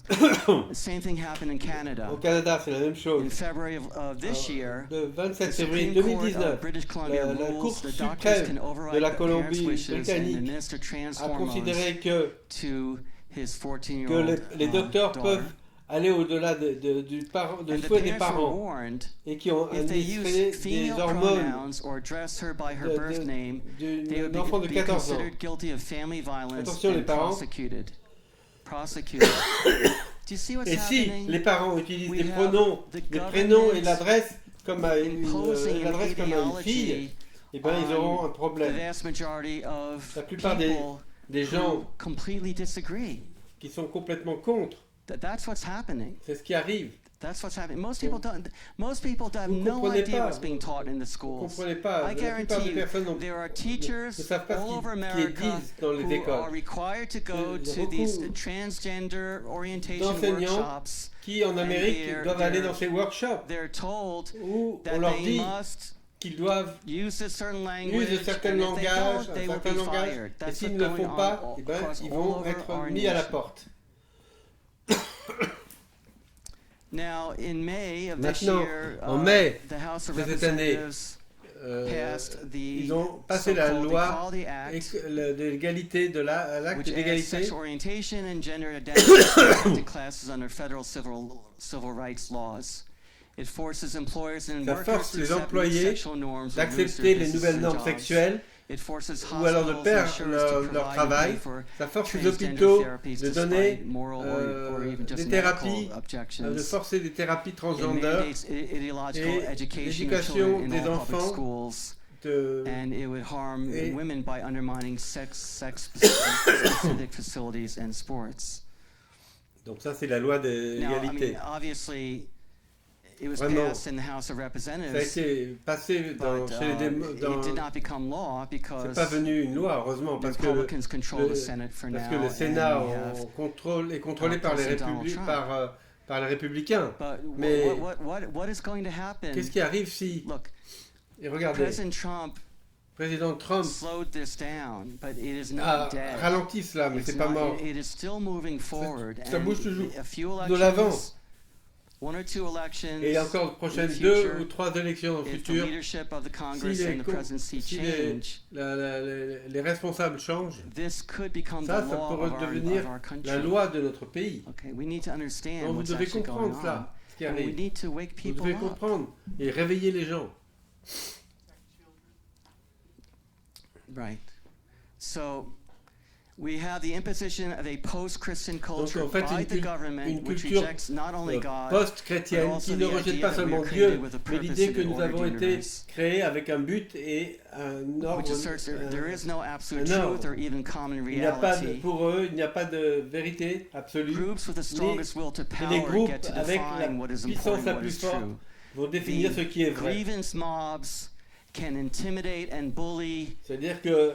The same thing happened in Canada. Au Canada, c'est la même chose. In February of this year, Le 27 the février Supreme Court 2019, of British Columbia la Cour rules the doctors suprême can de override la the parents' Colombie wishes and britannique administer trans a hormones considéré que to his 14-year-old que les docteurs daughter. peuvent aller au-delà du And the souhait des parents were parents warned et qui ont if they administré use des female hormones pronouns or address her by her birth name, they would d'un enfant de be 14 ans. considered guilty of family violence Attention, les and parents. prosecuted. Do you see what's Et si happening? les parents utilisent We des have pronoms, the des prénoms et government l'adresse comme à imposing an l'adresse comme à une fille, ideology eh ben ils auront un on problème. the vast majority of La plupart people des who gens completely disagree. qui sont complètement contre, That's what's happening. c'est ce qui arrive. That's what's happening. Most people have Vous no comprenez idea pas, what's being taught in the Vous schools. comprenez pas. I La plupart guarantee des personnes you, there are teachers ne savent pas all over ce qu'ils America disent dans les who écoles. are required to go Il y a to these beaucoup transgender orientation d'enseignants workshops. qui en Amérique doivent aller dans ces workshops They're told où that on leur they dit must qu'ils doivent use a certain language, use un certain and if they langage, don't, they un will certain be langage, fired. et That's s'ils what's ne le going font pas, on eh ben, across ils all vont over être our mis à la nation. porte. Now, in May of this Maintenant, year, en mai the House of de cette année, Representatives ils ont passé la loi de l'égalité, de l'acte d'égalité, ça force les employés d'accepter les nouvelles normes sexuelles ou alors de perdre leur travail. Ça force les hôpitaux de donner des thérapies, de forcer des thérapies transgender et l'éducation des enfants and it would harm women by undermining sex-specific facilities and sports. Donc ça, c'est la loi de l'égalité. Obviously, it was passed in the House of Representatives. Ça a été passé chez les it did not become law because c'est pas devenu une loi, heureusement, parce que le Sénat est contrôlé par les républicains. Mais qu'est-ce qui arrive si... Et regardez, président Trump a ralenti cela, mais c'est pas mort. Ça bouge toujours de l'avant. Et il y a encore de prochaines 2 ou 3 élections au futur. Si les responsables changent, ça pourrait devenir la loi de notre pays. Donc vous devez comprendre cela, ce qui arrive. Vous devez comprendre et réveiller les gens. Right. So we have the imposition of a post-Christian culture by the government which rejects not only God, post-chrétienne qui ne rejette pas seulement Dieu, mais l'idée que nous avons été créés avec un but et un ordre. Il n'y a pas pour eux, il n'y a pas de vérité absolue. Et les groupes avec la puissance la plus forte vont définir ce qui est vrai. Can intimidate and bully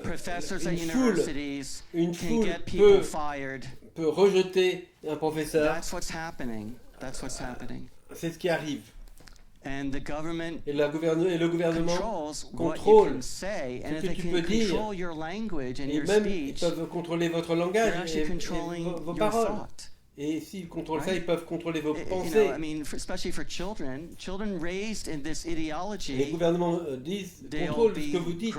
professors at universities, can get people fired. Peut rejeter un professeur. That's what's happening. That's what's happening. C'est ce qui arrive. And the government et le gouvernement contrôle ce que tu peux dire. Et même ils peuvent contrôler votre langage et vos paroles. Et s'ils contrôlent ça, ils peuvent contrôler vos pensées. Les gouvernements contrôlent ce que vous dites.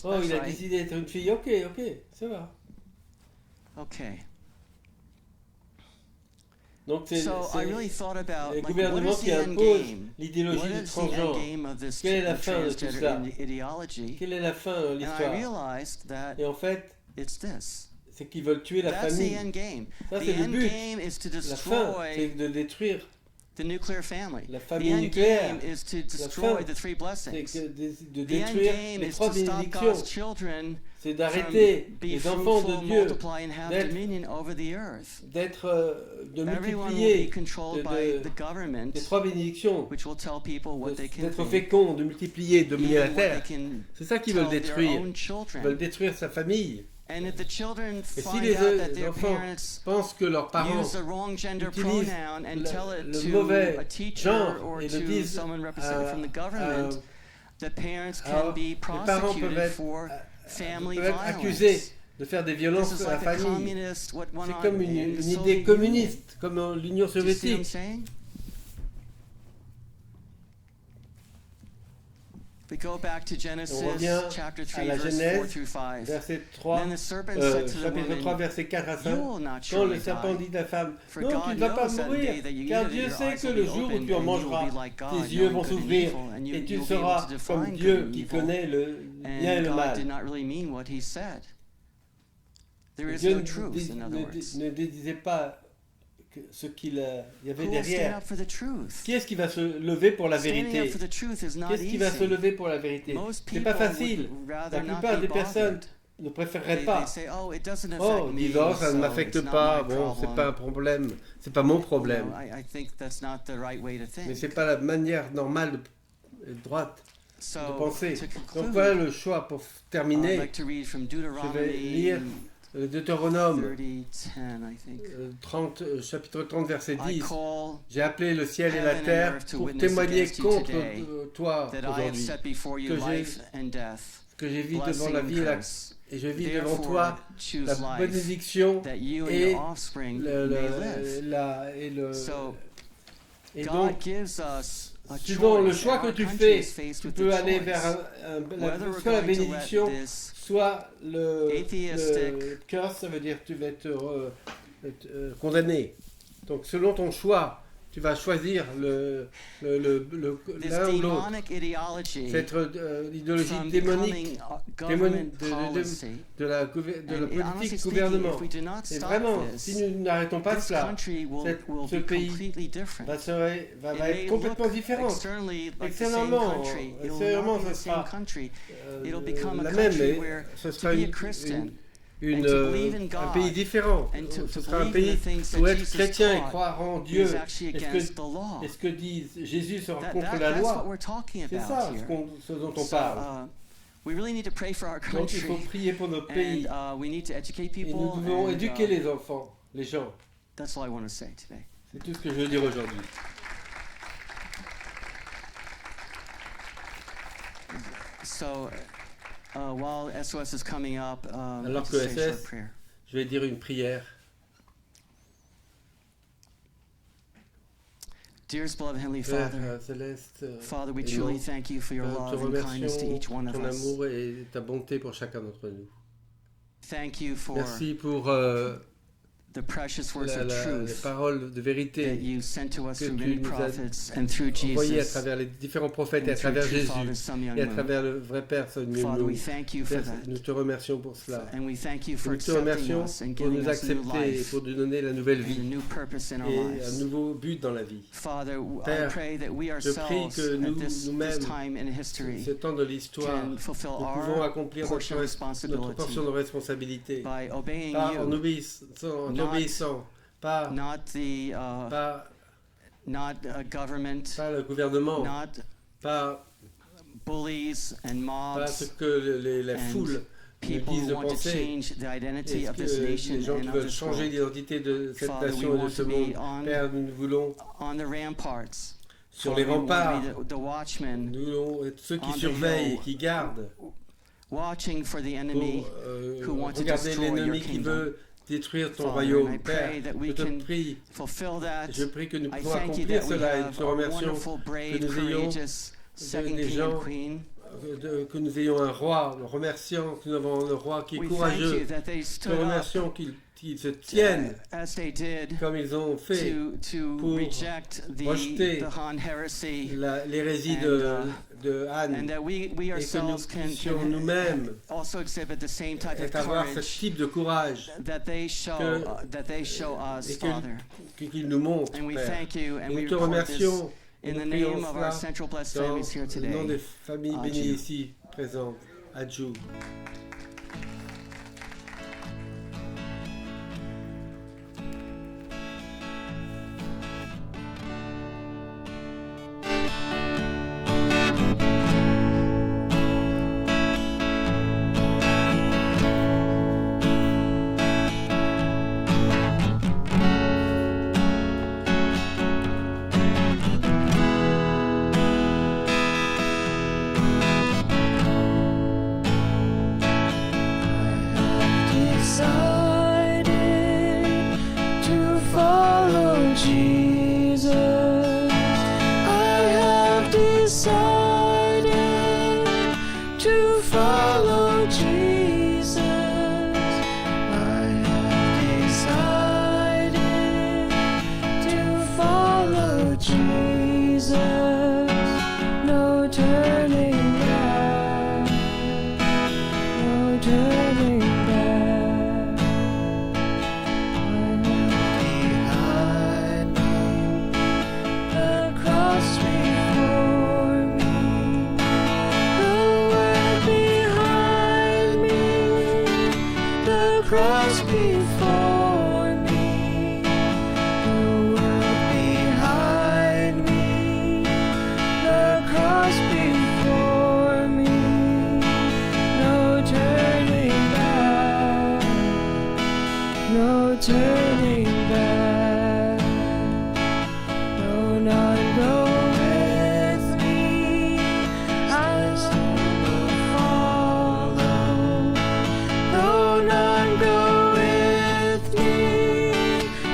Oh, il a décidé d'être une fille. Ok, ça va. Donc c'est les gouvernements qui imposent l'idéologie du transgenre. Quelle est la fin de tout cela? Quelle est la fin de l'histoire? Et en fait, c'est qu'ils veulent tuer la famille. Ça, c'est le but. La fin, c'est de détruire la famille nucléaire. La fin, c'est de détruire les 3 bénédictions. C'est d'arrêter les enfants de Dieu de multiplier les 3 bénédictions, d'être fécond, de multiplier, de dominer la terre. C'est ça qu'ils veulent détruire. Ils veulent détruire sa famille. Et si les enfants pensent que leurs parents utilisent le mauvais genre et le disent les parents peuvent être accusés de faire des violences sur la famille. C'est comme une idée communiste, comme l'Union soviétique. On revient à la Genèse, verset 3, chapitre 3, verset 4 à 5. Quand le serpent dit à la femme, non, tu ne vas pas mourir, car Dieu sait que le jour où tu en mangeras, tes yeux vont s'ouvrir et tu seras comme Dieu qui connaît le bien et le mal. Dieu ne disait pas ce qu'il y avait derrière. Qui est-ce qui va se lever pour la vérité? Qu'est-ce qui va se lever pour la vérité? C'est pas facile. La plupart des personnes ne préféreraient pas. Oh, divorce, ça ne m'affecte pas. Bon, c'est pas un problème. C'est pas mon problème. Mais c'est pas la manière normale droite de penser. Donc voilà le choix pour terminer. Je vais lire Deutéronome 30, chapitre 30, verset 10. J'ai appelé le ciel et la terre pour témoigner contre toi aujourd'hui, que j'ai vu devant la vie et je vis devant toi la bénédiction et Et donc, suivant le choix que tu fais, tu peux aller vers soit la bénédiction, soit le curse, ça veut dire que tu vas être condamné. Donc selon ton choix, tu vas choisir l'un ou l'autre. Cette idéologie démonique de la politique gouvernement. Et vraiment, si nous n'arrêtons pas cela, ce pays va être complètement différent. Externellement, ce sera la même, mais ce sera un pays différent. Ce sera un pays où être chrétien et croire en Dieu et ce que dit Jésus sera contre la loi. C'est ça ce dont on parle. Donc il faut prier pour notre pays. Et nous devons éduquer les enfants, les gens. C'est tout ce que je veux dire aujourd'hui. While SOS is coming up, alors que SS, je vais dire une prière. Dearest beloved Heavenly Father, Father, we truly thank you for your love and kindness to each one of us. Ton amour et ta bonté pour chacun d'entre nous. Thank you for merci pour the precious words of truth les paroles de vérité that you sent to us through many prophets and through envoyées à Jesus, travers les différents prophètes et à travers Jésus et à travers le vrai Père Son nous te remercions pour cela. And we thank you for nous te remercions us and pour nous giving us new accepter et life pour nous donner la nouvelle vie and a new purpose in our et lives. un nouveau but dans la vie. Père, Père, I pray that we je prie ourselves que at this nous-mêmes, time in history ce temps de l'histoire, can fulfill nous pouvons our accomplir portion of notre responsibility portion de responsabilité by obeying en you, obéissant, pas government, pas le gouvernement, pas bullies and mobs, pas ce que la foule nous disent de penser, et les gens qui veulent changer l'identité de cette nation et de ce monde. Père, nous voulons sur les remparts, nous voulons être ceux qui surveillent et qui gardent pour regarder l'ennemi qui veut détruire ton royaume. Père, je te prie, je prie que nous puissions accomplir cela et nous te remercions que nous ayons des gens, que nous ayons un roi, nous remercions que nous avons un roi qui est courageux, nous te remercions qu'ils se tiennent comme ils ont fait pour rejeter l'hérésie de Anne et que nous puissions nous-mêmes avoir ce type de courage qu'ils nous montrent, Père. Et nous te remercions et nous prions cela dans le nom des familles bénies ici présentes. Adieu.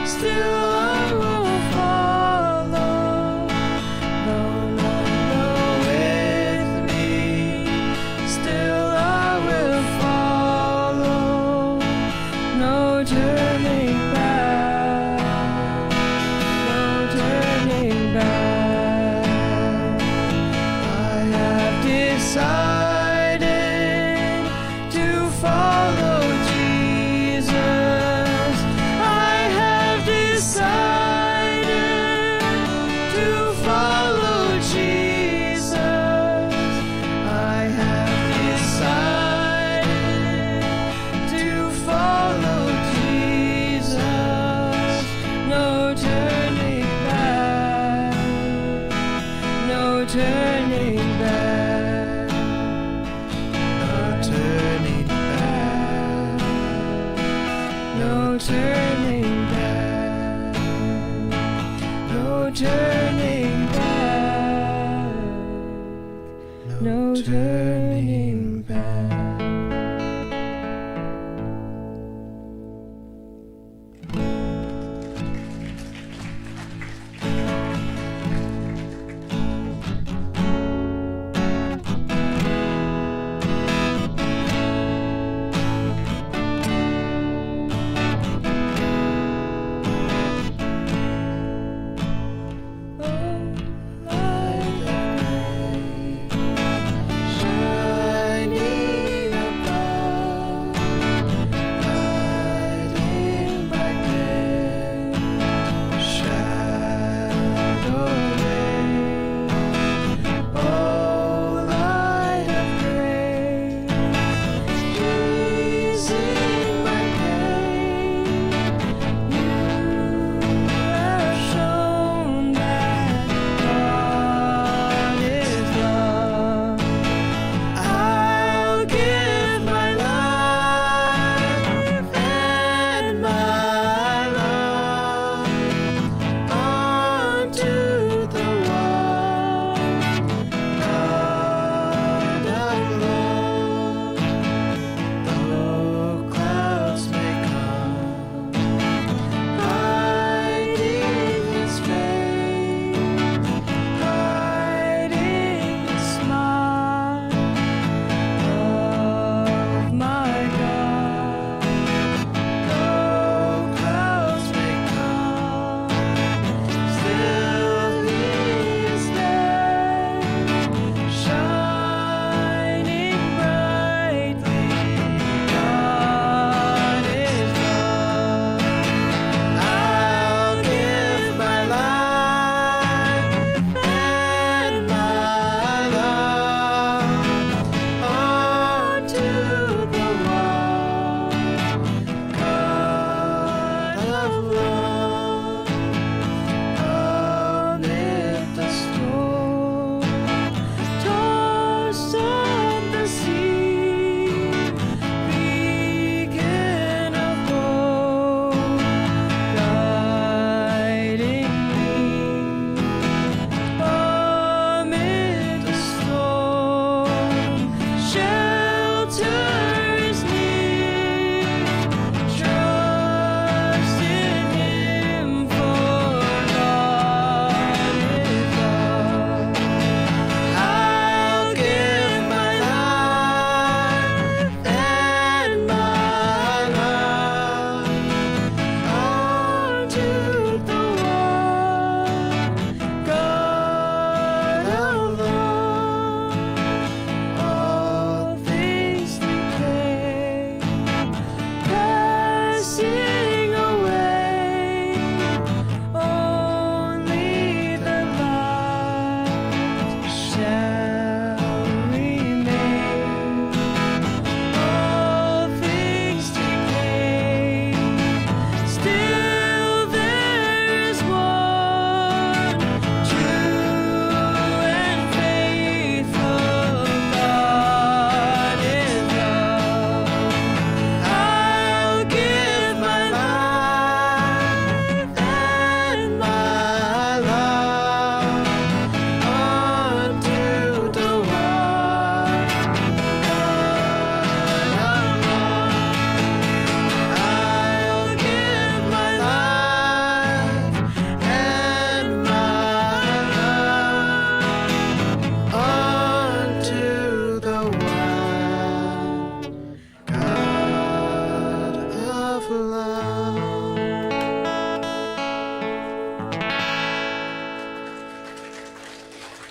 Still I will follow. no turning back, no turning back, no turning back.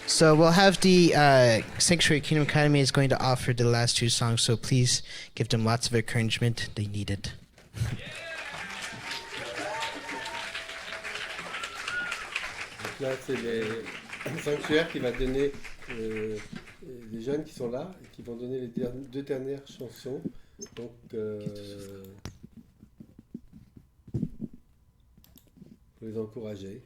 So we'll have the Sanctuary Kingdom Academy is going to offer the last two songs, so please give them lots of encouragement. They need it. Là, c'est les sanctuaires qui va donner les jeunes qui sont là et qui vont donner les deux dernières chansons. Donc, pour les encourager.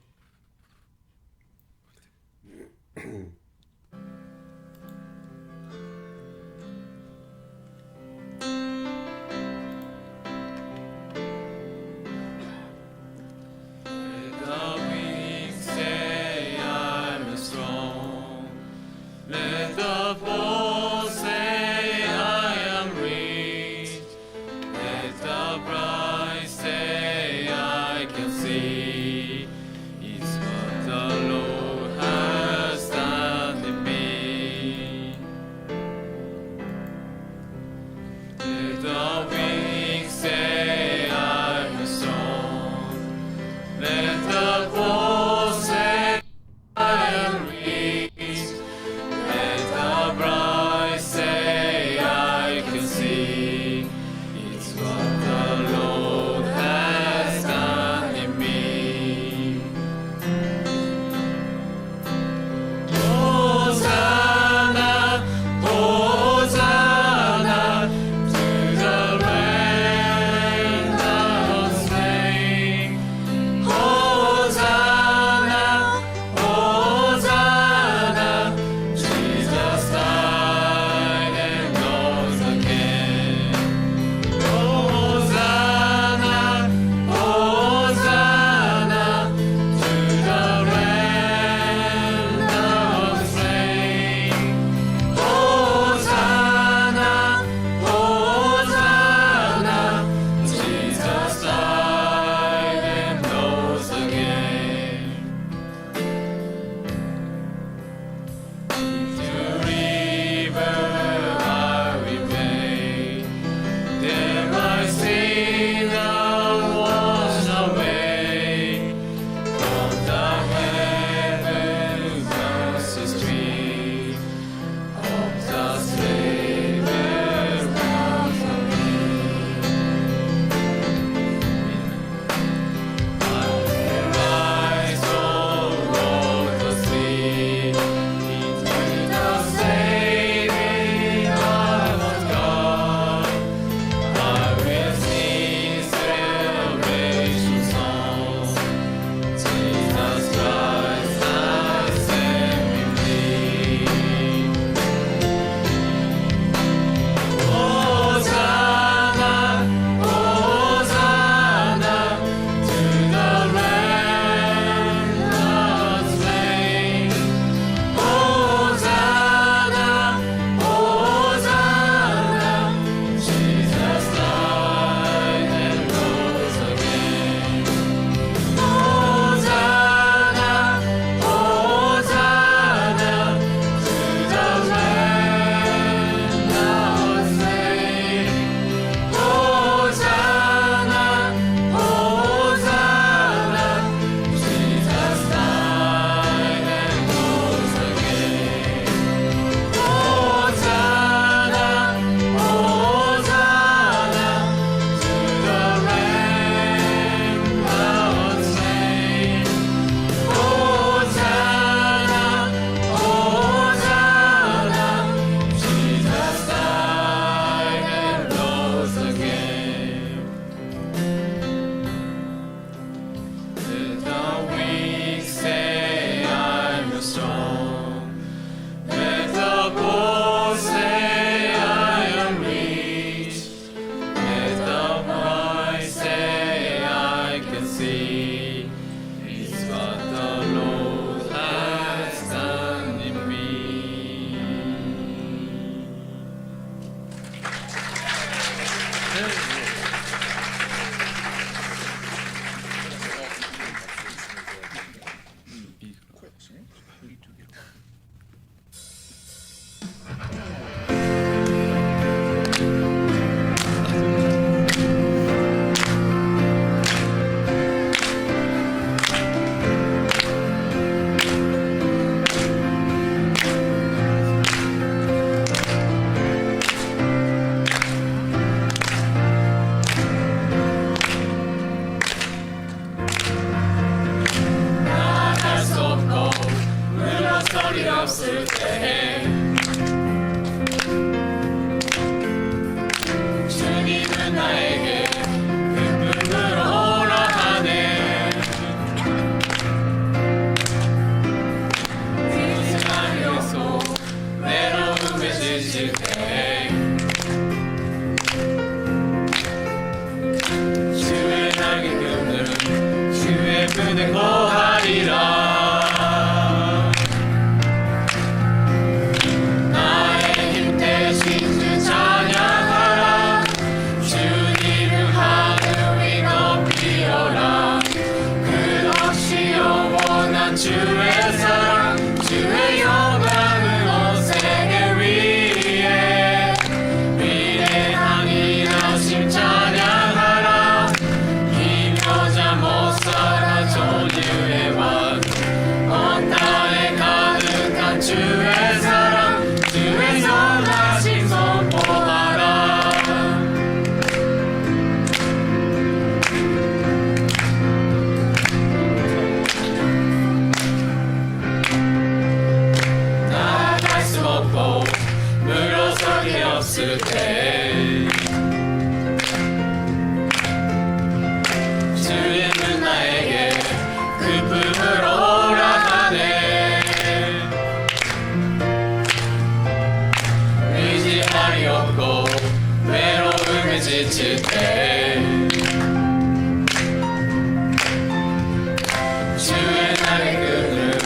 주의 날의 끝을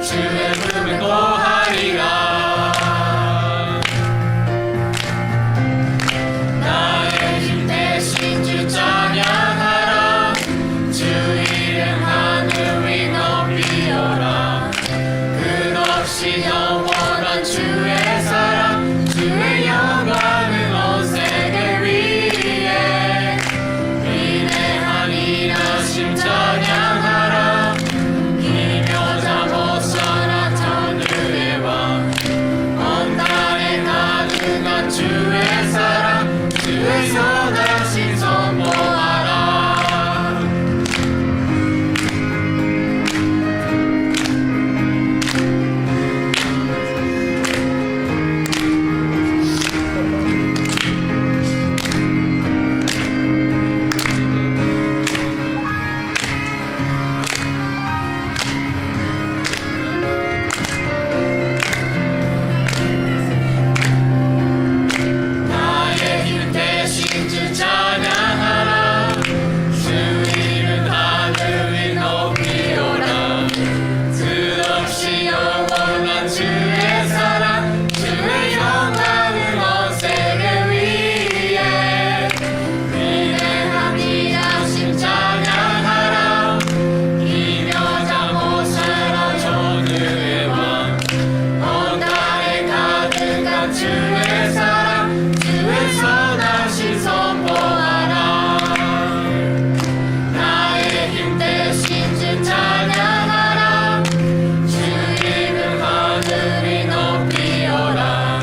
주의 품에 거하리라. 나의 힘 대신 주 찬양하라. 주 이름 하늘 위 높이어라. 끝없이 영원한 주의 사랑, 주의 영광은 온 세계 위에. 위대한 일하심 찬양하라. 기묘자 못사 나타난 그의 왕. 온 땅에 가득한 주의 사랑, 주의 선하심 선포하라. 나의 힘 대신 주 찬양하라. 주 이름 하늘 위 높이오라. 끝없이 영원한 주의 사랑, 주의 영광은 온 세계 위에. 위대한 일하심 찬양하라. 기묘자 못살아 전능의 왕. 온 땅에 가득한 주의 사랑, 주의 선하심 선포하라. 나의 힘 대신 주 찬양하라. 주 이름 하늘 위 높이어라.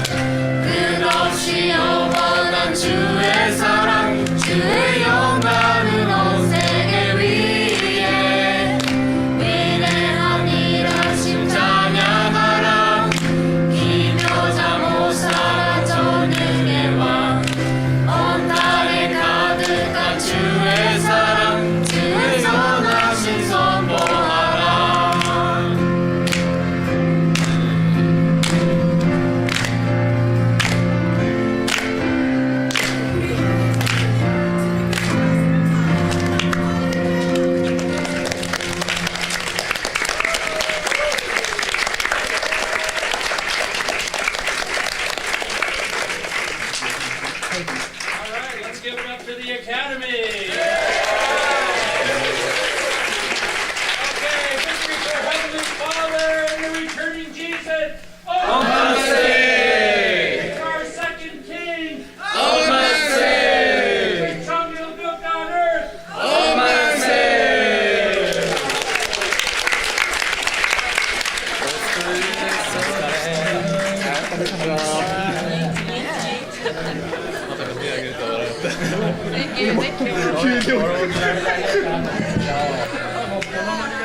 끝없이 영원한 주의 사랑, 주의 영광은 온 세계 위에. 위대한 일하심 찬양하라. 기묘자 못살아 전능의 왕. 온 땅에 가득한 주의 사랑, 주의 선하심 선포하라. All right, let's give it up to the Academy. Okay, victory for Heavenly Father and the returning Jesus. Oh, mercy! For our second King. Oh, mercy! For Chong Il-guk on earth. Oh, mercy! Thank you.